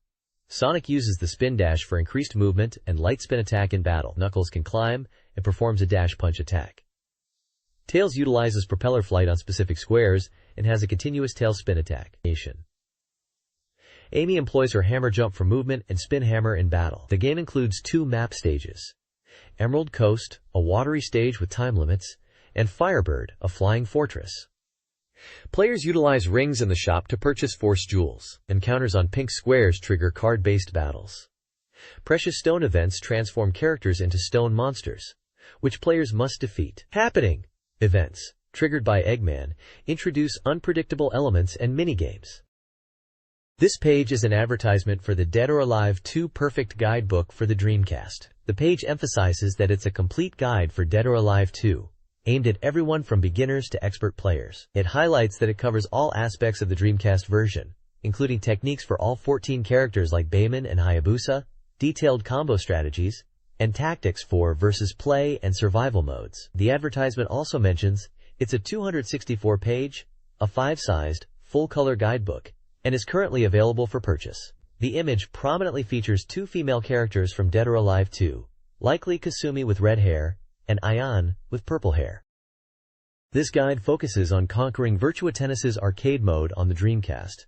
Sonic uses the spin dash for increased movement and light spin attack in battle. Knuckles can climb and performs a dash punch attack. Tails utilizes propeller flight on specific squares and has a continuous tail spin attack. Amy employs her hammer jump for movement and spin hammer in battle. The game includes 2 map stages: Emerald Coast, a watery stage with time limits, and Firebird, a flying fortress. Players utilize rings in the shop to purchase Force Jewels. Encounters on pink squares trigger card-based battles. Precious Stone events transform characters into stone monsters, which players must defeat. Happening events, triggered by Eggman, introduce unpredictable elements and minigames. This page is an advertisement for the Dead or Alive 2 Perfect Guidebook for the Dreamcast. The page emphasizes that it's a complete guide for Dead or Alive 2, aimed at everyone from beginners to expert players. It highlights that it covers all aspects of the Dreamcast version, including techniques for all 14 characters like Bayman and Hayabusa, detailed combo strategies, and tactics for versus play and survival modes. The advertisement also mentions it's a 264-page, a 5-sized, full-color guidebook, and is currently available for purchase. The image prominently features 2 female characters from Dead or Alive 2, likely Kasumi with red hair and Ayan with purple hair. This guide focuses on conquering Virtua Tennis's arcade mode on the Dreamcast.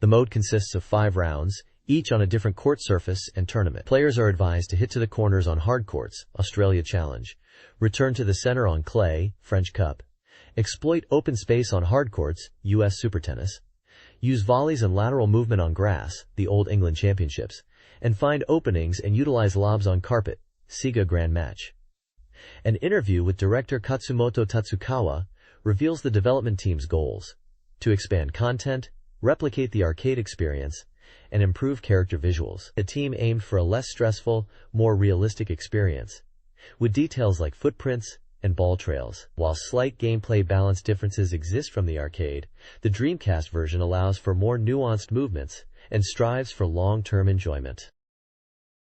The mode consists of 5 rounds, each on a different court surface and tournament. Players are advised to hit to the corners on hard courts, Australia Challenge, return to the center on clay, French Cup, exploit open space on hard courts, US Super Tennis, use volleys and lateral movement on grass, the Old England Championships, and find openings and utilize lobs on carpet, Sega Grand Match. An interview with director Katsumoto Tatsukawa reveals the development team's goals: to expand content, replicate the arcade experience, and improve character visuals. The team aimed for a less stressful, more realistic experience, with details like footprints and ball trails. While slight gameplay balance differences exist from the arcade, the Dreamcast version allows for more nuanced movements and strives for long-term enjoyment.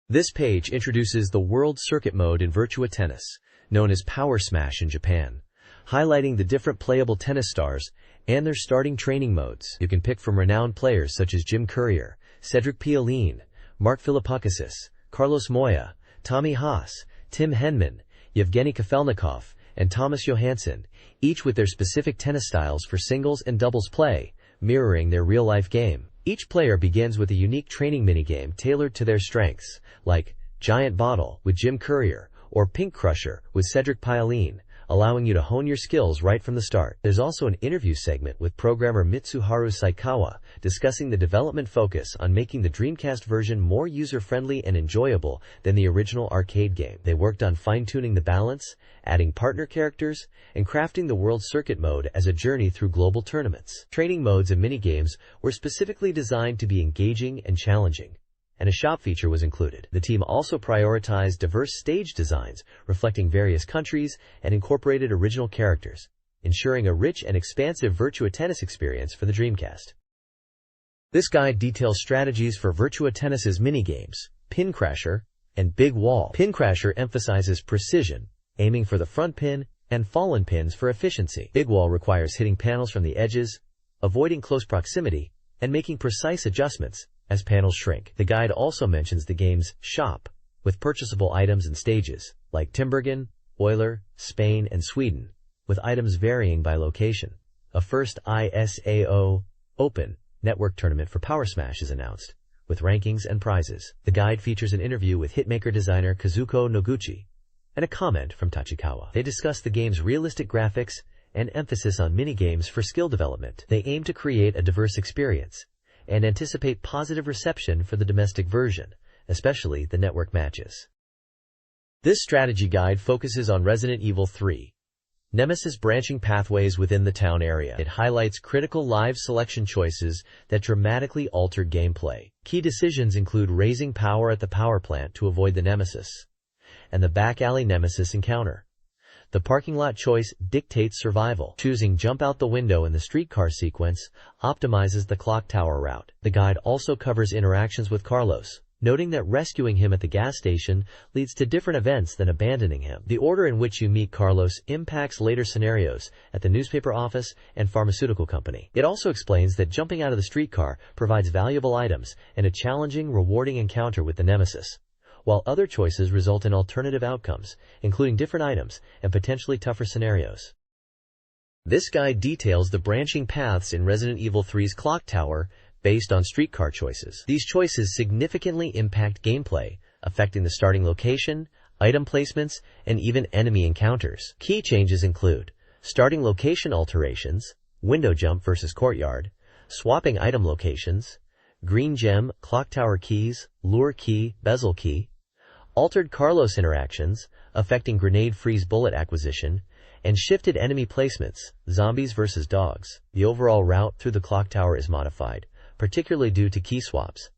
This page introduces the World Circuit mode in Virtua Tennis, known as Power Smash in Japan, highlighting the different playable tennis stars and their starting training modes. You can pick from renowned players such as Jim Courier, Cedric Pioline, Mark Philippakis, Carlos Moya, Tommy Haas, Tim Henman, Yevgeny Kafelnikov, and Thomas Johansson, each with their specific tennis styles for singles and doubles play, mirroring their real-life game. Each player begins with a unique training minigame tailored to their strengths, like Giant Bottle with Jim Courier or Pink Crusher with Cedric Pioline, allowing you to hone your skills right from the start. There's also an interview segment with programmer Mitsuharu Saikawa discussing the development focus on making the Dreamcast version more user-friendly and enjoyable than the original arcade game. They worked on fine-tuning the balance, adding partner characters, and crafting the World Circuit mode as a journey through global tournaments. Training modes and minigames were specifically designed to be engaging and challenging, and a shop feature was included. The team also prioritized diverse stage designs reflecting various countries and incorporated original characters, ensuring a rich and expansive Virtua Tennis experience for the Dreamcast. This guide details strategies for Virtua Tennis's minigames, Pin Crasher and Big Wall. Pin Crasher emphasizes precision, aiming for the front pin, and fallen pins for efficiency. Big Wall requires hitting panels from the edges, avoiding close proximity, and making precise adjustments as panels shrink. The guide also mentions the game's shop, with purchasable items and stages, like Timbergen, Euler, Spain, and Sweden, with items varying by location. A first ISAO Open network tournament for Power Smash is announced, with rankings and prizes. The guide features an interview with hitmaker designer Kazuko Noguchi, and a comment from Tachikawa. They discuss the game's realistic graphics and emphasis on minigames for skill development. They aim to create a diverse experience and anticipate positive reception for the domestic version, especially the network matches. This strategy guide focuses on Resident Evil 3, Nemesis branching pathways within the town area. It highlights critical live selection choices that dramatically alter gameplay. Key decisions include raising power at the power plant to avoid the Nemesis, and the back alley Nemesis encounter. The parking lot choice dictates survival. Choosing jump out the window in the streetcar sequence optimizes the clock tower route. The guide also covers interactions with Carlos, noting that rescuing him at the gas station leads to different events than abandoning him. The order in which you meet Carlos impacts later scenarios at the newspaper office and pharmaceutical company. It also explains that jumping out of the streetcar provides valuable items and a challenging, rewarding encounter with the Nemesis, while other choices result in alternative outcomes, including different items and potentially tougher scenarios. This guide details the branching paths in Resident Evil 3's clock tower based on streetcar choices. These choices significantly impact gameplay, affecting the starting location, item placements, and even enemy encounters. Key changes include starting location alterations, window jump versus courtyard, swapping item locations, green gem, clock tower keys, lure key, bezel key, altered Carlos interactions, affecting grenade freeze bullet acquisition, and shifted enemy placements, zombies versus dogs. The overall route through the clock tower is modified, particularly due to key swaps.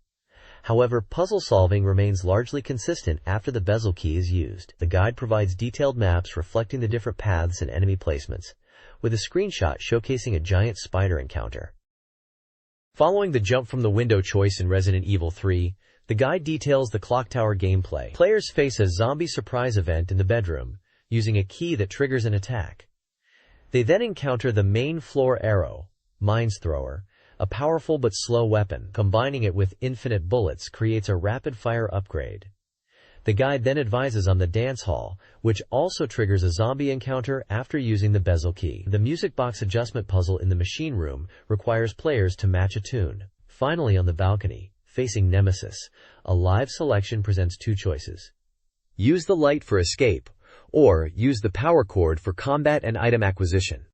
However, puzzle solving remains largely consistent after the bezel key is used. The guide provides detailed maps reflecting the different paths and enemy placements, with a screenshot showcasing a giant spider encounter. Following the jump from the window choice in Resident Evil 3, the guide details the clock tower gameplay. Players face a zombie surprise event in the bedroom, using a key that triggers an attack. They then encounter the main floor arrow, Mines Thrower, a powerful but slow weapon. Combining it with infinite bullets creates a rapid-fire upgrade. The guide then advises on the dance hall, which also triggers a zombie encounter after using the bezel key. The music box adjustment puzzle in the machine room requires players to match a tune. Finally, on the balcony, facing Nemesis, a live selection presents two choices. Use the light for escape, or use the power cord for combat and item acquisition.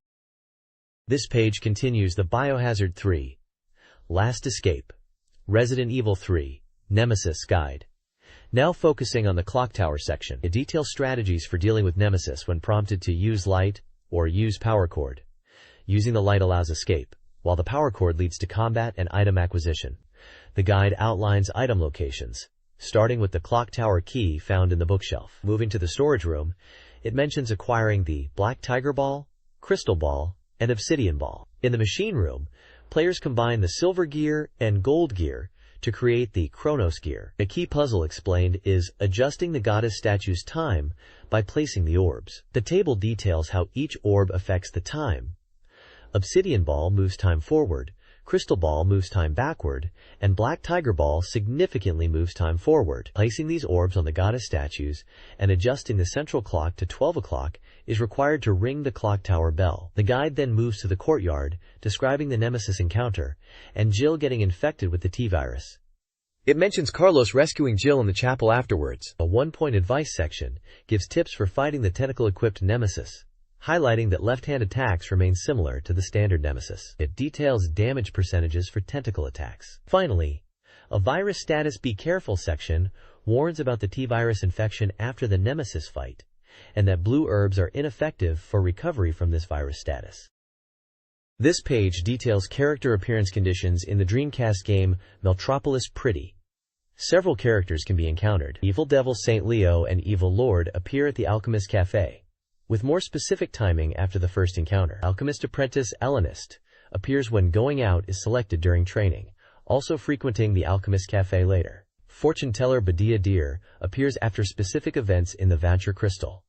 This page continues the Biohazard 3, Last Escape, Resident Evil 3, Nemesis Guide. Now focusing on the clock tower section, it details strategies for dealing with Nemesis when prompted to use light or use power cord. Using the light allows escape, while the power cord leads to combat and item acquisition. The guide outlines item locations, starting with the clock tower key found in the bookshelf. Moving to the storage room, it mentions acquiring the Black Tiger Ball, Crystal Ball, and Obsidian Ball. In the machine room, players combine the Silver Gear and Gold Gear to create the Chronos gear. A key puzzle explained is adjusting the goddess statue's time by placing the orbs. The table details how each orb affects the time. Obsidian ball moves time forward, crystal ball moves time backward, and black tiger ball significantly moves time forward. Placing these orbs on the goddess statues and adjusting the central clock to 12 o'clock is required to ring the clock tower bell. The guide then moves to the courtyard, describing the Nemesis encounter, and Jill getting infected with the T-virus. It mentions Carlos rescuing Jill in the chapel afterwards. A one-point advice section gives tips for fighting the tentacle-equipped Nemesis, highlighting that left-hand attacks remain similar to the standard Nemesis. It details damage percentages for tentacle attacks. Finally, a virus status be careful section warns about the T-virus infection after the Nemesis fight, and that blue herbs are ineffective for recovery from this virus status. This page details character appearance conditions in the Dreamcast game Metropolis Pretty. Several characters can be encountered. Evil Devil Saint Leo and Evil Lord appear at the Alchemist Cafe, with more specific timing after the first encounter. Alchemist Apprentice Ellenist appears when going out is selected during training, also frequenting the Alchemist Cafe later. Fortune Teller Badia Deer appears after specific events in the Vanture Crystal.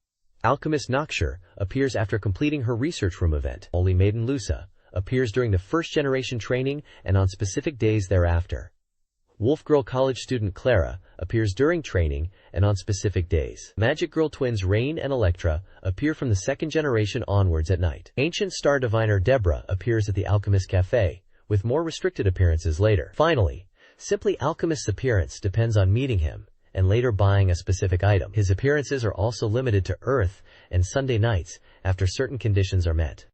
Alchemist Noxure appears after completing her research room event. Holy Maiden Lusa appears during the first generation training and on specific days thereafter. Wolf Girl College student Clara appears during training and on specific days. Magic Girl twins Rain and Electra appear from the second generation onwards at night. Ancient Star Diviner Deborah appears at the Alchemist Cafe, with more restricted appearances later. Finally, simply Alchemist's appearance depends on meeting him and later buying a specific item. His appearances are also limited to Earth and Sunday nights after certain conditions are met.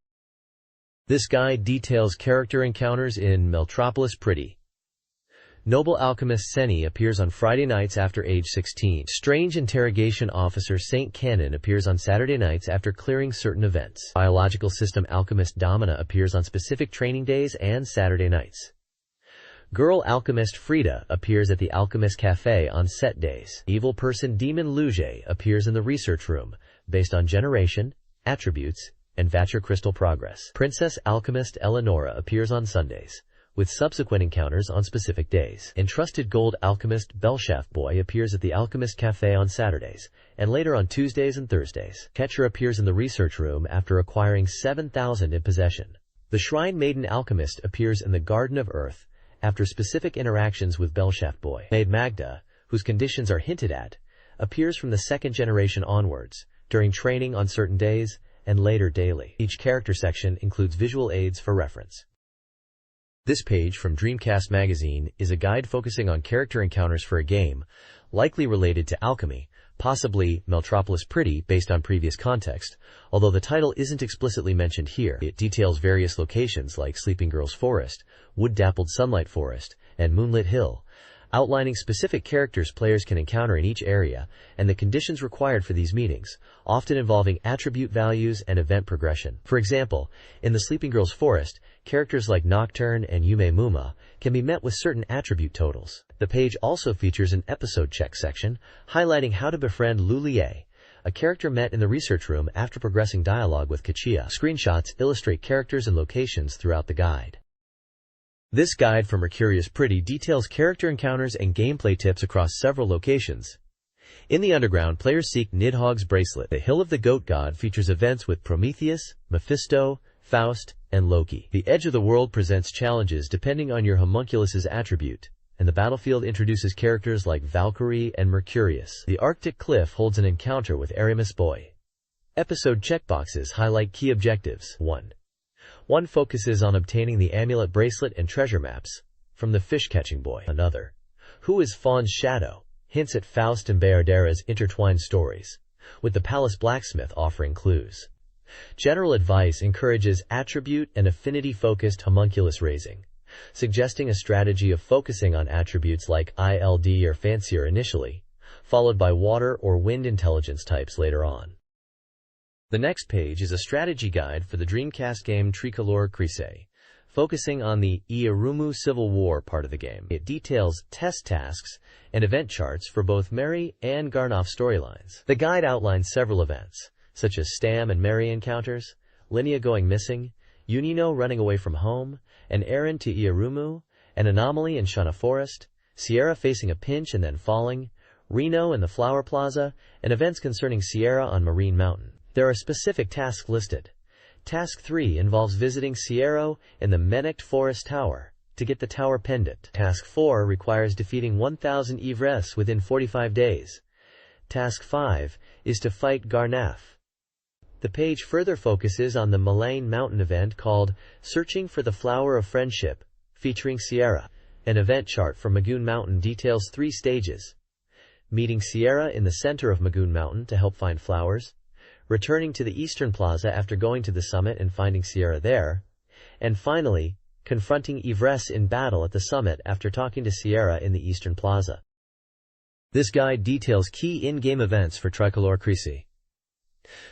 This guide details character encounters in Metropolis Pretty. Noble Alchemist Seni appears on Friday nights after age 16. Strange Interrogation Officer Saint Canon appears on Saturday nights after clearing certain events. Biological System Alchemist Domina appears on specific training days and Saturday nights. Girl Alchemist Frida appears at the Alchemist Cafe on set days. Evil Person Demon Luge appears in the research room, based on generation, attributes, and Vanture Crystal progress. Princess Alchemist Eleonora appears on Sundays, with subsequent encounters on specific days. Entrusted Gold Alchemist Belshaft Boy appears at the Alchemist Cafe on Saturdays, and later on Tuesdays and Thursdays. Catcher appears in the research room after acquiring 7,000 in possession. The Shrine Maiden Alchemist appears in the Garden of Earth after specific interactions with Belshaft Boy. Maid Magda, whose conditions are hinted at, appears from the second generation onwards, during training on certain days, and later daily. Each character section includes visual aids for reference. This page from Dreamcast Magazine is a guide focusing on character encounters for a game, likely related to alchemy, possibly Metropolis Pretty based on previous context, although the title isn't explicitly mentioned here. It details various locations like Sleeping Girls Forest, Wood-Dappled Sunlight Forest, and Moonlit Hill, outlining specific characters players can encounter in each area and the conditions required for these meetings, often involving attribute values and event progression. For example, in the Sleeping Girls Forest, characters like Nocturne and Yume Muma can be met with certain attribute totals. The page also features an episode check section highlighting how to befriend Lulie, a character met in the research room after progressing dialogue with Kachia. Screenshots illustrate characters and locations throughout the guide. This guide from Mercurius Pretty details character encounters and gameplay tips across several locations. In the underground, players seek Nidhogg's Bracelet. The Hill of the Goat God features events with Prometheus, Mephisto, Faust, and Loki. The Edge of the World presents challenges depending on your homunculus's attribute, and the battlefield introduces characters like Valkyrie and Mercurius. The Arctic Cliff holds an encounter with Aramis Boy. Episode checkboxes highlight key objectives. 1 focuses on obtaining the amulet bracelet and treasure maps from the fish-catching boy. Another, who is Fawn's shadow, hints at Faust and Bayardera's intertwined stories, with the palace blacksmith offering clues. General advice encourages attribute and affinity-focused homunculus raising, suggesting a strategy of focusing on attributes like ILD or fancier initially, followed by water or wind intelligence types later on. The next page is a strategy guide for the Dreamcast game Tricolor Crise, focusing on the Iarumu Civil War part of the game. It details test tasks and event charts for both Mary and Garnoff storylines. The guide outlines several events, such as Stam and Mary encounters, Linnea going missing, Unino running away from home, an errand to Iarumu, an anomaly in Shana Forest, Sierra facing a pinch and then falling, Reno and the Flower Plaza, and events concerning Sierra on Marine Mountain. There are specific tasks listed. Task 3 involves visiting Sierra in the Menect Forest Tower to get the tower pendant. Task 4 requires defeating 1,000 Ivres within 45 days. Task 5 is to fight Garnaf. The page further focuses on the Malane Mountain event called Searching for the Flower of Friendship, featuring Sierra. An event chart for Magoon Mountain details 3 stages. Meeting Sierra in the center of Magoon Mountain to help find flowers, returning to the Eastern Plaza after going to the summit and finding Sierra there, and finally, confronting Ivres in battle at the summit after talking to Sierra in the Eastern Plaza. This guide details key in-game events for Tricolor Crise.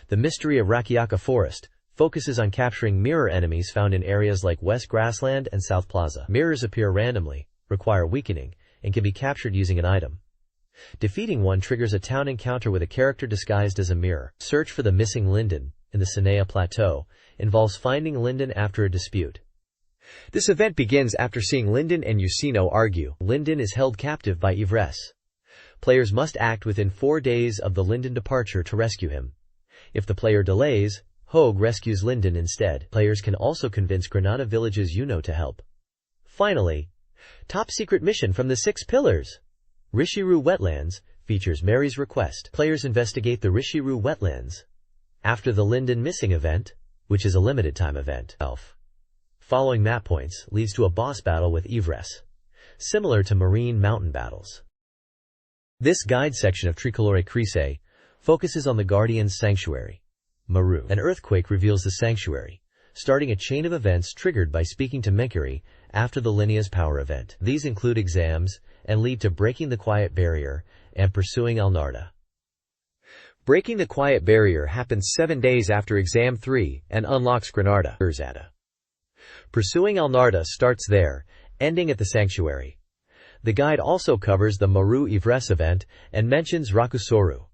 The Mystery of Rakiaka Forest focuses on capturing mirror enemies found in areas like West Grassland and South Plaza. Mirrors appear randomly, require weakening, and can be captured using an item. Defeating one triggers a town encounter with a character disguised as a mirror. Search for the missing Linden in the Sinea Plateau involves finding Linden after a dispute. This event begins after seeing Linden and Usino argue. Linden is held captive by Ivres. Players must act within 4 days of the Linden departure to rescue him. If the player delays, Hogue rescues Linden instead. Players can also convince Granada Village's Uno to help. Finally, top secret mission from the 6 Pillars. Rishiru Wetlands features Mary's Request. Players investigate the Rishiru Wetlands after the Linden Missing event, which is a limited time event. Following map points leads to a boss battle with Ivres, similar to Marine Mountain battles. This guide section of Tricolore Crise focuses on the Guardian's Sanctuary, Maru. An earthquake reveals the sanctuary, starting a chain of events triggered by speaking to Mercury after the Linea's power event. These include exams and lead to breaking the Quiet Barrier and pursuing Alnarda. Breaking the Quiet Barrier happens 7 days after Exam 3 and unlocks Granada. Pursuing Alnarda starts there, ending at the Sanctuary. The guide also covers the Maru Ivres event and mentions Rakusoru.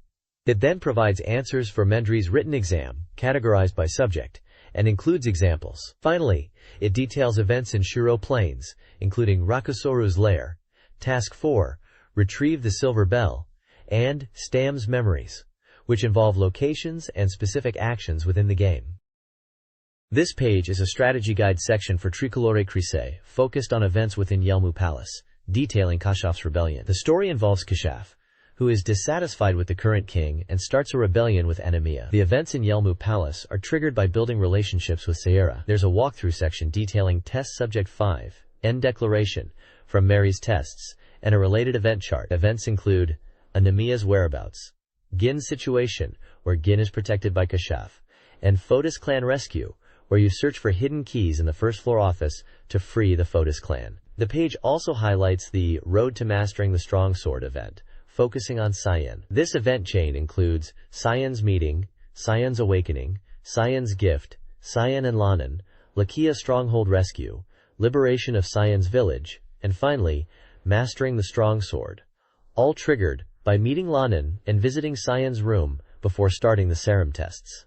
It then provides answers for Mendry's written exam, categorized by subject, and includes examples. Finally, it details events in Shiro Plains, including Rakusoru's lair, Task 4, Retrieve the Silver Bell, and Stam's Memories, which involve locations and specific actions within the game. This page is a strategy guide section for Tricolore Crise, focused on events within Yelmu Palace, detailing Kashaf's rebellion. The story involves Kashaf, who is dissatisfied with the current king and starts a rebellion with Anemia. The events in Yelmu Palace are triggered by building relationships with Sierra. There's a walkthrough section detailing Test Subject 5, End Declaration, from Mary's tests, and a related event chart. Events include Anemia's whereabouts, Gin's situation, where Gin is protected by Kashaf, and Fotis clan rescue, where you search for hidden keys in the first floor office to free the Fotis clan. The page also highlights the Road to Mastering the Strong Sword event, focusing on Cyan. This event chain includes Cyan's Meeting, Cyan's Awakening, Cyan's Gift, Cyan and Lanan, Lakia Stronghold Rescue, Liberation of Cyan's Village, and finally, Mastering the Strong Sword, all triggered by meeting Lanan and visiting Cyan's room before starting the serum tests.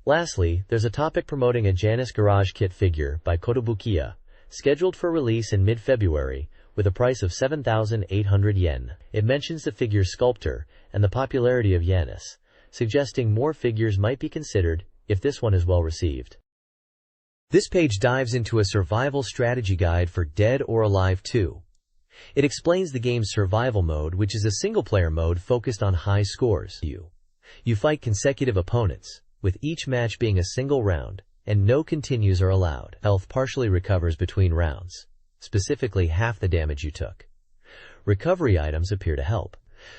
Lastly, there's a topic promoting a Janus Garage Kit figure by Kotobukiya, scheduled for release in mid-February, with a price of 7,800 yen. It mentions the figure's sculptor and the popularity of Janus, suggesting more figures might be considered if this one is well received. This page dives into a survival strategy guide for Dead or Alive 2. It explains the game's survival mode, which is a single-player mode focused on high scores. You fight consecutive opponents, with each match being a single round, and no continues are allowed. Health partially recovers between rounds, specifically half the damage you took. Recovery items appear to help.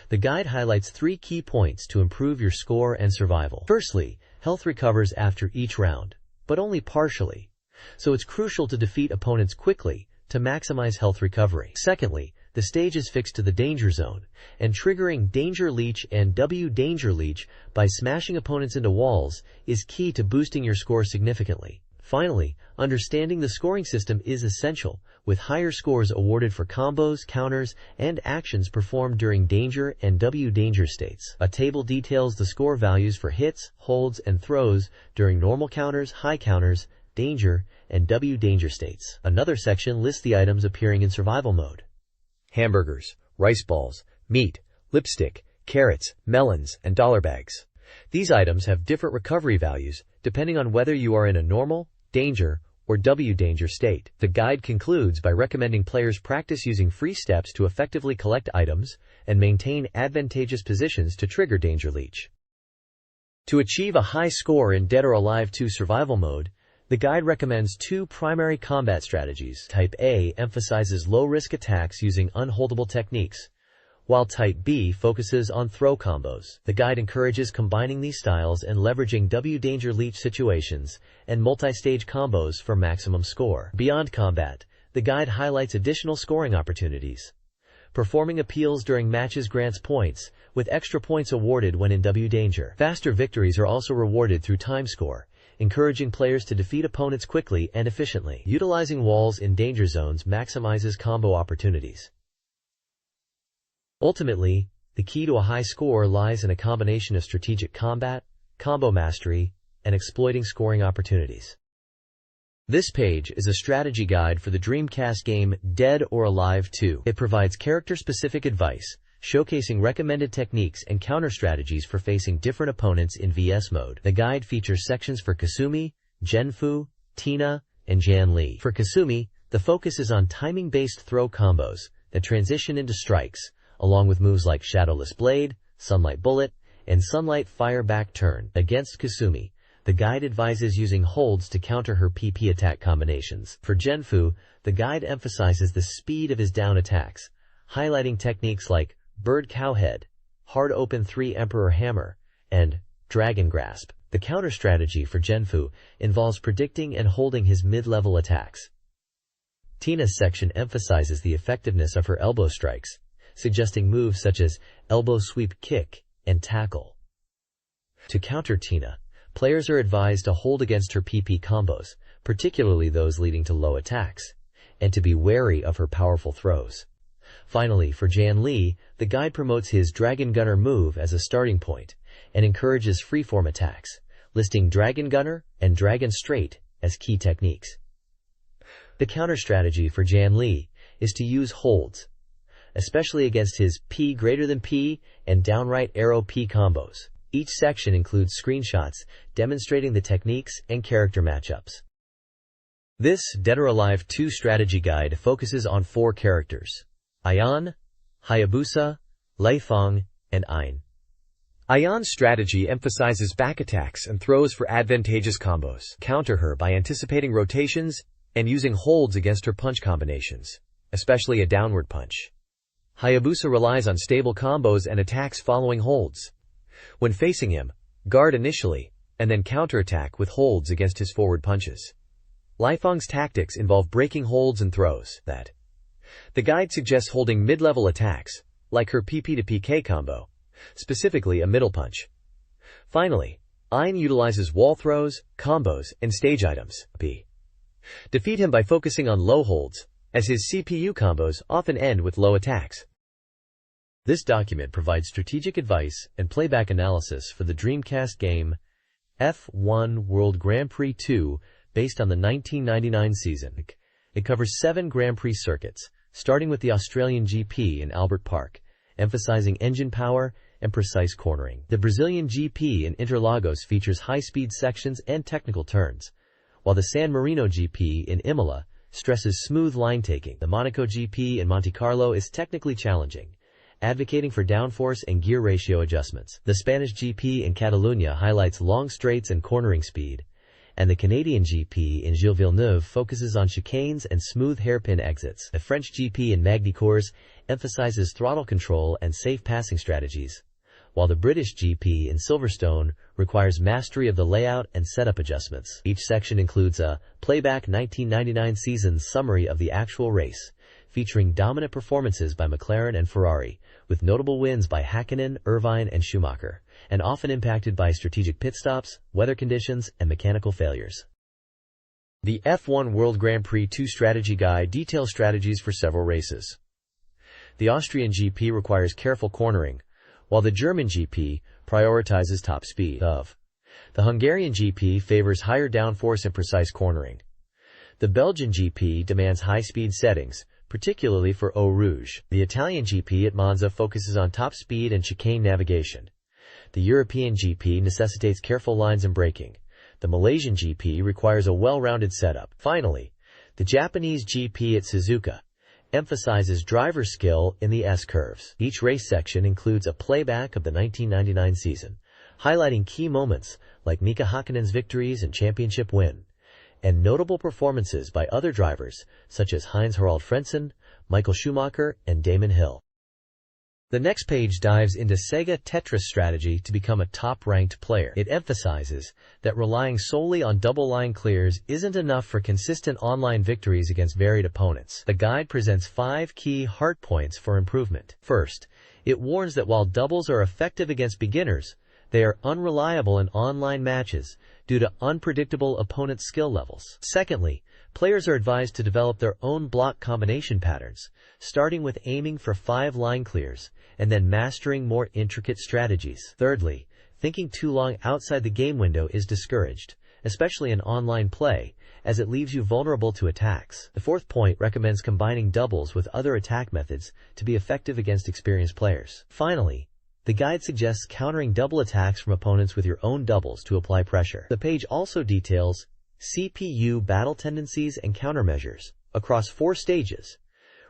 The guide highlights 3 key points to improve your score and survival. Firstly, health recovers after each round, but only partially, so it's crucial to defeat opponents quickly to maximize health recovery. Secondly, the stage is fixed to the danger zone, and triggering Danger Leech and W Danger Leech by smashing opponents into walls is key to boosting your score significantly. Finally, understanding the scoring system is essential, with higher scores awarded for combos, counters, and actions performed during danger and W danger states. A table details the score values for hits, holds, and throws during normal counters, high counters, danger, and W danger states. Another section lists the items appearing in survival mode. hamburgers, rice balls, meat, lipstick, carrots, melons, and dollar bags. These items have different recovery values depending on whether you are in a normal, danger, or danger state. The guide concludes by recommending players practice using free steps to effectively collect items and maintain advantageous positions to trigger danger leech. To achieve a high score in Dead or Alive 2 survival mode, the guide recommends two primary combat strategies. Type A emphasizes low-risk attacks using unholdable techniques, while Type B focuses on throw combos. The guide encourages combining these styles and leveraging danger leech situations and multi-stage combos for maximum score. Beyond combat, the guide highlights additional scoring opportunities. Performing appeals during matches grants points, with extra points awarded when in danger. Faster victories are also rewarded through time score, encouraging players to defeat opponents quickly and efficiently. Utilizing walls in danger zones maximizes combo opportunities. Ultimately, the key to a high score lies in a combination of strategic combat, combo mastery, and exploiting scoring opportunities. This page is a strategy guide for the Dreamcast game Dead or Alive 2. It provides character-specific advice, showcasing recommended techniques and counter-strategies for facing different opponents in VS mode. The guide features sections for Kasumi, Genfu, Tina, and Jan Li. For Kasumi, the focus is on timing-based throw combos that transition into strikes, along with moves like Shadowless Blade, Sunlight Bullet, and Sunlight Fire Back Turn. Against Kasumi, the guide advises using holds to counter her PP attack combinations. For Genfu, the guide emphasizes the speed of his down attacks, highlighting techniques like Bird Cowhead, Hard Open 3 Emperor Hammer, and Dragon Grasp. The counter strategy for Genfu involves predicting and holding his mid-level attacks. Tina's section emphasizes the effectiveness of her elbow strikes, suggesting moves such as elbow sweep kick and tackle. To counter Tina, players are advised to hold against her PP combos, particularly those leading to low attacks, and to be wary of her powerful throws. Finally, for Jan Li, the guide promotes his Dragon Gunner move as a starting point and encourages freeform attacks, listing Dragon Gunner and Dragon Straight as key techniques. The counter strategy for Jan Li is to use holds, especially against his P greater than P and downright arrow P combos. Each section includes screenshots demonstrating the techniques and character matchups. This Dead or Alive 2 strategy guide focuses on 4 characters: Ayan, Hayabusa, Leifeng, and Ein. Ayan's strategy emphasizes back attacks and throws for advantageous combos. Counter her by anticipating rotations and using holds against her punch combinations, especially a downward punch. Hayabusa relies on stable combos and attacks following holds. When facing him, guard initially, and then counterattack with holds against his forward punches. Leifeng's tactics involve breaking holds and throws. The guide suggests holding mid-level attacks, like her PP to PK combo, specifically a middle punch. Finally, Ein utilizes wall throws, combos, and stage items. Defeat him by focusing on low holds, as his CPU combos often end with low attacks. This document provides strategic advice and playback analysis for the Dreamcast game F1 World Grand Prix 2 based on the 1999 season. It covers 7 Grand Prix circuits, starting with the Australian GP in Albert Park, emphasizing engine power and precise cornering. The Brazilian GP in Interlagos features high-speed sections and technical turns, while the San Marino GP in Imola stresses smooth line-taking. The Monaco GP in Monte Carlo is technically challenging, advocating for downforce and gear ratio adjustments. The Spanish GP in Catalunya highlights long straights and cornering speed, and the Canadian GP in Gilles Villeneuve focuses on chicanes and smooth hairpin exits. The French GP in Magny-Cours emphasizes throttle control and safe passing strategies, while the British GP in Silverstone requires mastery of the layout and setup adjustments. Each section includes a playback 1999 season summary of the actual race, featuring dominant performances by McLaren and Ferrari, with notable wins by Häkkinen, Irvine, and Schumacher, and often impacted by strategic pit stops, weather conditions, and mechanical failures. The F1 World Grand Prix 2 Strategy Guide details strategies for several races. The Austrian GP requires careful cornering, while the German GP prioritizes top speed. The Hungarian GP favors higher downforce and precise cornering. The Belgian GP demands high-speed settings, particularly for Eau Rouge. The Italian GP at Monza focuses on top speed and chicane navigation. The European GP necessitates careful lines and braking. The Malaysian GP requires a well-rounded setup. Finally, the Japanese GP at Suzuka emphasizes driver skill in the S-curves. Each race section includes a playback of the 1999 season, highlighting key moments like Mika Hakkinen's victories and championship win, and notable performances by other drivers such as Heinz-Harald Frentzen, Michael Schumacher, and Damon Hill. The next page dives into Sega Tetris strategy to become a top-ranked player. It emphasizes that relying solely on double line clears isn't enough for consistent online victories against varied opponents. The guide presents 5 key heart points for improvement. First, it warns that while doubles are effective against beginners, they are unreliable in online matches due to unpredictable opponent skill levels. Secondly, players are advised to develop their own block combination patterns, starting with aiming for 5 line clears and then mastering more intricate strategies. Thirdly, thinking too long outside the game window is discouraged, especially in online play, as it leaves you vulnerable to attacks. The fourth point recommends combining doubles with other attack methods to be effective against experienced players. Finally, the guide suggests countering double attacks from opponents with your own doubles to apply pressure. The page also details CPU battle tendencies and countermeasures across 4 stages,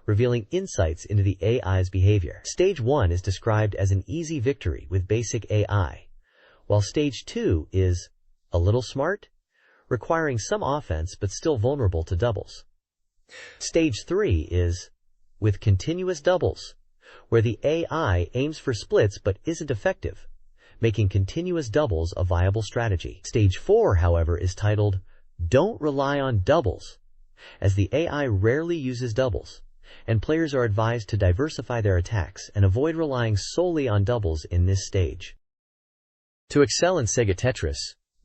revealing insights into the AI's behavior. Stage 1 is described as an easy victory with basic AI, while Stage 2 is a little smart, requiring some offense but still vulnerable to doubles. Stage 3 is with continuous doubles, where the AI aims for splits but isn't effective, making continuous doubles a viable strategy. Stage 4, however, is titled Don't Rely on Doubles, as the AI rarely uses doubles, and players are advised to diversify their attacks and avoid relying solely on doubles in this stage. To excel in Sega Tetris,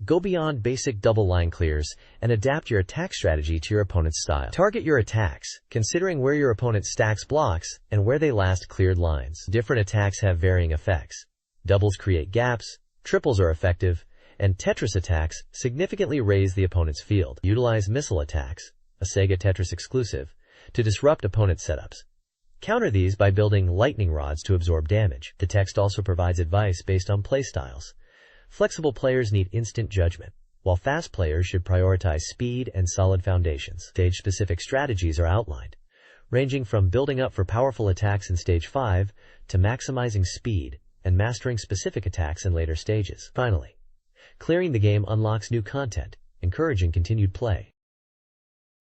go beyond basic double line clears and adapt your attack strategy to your opponent's style. Target your attacks, considering where your opponent stacks blocks and where they last cleared lines. Different attacks have varying effects. Doubles create gaps, triples are effective, and Tetris attacks significantly raise the opponent's field. Utilize missile attacks, a Sega Tetris exclusive, to disrupt opponent setups. Counter these by building lightning rods to absorb damage. The text also provides advice based on playstyles. Flexible players need instant judgment, while fast players should prioritize speed and solid foundations. Stage-specific strategies are outlined, ranging from building up for powerful attacks in Stage 5 to maximizing speed and mastering specific attacks in later stages. Finally, clearing the game unlocks new content, encouraging continued play.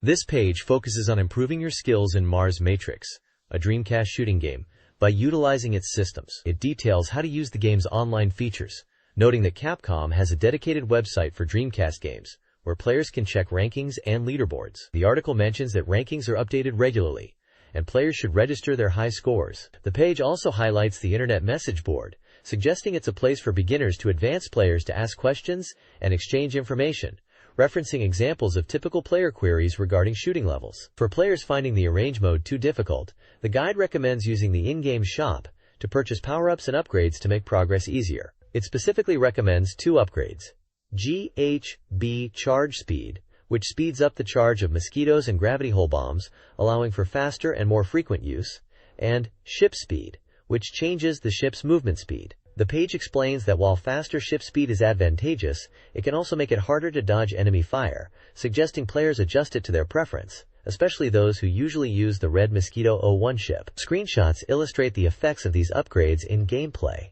This page focuses on improving your skills in Mars Matrix, a Dreamcast shooting game, by utilizing its systems. It details how to use the game's online features, noting that Capcom has a dedicated website for Dreamcast games, where players can check rankings and leaderboards. The article mentions that rankings are updated regularly, and players should register their high scores. The page also highlights the Internet message board, suggesting it's a place for beginners to advanced players to ask questions and exchange information, referencing examples of typical player queries regarding shooting levels. For players finding the arrange mode too difficult, the guide recommends using the in-game shop to purchase power-ups and upgrades to make progress easier. It specifically recommends 2 upgrades: GHB charge speed, which speeds up the charge of mosquitoes and gravity hole bombs, allowing for faster and more frequent use, and ship speed, which changes the ship's movement speed. The page explains that while faster ship speed is advantageous, it can also make it harder to dodge enemy fire, suggesting players adjust it to their preference, especially those who usually use the Red Mosquito 01 ship. Screenshots illustrate the effects of these upgrades in gameplay.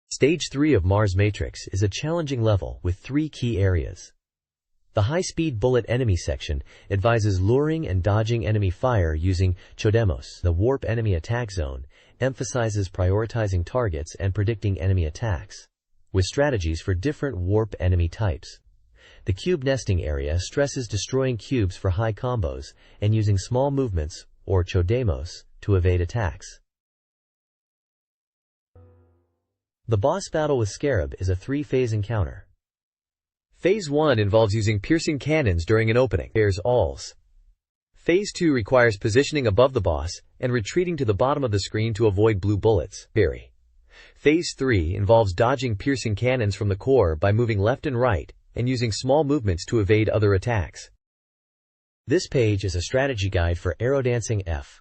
Stage 3 of Mars Matrix is a challenging level with 3 key areas. The high-speed bullet enemy section advises luring and dodging enemy fire using Chodemos. The warp enemy attack zone emphasizes prioritizing targets and predicting enemy attacks, with strategies for different warp enemy types. The cube nesting area stresses destroying cubes for high combos and using small movements, or Chodemos, to evade attacks. The boss battle with Scarab is a 3-phase encounter. Phase 1 involves using piercing cannons during an opening. There's alls. Phase 2 requires positioning above the boss and retreating to the bottom of the screen to avoid blue bullets. Parry. Phase 3 involves dodging piercing cannons from the core by moving left and right and using small movements to evade other attacks. This page is a strategy guide for aerodancing F,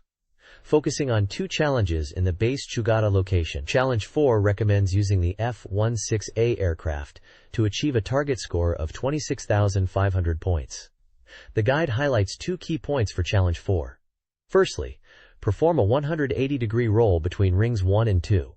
focusing on 2 challenges in the base Chugata location. Challenge 4 recommends using the F-16A aircraft to achieve a target score of 26,500 points. The guide highlights 2 key points for Challenge 4. Firstly, perform a 180-degree roll between rings 1 and 2.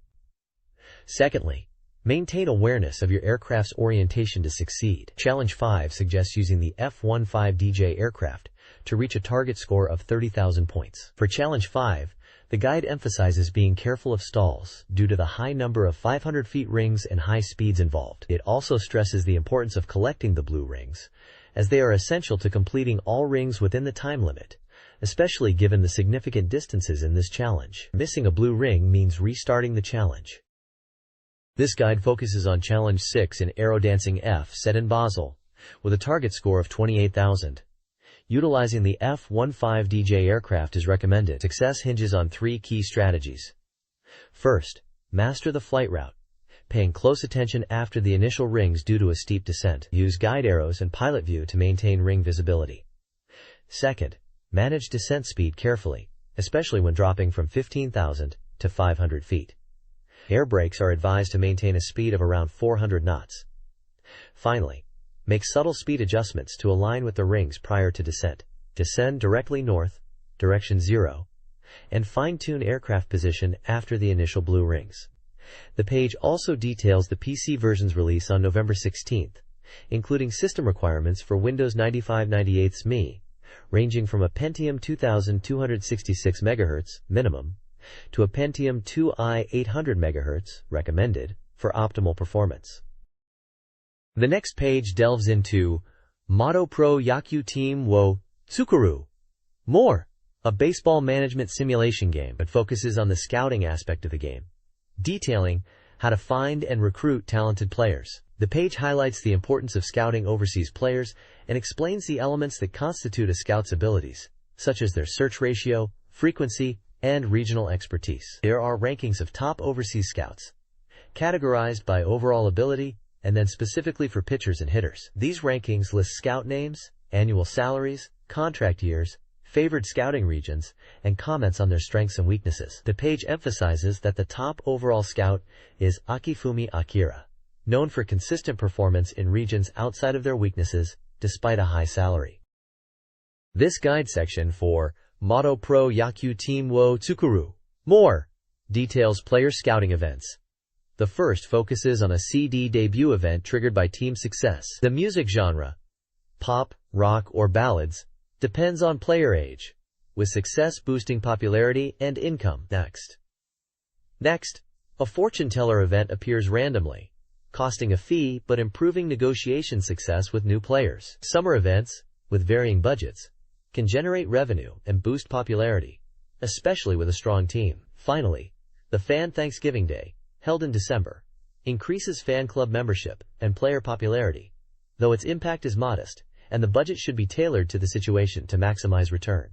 Secondly, maintain awareness of your aircraft's orientation to succeed. Challenge 5 suggests using the F-15DJ aircraft to reach a target score of 30,000 points. For Challenge 5, the guide emphasizes being careful of stalls due to the high number of 500 feet rings and high speeds involved. It also stresses the importance of collecting the blue rings, as they are essential to completing all rings within the time limit, especially given the significant distances in this challenge. Missing a blue ring means restarting the challenge. This guide focuses on Challenge 6 in aerodancing F set in Basel, with a target score of 28,000. Utilizing the F-15DJ aircraft is recommended. Success hinges on 3 key strategies. First, master the flight route, paying close attention after the initial rings due to a steep descent. Use guide arrows and pilot view to maintain ring visibility. Second, manage descent speed carefully, especially when dropping from 15,000 to 500 feet. Air brakes are advised to maintain a speed of around 400 knots. Finally, make subtle speed adjustments to align with the rings prior to descent. Descend directly north, direction 0, and fine-tune aircraft position after the initial blue rings. The page also details the PC version's release on November 16th, including system requirements for Windows 95/98 ME, ranging from a Pentium 2266 MHz minimum to a Pentium 2i 800 MHz recommended for optimal performance. The next page delves into Moto Pro Yaku Team wo Tsukuru More, a baseball management simulation game that focuses on the scouting aspect of the game, detailing how to find and recruit talented players. The page highlights the importance of scouting overseas players and explains the elements that constitute a scout's abilities, such as their search ratio, frequency, and regional expertise. There are rankings of top overseas scouts, categorized by overall ability, and then specifically for pitchers and hitters. These rankings list scout names, annual salaries, contract years, favored scouting regions, and comments on their strengths and weaknesses. The page emphasizes that the top overall scout is Akifumi Akira, known for consistent performance in regions outside of their weaknesses, despite a high salary. This guide section for Moto Pro Yaku Team wo Tsukuru More details player scouting events. The first focuses on a CD debut event triggered by team success. The music genre, pop, rock, or ballads, depends on player age, with success boosting popularity and income. Next, a fortune teller event appears randomly, costing a fee but improving negotiation success with new players. Summer events, with varying budgets, can generate revenue and boost popularity, especially with a strong team. Finally, the Fan Thanksgiving Day, held in December, increases fan club membership and player popularity, though its impact is modest, and the budget should be tailored to the situation to maximize return.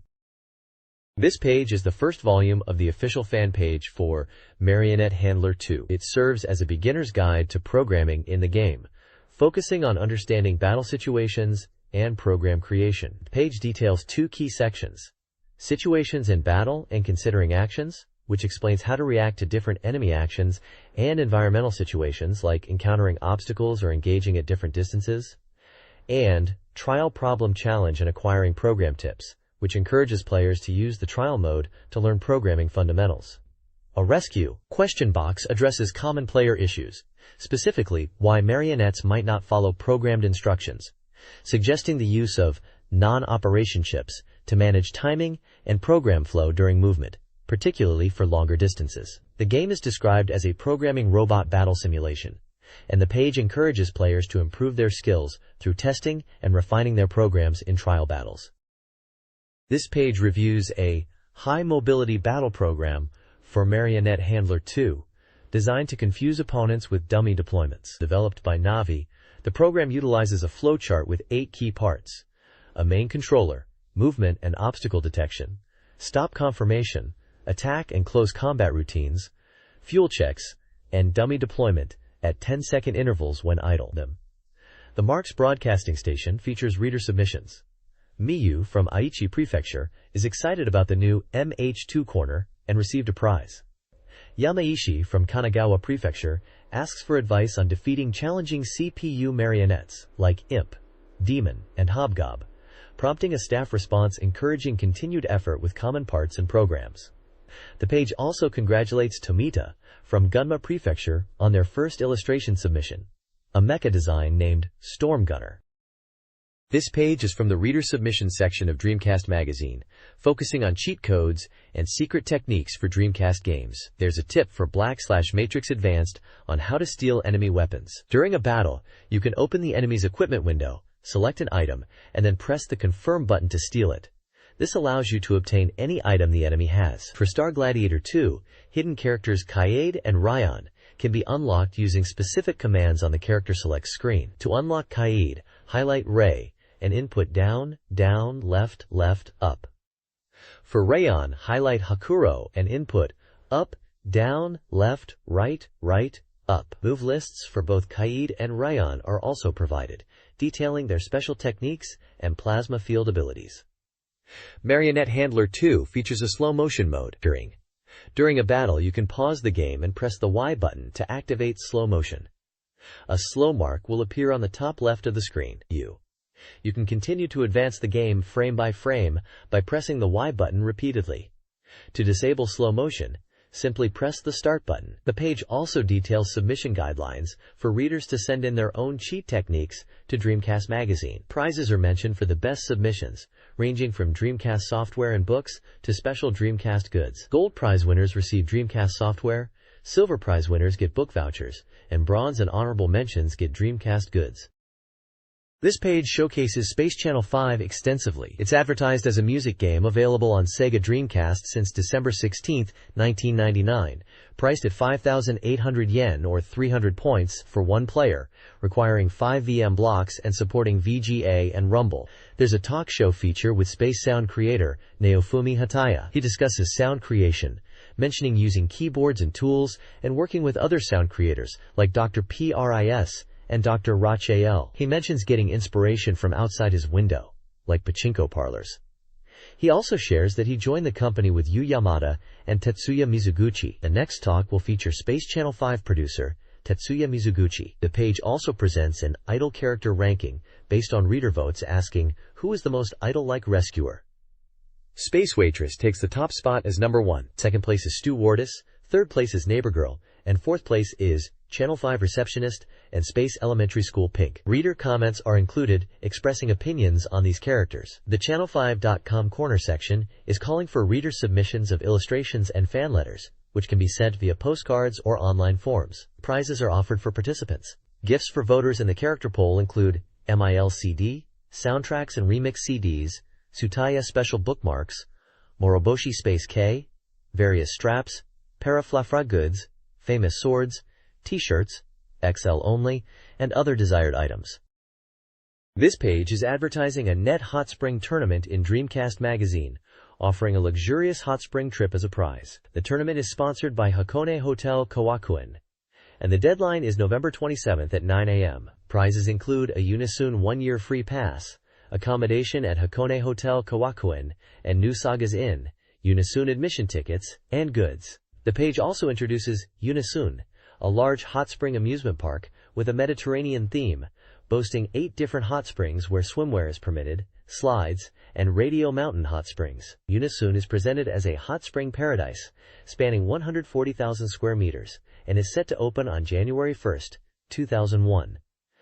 This page is the first volume of the official fan page for Marionette Handler 2. It serves as a beginner's guide to programming in the game, focusing on understanding battle situations and program creation. The page details 2 key sections: situations in battle and considering actions, which explains how to react to different enemy actions, and environmental situations like encountering obstacles or engaging at different distances, and trial problem challenge and acquiring program tips, which encourages players to use the trial mode to learn programming fundamentals. A rescue question box addresses common player issues, specifically why marionettes might not follow programmed instructions, suggesting the use of non-operation chips to manage timing and program flow during movement, particularly for longer distances. The game is described as a programming robot battle simulation, and the page encourages players to improve their skills through testing and refining their programs in trial battles. This page reviews a high-mobility battle program for Marionette Handler 2, designed to confuse opponents with dummy deployments. Developed by Navi, the program utilizes a flowchart with 8 key parts: a main controller, movement and obstacle detection, stop confirmation, attack and close combat routines, fuel checks, and dummy deployment at 10-second intervals when idle. The Marks Broadcasting Station features reader submissions, Miyu from Aichi Prefecture is excited about the new MH2 corner and received a prize. Yamaishi from Kanagawa Prefecture asks for advice on defeating challenging CPU marionettes like Imp, Demon, and Hobgob, prompting a staff response encouraging continued effort with common parts and programs. The page also congratulates Tomita from Gunma Prefecture on their first illustration submission, a mecha design named Storm Gunner. This page is from the reader submission section of Dreamcast Magazine, focusing on cheat codes and secret techniques for Dreamcast games. There's a tip for Black/Matrix Advanced on how to steal enemy weapons. During a battle, you can open the enemy's equipment window, select an item, and then press the confirm button to steal it. This allows you to obtain any item the enemy has. For Star Gladiator 2, hidden characters Kaede and Ryan can be unlocked using specific commands on the character select screen. To unlock Kaede, highlight Ray and input down, down, left, left, up. For Rayon, highlight Hakuro and input up, down, left, right, right, up. Move lists for both Kaede and Rayon are also provided, detailing their special techniques and plasma field abilities. Marionette Handler 2 features a slow motion mode. During a battle, you can pause the game and press the Y button to activate slow motion. A slow mark will appear on the top left of the screen. You can continue to advance the game frame by frame by pressing the Y button repeatedly. To disable slow motion, simply press the Start button. The page also details submission guidelines for readers to send in their own cheat techniques to Dreamcast Magazine. Prizes are mentioned for the best submissions, ranging from Dreamcast software and books to special Dreamcast goods. Gold prize winners receive Dreamcast software, silver prize winners get book vouchers, and bronze and honorable mentions get Dreamcast goods. This page showcases Space Channel 5 extensively. It's advertised as a music game available on Sega Dreamcast since December 16, 1999, priced at 5,800 yen or 300 points for one player, requiring 5 VM blocks and supporting VGA and Rumble. There's a talk show feature with Space Sound creator Naofumi Hataya. He discusses sound creation, mentioning using keyboards and tools and working with other sound creators like Dr. Pris and Dr. Rachael. He mentions getting inspiration from outside his window, like pachinko parlors. He also shares that he joined the company with Yu Yamada and Tetsuya Mizuguchi. The next talk will feature Space Channel 5 producer Tetsuya Mizuguchi. The page also presents an idol character ranking based on reader votes asking, who is the most idol-like rescuer? Space Waitress takes the top spot as number 1. Second place is Stewardess, third place is Neighbor Girl, and fourth place is Channel 5 Receptionist and Space Elementary School Pink. Reader comments are included, expressing opinions on these characters. The Channel5.com corner section is calling for reader submissions of illustrations and fan letters, which can be sent via postcards or online forms. Prizes are offered for participants. Gifts for voters in the character poll include MIL CD, soundtracks and remix CDs, Tsutaya special bookmarks, Moroboshi Space K, various straps, Paraflafra goods, famous swords, T-shirts, XL only, and other desired items. This page is advertising a net hot spring tournament in Dreamcast Magazine, offering a luxurious hot spring trip as a prize. The tournament is sponsored by Hakone Hotel Kawakuen, and the deadline is November 27th at 9 a.m. Prizes include a Unisoon 1-year free pass, accommodation at Hakone Hotel Kawakuen and New Saga's Inn, Unisoon admission tickets, and goods. The page also introduces Unisoon, a large hot spring amusement park with a Mediterranean theme, boasting 8 different hot springs where swimwear is permitted, slides, and radio mountain hot springs. Unisoon is presented as a hot spring paradise, spanning 140,000 square meters, and is set to open on January 1, 2001.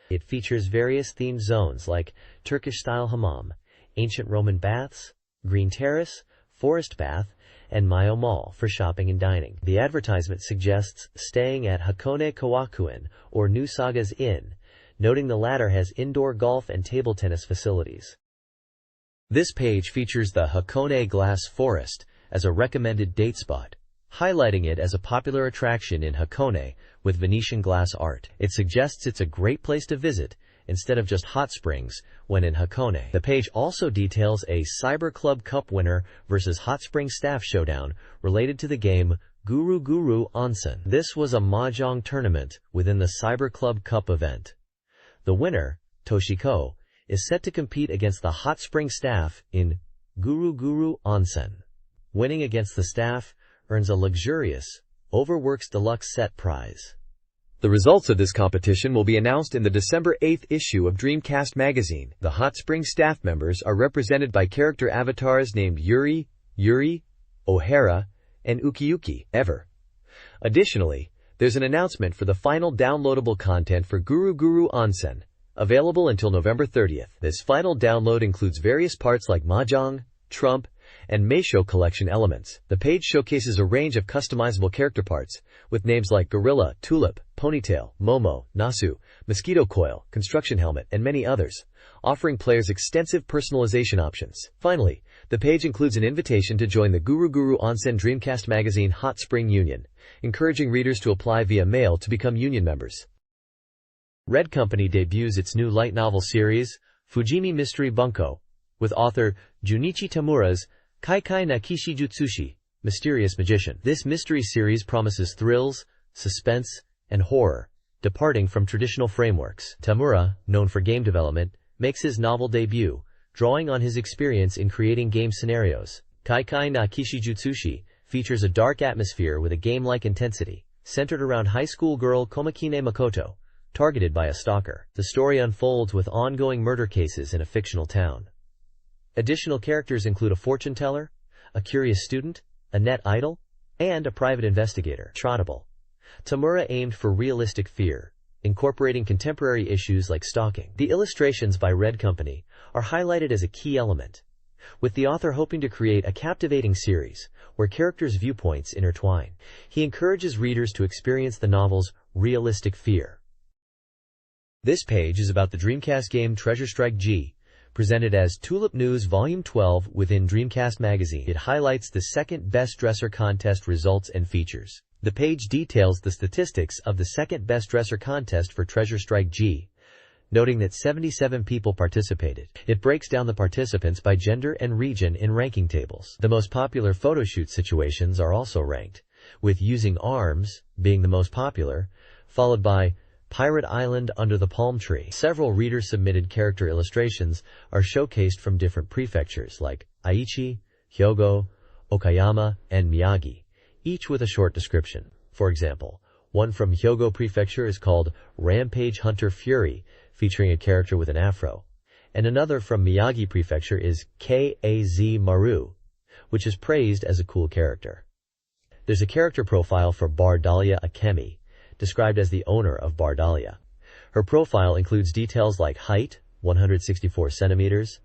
It features various themed zones like Turkish-style hammam, ancient Roman baths, green terrace, forest bath, and Mayo Mall for shopping and dining. The advertisement suggests staying at Hakone Kawakuen or New Saga's Inn, noting the latter has indoor golf and table tennis facilities. This page features the Hakone Glass Forest as a recommended date spot, highlighting it as a popular attraction in Hakone with Venetian glass art. It suggests it's a great place to visit instead of just hot springs when in Hakone. The page also details a Cyber Club Cup winner versus hot spring staff showdown related to the game Guru Guru Onsen. This was a mahjong tournament within the Cyber Club Cup event. The winner, Toshiko, is set to compete against the hot spring staff in Guru Guru Onsen. Winning against the staff earns a luxurious Overworks Deluxe Set prize. The results of this competition will be announced in the December 8th issue of Dreamcast Magazine. The Hot Spring staff members are represented by character avatars named Yuri, O'Hara, and Ukiyuki, Ever. Additionally, there's an announcement for the final downloadable content for Guru Guru Onsen, available until November 30th. This final download includes various parts like Mahjong, Trump, and Meisho collection elements. The page showcases a range of customizable character parts, with names like Gorilla, Tulip, Ponytail, Momo, Nasu, Mosquito Coil, Construction Helmet, and many others, offering players extensive personalization options. Finally, the page includes an invitation to join the Guru Guru Onsen Dreamcast Magazine Hot Spring Union, encouraging readers to apply via mail to become union members. Red Company debuts its new light novel series, Fujimi Mystery Bunko, with author Junichi Tamura's Kaikai na Kishijutsushi, Mysterious Magician. This mystery series promises thrills, suspense, and horror, departing from traditional frameworks. Tamura, known for game development, makes his novel debut, drawing on his experience in creating game scenarios. Kaikai na Kishijutsushi features a dark atmosphere with a game-like intensity, centered around high school girl Komakine Makoto, targeted by a stalker. The story unfolds with ongoing murder cases in a fictional town. Additional characters include a fortune teller, a curious student, a net idol, and a private investigator. Trottable. Tamura aimed for realistic fear, incorporating contemporary issues like stalking. The illustrations by Red Company are highlighted as a key element, with the author hoping to create a captivating series where characters' viewpoints intertwine. He encourages readers to experience the novel's realistic fear. This page is about the Dreamcast game Treasure Strike G, presented as Tulip News Volume 12 within Dreamcast Magazine. It highlights the second Best Dresser contest results and features. The page details the statistics of the second Best Dresser contest for Treasure Strike G, noting that 77 people participated. It breaks down the participants by gender and region in ranking tables. The most popular photoshoot situations are also ranked, with using arms being the most popular, followed by Pirate Island under the palm tree. Several reader-submitted character illustrations are showcased from different prefectures like Aichi, Hyogo, Okayama, and Miyagi, each with a short description. For example, one from Hyogo Prefecture is called Rampage Hunter Fury, featuring a character with an afro, and another from Miyagi Prefecture is Kaz Maru, which is praised as a cool character. There's a character profile for Bardalia Akemi, described as the owner of Bardalia. Her profile includes details like height, 164 centimeters,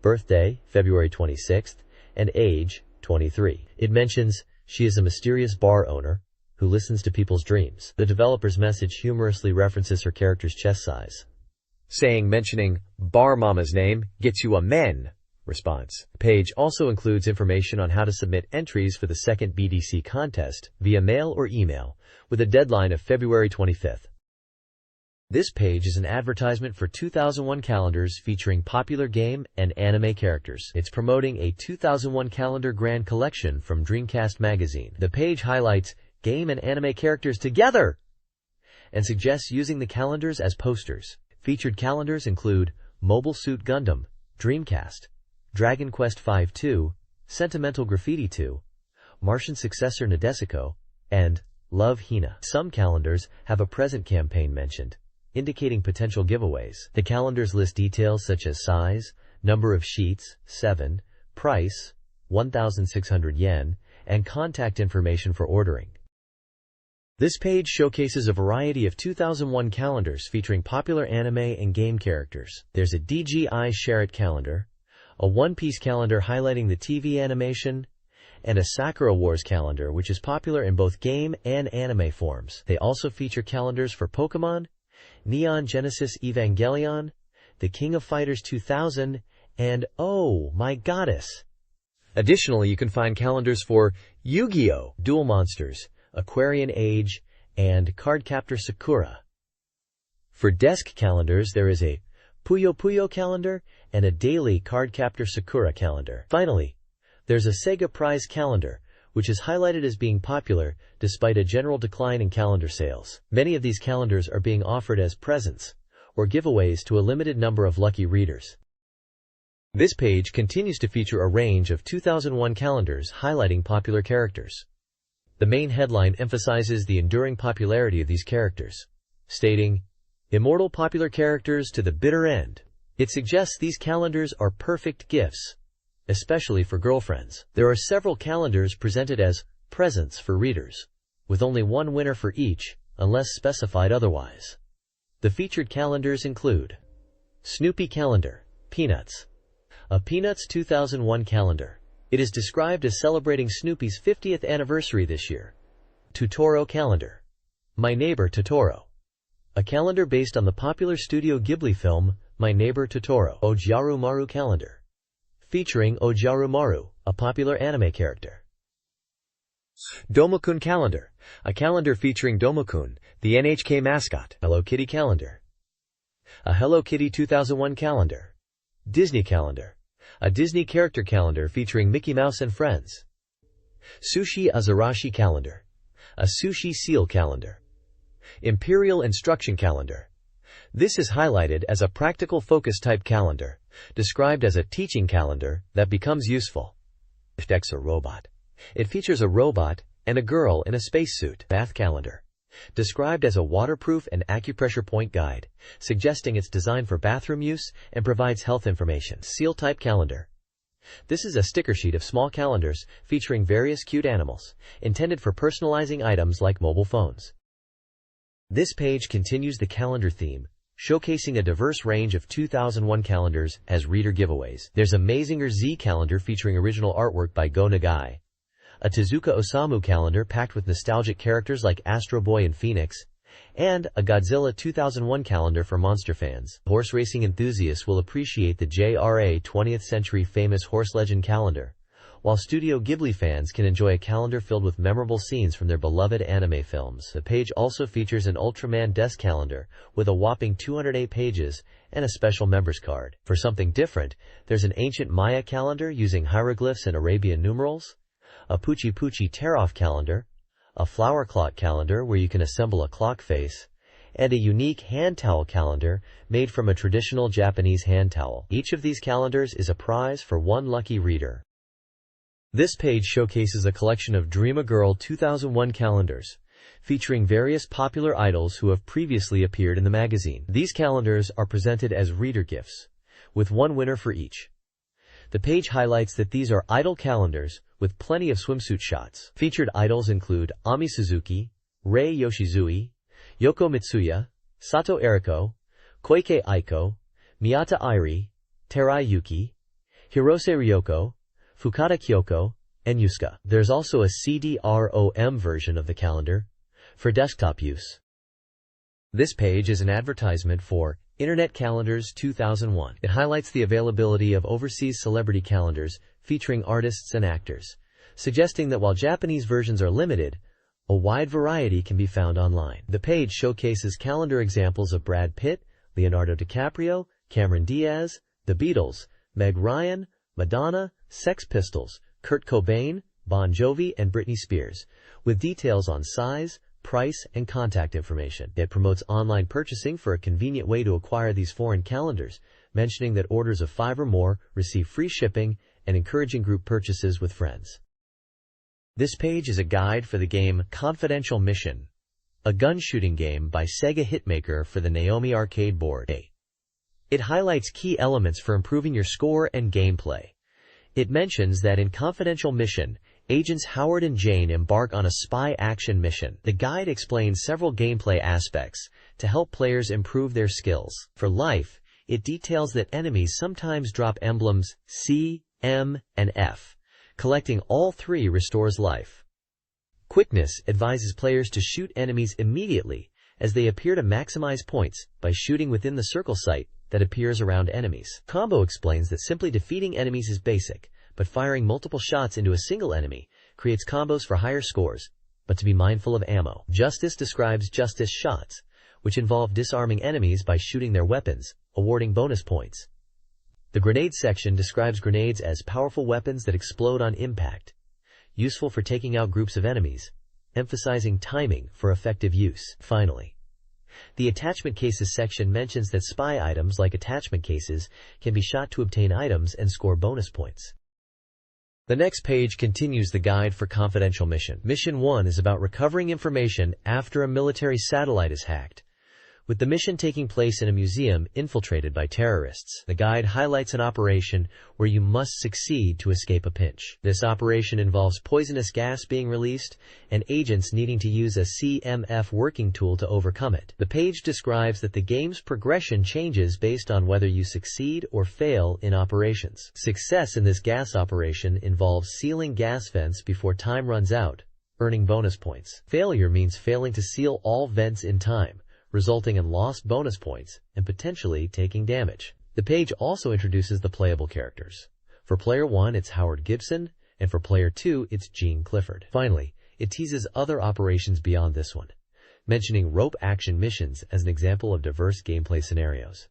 birthday, February 26th, and age, 23. It mentions she is a mysterious bar owner who listens to people's dreams. The developer's message humorously references her character's chest size, saying mentioning Bar Mama's name gets you a men response. The page also includes information on how to submit entries for the second BDC contest via mail or email, with a deadline of February 25th. This page is an advertisement for 2001 calendars featuring popular game and anime characters. It's promoting a 2001 calendar grand collection from Dreamcast Magazine. The page highlights game and anime characters together and suggests using the calendars as posters. Featured calendars include Mobile Suit Gundam, Dreamcast, Dragon Quest V 2, Sentimental Graffiti 2, Martian Successor Nadesico, and Love Hina. Some calendars have a present campaign mentioned, indicating potential giveaways. The calendars list details such as size, number of sheets, 7, price, 1,600 yen, and contact information for ordering. This page showcases a variety of 2001 calendars featuring popular anime and game characters. There's a DGI Sherrett calendar, a One Piece calendar highlighting the TV animation, and a Sakura Wars calendar which is popular in both game and anime forms. They also feature calendars for Pokemon, Neon Genesis Evangelion, The King of Fighters 2000, and Oh My Goddess. Additionally, you can find calendars for Yu-Gi-Oh!, Duel Monsters, Aquarian Age, and Cardcaptor Sakura. For desk calendars, there is a Puyo Puyo calendar and a daily Cardcaptor Sakura calendar. Finally, there's a Sega Prize calendar, which is highlighted as being popular despite a general decline in calendar sales. Many of these calendars are being offered as presents or giveaways to a limited number of lucky readers. This page continues to feature a range of 2001 calendars highlighting popular characters. The main headline emphasizes the enduring popularity of these characters, stating, "Immortal popular characters to the bitter end." It suggests these calendars are perfect gifts, especially for girlfriends. There are several calendars presented as presents for readers, with only one winner for each, unless specified otherwise. The featured calendars include Snoopy Calendar, Peanuts. A Peanuts 2001 calendar. It is described as celebrating Snoopy's 50th anniversary this year. Totoro Calendar. My Neighbor Totoro. A calendar based on the popular Studio Ghibli film, My Neighbor Totoro. Ojiaru Calendar. Featuring Ojiaru, a popular anime character. Domokun Calendar. A calendar featuring Domokun, the NHK mascot. Hello Kitty Calendar. A Hello Kitty 2001 calendar. Disney Calendar. A Disney character calendar featuring Mickey Mouse and friends. Sushi Azarashi Calendar. A sushi seal calendar. Imperial Instruction Calendar. This is highlighted as a practical focus type calendar, described as a teaching calendar that becomes useful. Dexa Robot. It features a robot and a girl in a spacesuit. Bath Calendar. Described as a waterproof and acupressure point guide, suggesting it's designed for bathroom use and provides health information. Seal Type Calendar. This is a sticker sheet of small calendars featuring various cute animals, intended for personalizing items like mobile phones. This page continues the calendar theme, showcasing a diverse range of 2001 calendars as reader giveaways. There's a Mazinger Z calendar featuring original artwork by Go Nagai. A Tezuka Osamu calendar packed with nostalgic characters like Astro Boy and Phoenix, and a Godzilla 2001 calendar for monster fans. Horse racing enthusiasts will appreciate the JRA 20th Century Famous Horse Legend calendar, while Studio Ghibli fans can enjoy a calendar filled with memorable scenes from their beloved anime films. The page also features an Ultraman Desk calendar with a whopping 208 pages and a special members card. For something different, there's an ancient Maya calendar using hieroglyphs and Arabian numerals, a Puchi Puchi tear-off calendar, a flower clock calendar where you can assemble a clock face, and a unique hand towel calendar made from a traditional Japanese hand towel. Each of these calendars is a prize for one lucky reader. This page showcases a collection of Dream a Girl 2001 calendars, featuring various popular idols who have previously appeared in the magazine. These calendars are presented as reader gifts, with one winner for each. The page highlights that these are idol calendars with plenty of swimsuit shots. Featured idols include Ami Suzuki, Rei Yoshizui, Yoko Mitsuya, Sato Eriko, Koike Aiko, Miyata Airi, Terai Yuki, Hirose Ryoko, Fukada Kyoko, and Yusuka. There's also a CD-ROM version of the calendar for desktop use. This page is an advertisement for Internet Calendars 2001. It highlights the availability of overseas celebrity calendars featuring artists and actors, suggesting that while Japanese versions are limited, a wide variety can be found online. The page showcases calendar examples of Brad Pitt, Leonardo DiCaprio, Cameron Diaz, The Beatles, Meg Ryan, Madonna, Sex Pistols, Kurt Cobain, Bon Jovi, and Britney Spears, with details on size, price, and contact information. It promotes online purchasing for a convenient way to acquire these foreign calendars, mentioning that orders of 5 or more receive free shipping and encouraging group purchases with friends. This page is a guide for the game Confidential Mission, a gun shooting game by Sega Hitmaker for the Naomi arcade board. It highlights key elements for improving your score and gameplay. It mentions that in Confidential Mission, Agents Howard and Jane embark on a spy action mission. The guide explains several gameplay aspects to help players improve their skills. For life, it details that enemies sometimes drop emblems C, M, and F. Collecting all 3 restores life. Quickness advises players to shoot enemies immediately as they appear to maximize points by shooting within the circle sight that appears around enemies. Combo explains that simply defeating enemies is basic, but firing multiple shots into a single enemy creates combos for higher scores, but to be mindful of ammo. Justice describes justice shots, which involve disarming enemies by shooting their weapons, awarding bonus points. The grenade section describes grenades as powerful weapons that explode on impact, useful for taking out groups of enemies, emphasizing timing for effective use. Finally, The attachment cases section mentions that spy items like attachment cases can be shot to obtain items and score bonus points. The next page continues the guide for confidential mission. Mission 1 is about recovering information after a military satellite is hacked, with the mission taking place in a museum infiltrated by terrorists. The guide highlights an operation where you must succeed to escape a pinch. This operation involves poisonous gas being released and agents needing to use a CMF working tool to overcome it. The page describes that the game's progression changes based on whether you succeed or fail in operations. Success in this gas operation involves sealing gas vents before time runs out, earning bonus points. Failure means failing to seal all vents in time, resulting in lost bonus points and potentially taking damage. The page also introduces the playable characters. For player 1, it's Howard Gibson, and for player 2, it's Gene Clifford. Finally, it teases other operations beyond this one, mentioning rope action missions as an example of diverse gameplay scenarios.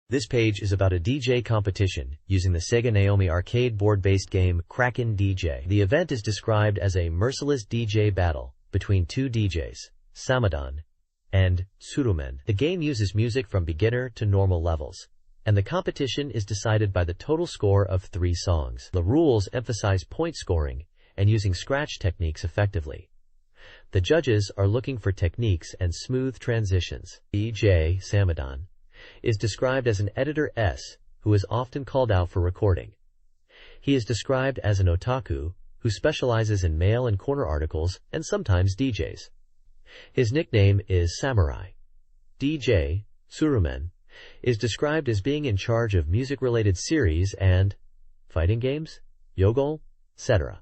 This page is about a DJ competition using the Sega Naomi arcade board-based game Kraken DJ. The event is described as a merciless DJ battle between two DJs, Samadan and Surumen. The game uses music from beginner to normal levels, and the competition is decided by the total score of 3 songs. The rules emphasize point scoring and using scratch techniques effectively. The judges are looking for techniques and smooth transitions. DJ Samadan is described as an editor S who is often called out for recording. He is described as an otaku who specializes in mail and corner articles and sometimes DJs. His nickname is Samurai. DJ Surumen is described as being in charge of music-related series and fighting games, Yogol, etc.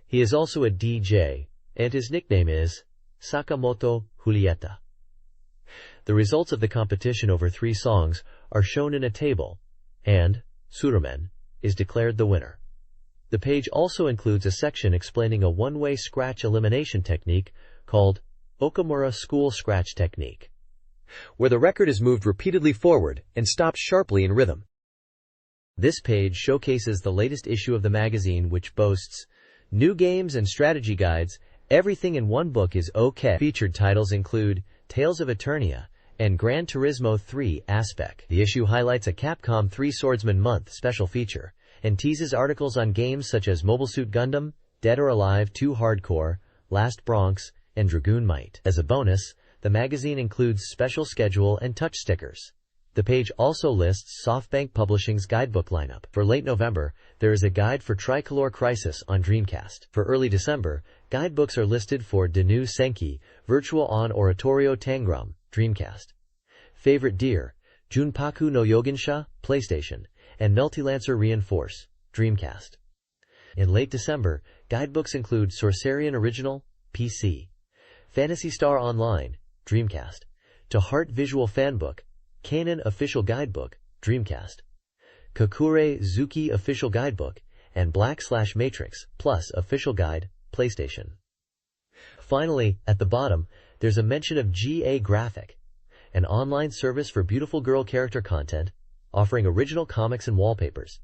He is also a DJ, and his nickname is Sakamoto Julieta. The results of the competition over 3 songs are shown in a table, and Surumen is declared the winner. The page also includes a section explaining a one-way scratch elimination technique called Okamura School Scratch Technique, where the record is moved repeatedly forward and stopped sharply in rhythm. This page showcases the latest issue of the magazine, which boasts new games and strategy guides. Everything in one book is okay. Featured titles include Tales of Eternia and Gran Turismo 3 Aspect. The issue highlights a Capcom 3 Swordsman Month special feature and teases articles on games such as Mobile Suit Gundam, Dead or Alive 2 Hardcore, Last Bronx, and Dragoon Might. As a bonus, the magazine includes special schedule and touch stickers. The page also lists SoftBank Publishing's guidebook lineup. For late November, there is a guide for Tricolor Crisis on Dreamcast. For early December, guidebooks are listed for Denu Senki, Virtual on Oratorio Tangram, Dreamcast, Favorite Deer, Junpaku no Yogensha, PlayStation, and Multilancer Reinforce, Dreamcast. In late December, guidebooks include Sorcerian Original, PC, Phantasy Star Online, Dreamcast, To Heart Visual Fanbook, Kanon Official Guidebook, Dreamcast, Kakure Zuki Official Guidebook, and Black/Matrix Plus Official Guide, PlayStation. Finally, at the bottom, there's a mention of GA Graphic, an online service for beautiful girl character content, offering original comics and wallpapers.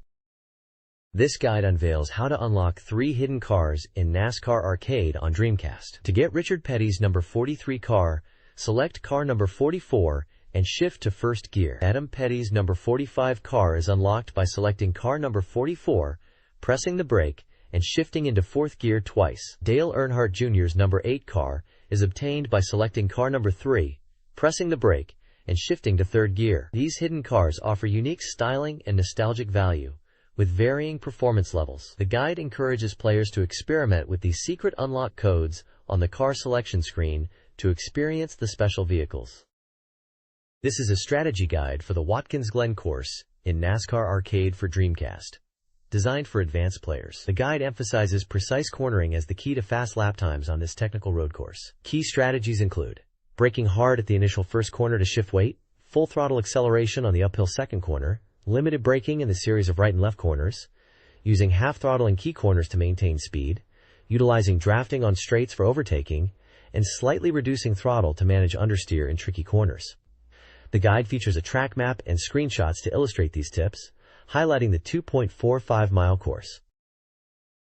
This guide unveils how to unlock 3 hidden cars in NASCAR Arcade on Dreamcast. To get Richard Petty's number 43 car, select car number 44 and shift to first gear. Adam Petty's number 45 car is unlocked by selecting car number 44, pressing the brake, and shifting into 4th gear twice. Dale Earnhardt Jr.'s number 8 car is obtained by selecting car number 3, pressing the brake, and shifting to 3rd gear. These hidden cars offer unique styling and nostalgic value, with varying performance levels. The guide encourages players to experiment with these secret unlock codes on the car selection screen to experience the special vehicles. This is a strategy guide for the Watkins Glen course in NASCAR Arcade for Dreamcast, designed for advanced players. The guide emphasizes precise cornering as the key to fast lap times on this technical road course. Key strategies include braking hard at the initial first corner to shift weight, full throttle acceleration on the uphill second corner, limited braking in the series of right and left corners, using half throttle in key corners to maintain speed, utilizing drafting on straights for overtaking, and slightly reducing throttle to manage understeer in tricky corners. The guide features a track map and screenshots to illustrate these tips, highlighting the 2.45-mile course.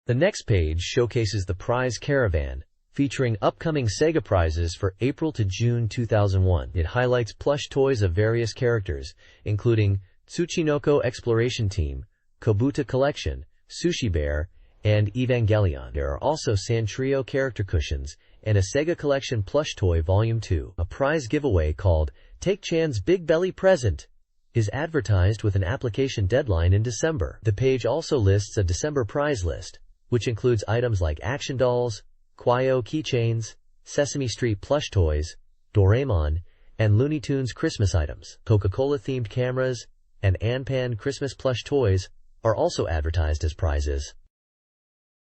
The next page showcases the prize caravan featuring upcoming Sega prizes for April to June 2001. It highlights plush toys of various characters, including Tsuchinoko Exploration Team, Kobuta Collection, Sushi Bear, and Evangelion. There are also Santrio character cushions and a Sega Collection plush toy Volume 2. A prize giveaway called Take Chan's Big Belly Present is advertised with an application deadline in December. The page also lists a December prize list, which includes items like action dolls, Kwayo keychains, Sesame Street plush toys, Doraemon, and Looney Tunes Christmas items. Coca-Cola themed cameras and Anpan Christmas plush toys are also advertised as prizes.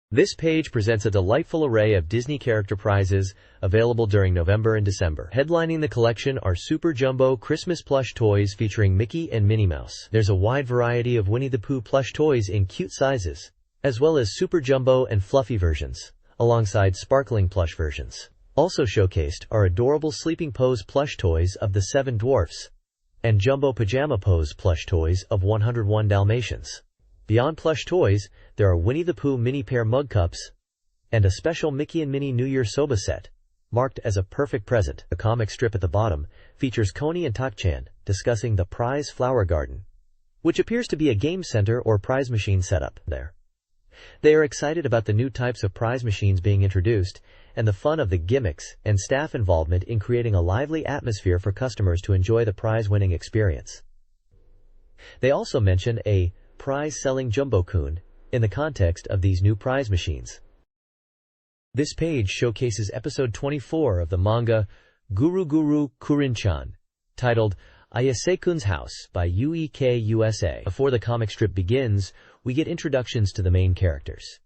This page presents a delightful array of Disney character prizes available during November and December. Headlining the collection are Super Jumbo Christmas plush toys featuring Mickey and Minnie Mouse. There's a wide variety of Winnie the Pooh plush toys in cute sizes, as well as Super Jumbo and fluffy versions, alongside sparkling plush versions. Also showcased are adorable Sleeping Pose plush toys of the 7 Dwarfs and Jumbo Pajama Pose plush toys of 101 Dalmatians. Beyond plush toys, there are Winnie the Pooh mini pair mug cups and a special Mickey and Minnie New Year soba set, marked as a perfect present. The comic strip at the bottom features Coney and Tak-chan discussing the prize flower garden, which appears to be a game center or prize machine setup there. They are excited about the new types of prize machines being introduced and the fun of the gimmicks and staff involvement in creating a lively atmosphere for customers to enjoy the prize-winning experience. They also mention a prize-selling Jumbo-kun in the context of these new prize machines. This page showcases episode 24 of the manga Guru Guru Kurin-chan, titled Ayase-kun's House by UEK USA. Before the comic strip begins, we get introductions to the main characters.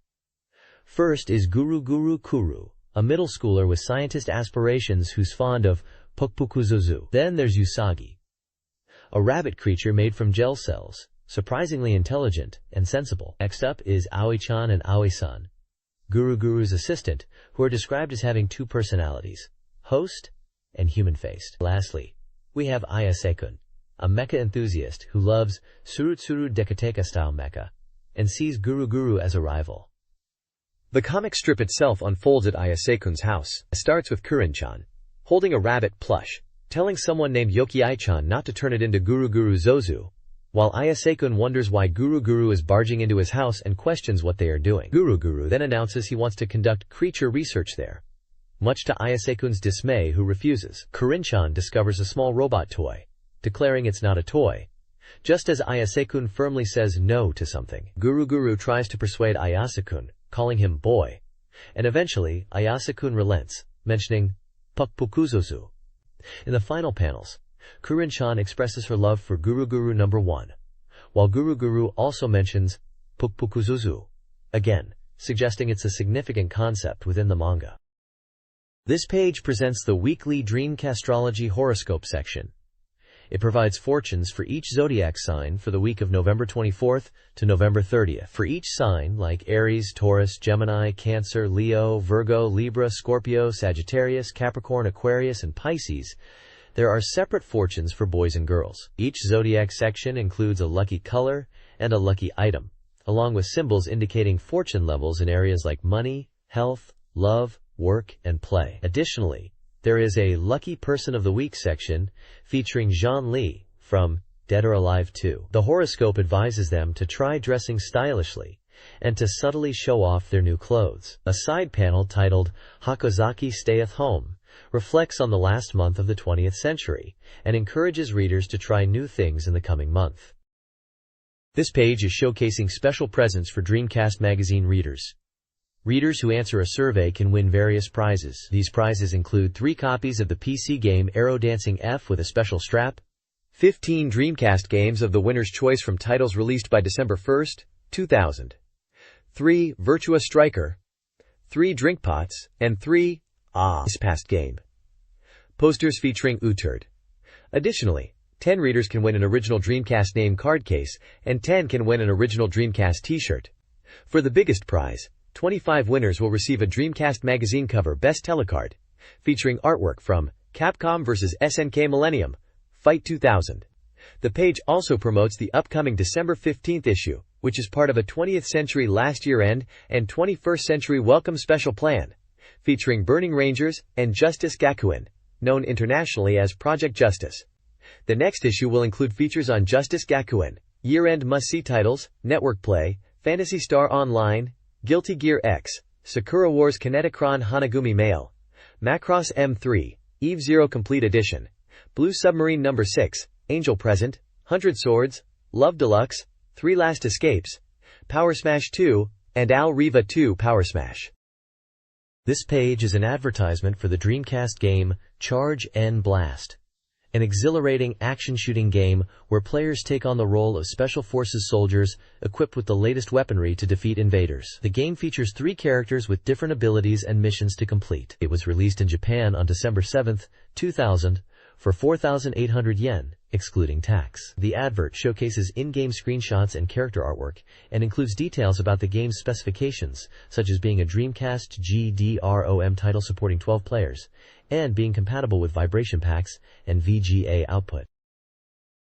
First is Guru Guru Kuru, a middle schooler with scientist aspirations who's fond of Pukpukuzuzu. Then there's Usagi, a rabbit creature made from gel cells, surprisingly intelligent and sensible. Next up is Aoi-chan and Aoi-san, Guru Guru's assistant, who are described as having 2 personalities, host and human-faced. Lastly, we have Ayase-kun, a mecha enthusiast who loves Tsurutsuru Dekateka-style mecha and sees Guru Guru as a rival. The comic strip itself unfolds at Ayase-kun's house. It starts with Kurin-chan holding a rabbit plush, telling someone named Yoki-ai-chan not to turn it into Guru Guru Zozu, while Ayase-kun wonders why Guru Guru is barging into his house and questions what they are doing. Guru Guru then announces he wants to conduct creature research there, much to Ayase-kun's dismay, who refuses. Kurin-chan discovers a small robot toy, declaring it's not a toy, just as Ayase-kun firmly says no to something. Guru Guru tries to persuade Ayase-kun, calling him boy, and eventually Ayase-kun relents, mentioning Pukpukuzuzu. In the final panels, Kurin-chan expresses her love for Guru Guru number 1, while Guru Guru also mentions Pukpukuzuzu, again, suggesting it's a significant concept within the manga. This page presents the weekly Dreamcastrology horoscope section. It provides fortunes for each zodiac sign for the week of November 24th to November 30th. For each sign, like Aries, Taurus, Gemini, Cancer, Leo, Virgo, Libra, Scorpio, Sagittarius, Capricorn, Aquarius, and Pisces, there are separate fortunes for boys and girls. Each zodiac section includes a lucky color and a lucky item, along with symbols indicating fortune levels in areas like money, health, love, work, and play. Additionally, there is a Lucky Person of the Week section featuring Jean Lee from Dead or Alive 2. The horoscope advises them to try dressing stylishly and to subtly show off their new clothes. A side panel titled Hakozaki Stayeth Home reflects on the last month of the 20th century and encourages readers to try new things in the coming month. This page is showcasing special presents for Dreamcast Magazine readers. Readers who answer a survey can win various prizes. These prizes include 3 copies of the PC game Aero Dancing F with a special strap, 15 Dreamcast games of the winner's choice from titles released by December 1st, 2000, 3 Virtua Striker, 3 drink pots, and 3 this past game posters featuring Uturd. Additionally, 10 readers can win an original Dreamcast name card case, and 10 can win an original Dreamcast t-shirt. For the biggest prize, 25 winners will receive a Dreamcast Magazine cover Best Telecard, featuring artwork from Capcom vs. SNK Millennium, Fight 2000. The page also promotes the upcoming December 15th issue, which is part of a 20th Century Last Year End and 21st Century Welcome Special Plan, featuring Burning Rangers and Justice Gakuen, known internationally as Project Justice. The next issue will include features on Justice Gakuen, year-end must-see titles, Network Play, Phantasy Star Online, Guilty Gear X, Sakura Wars Kineticron Hanagumi Mail, Macross M3, Eve Zero Complete Edition, Blue Submarine No. 6, Angel Present, 100 Swords, Love Deluxe, 3 Last Escapes, Power Smash 2, and Al Riva 2 Power Smash. This page is an advertisement for the Dreamcast game Charge N Blast, an exhilarating action-shooting game where players take on the role of Special Forces soldiers equipped with the latest weaponry to defeat invaders. The game features 3 characters with different abilities and missions to complete. It was released in Japan on December 7, 2000, for 4,800 yen, excluding tax. The advert showcases in-game screenshots and character artwork, and includes details about the game's specifications, such as being a Dreamcast GDROM title supporting 12 players, and being compatible with vibration packs and VGA output.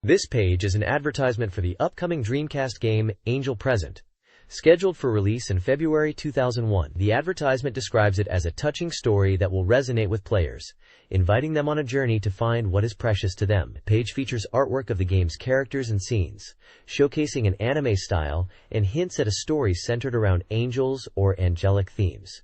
This page is an advertisement for the upcoming Dreamcast game Angel Present, scheduled for release in February 2001. The advertisement describes it as a touching story that will resonate with players, inviting them on a journey to find what is precious to them. The page features artwork of the game's characters and scenes, showcasing an anime style and hints at a story centered around angels or angelic themes.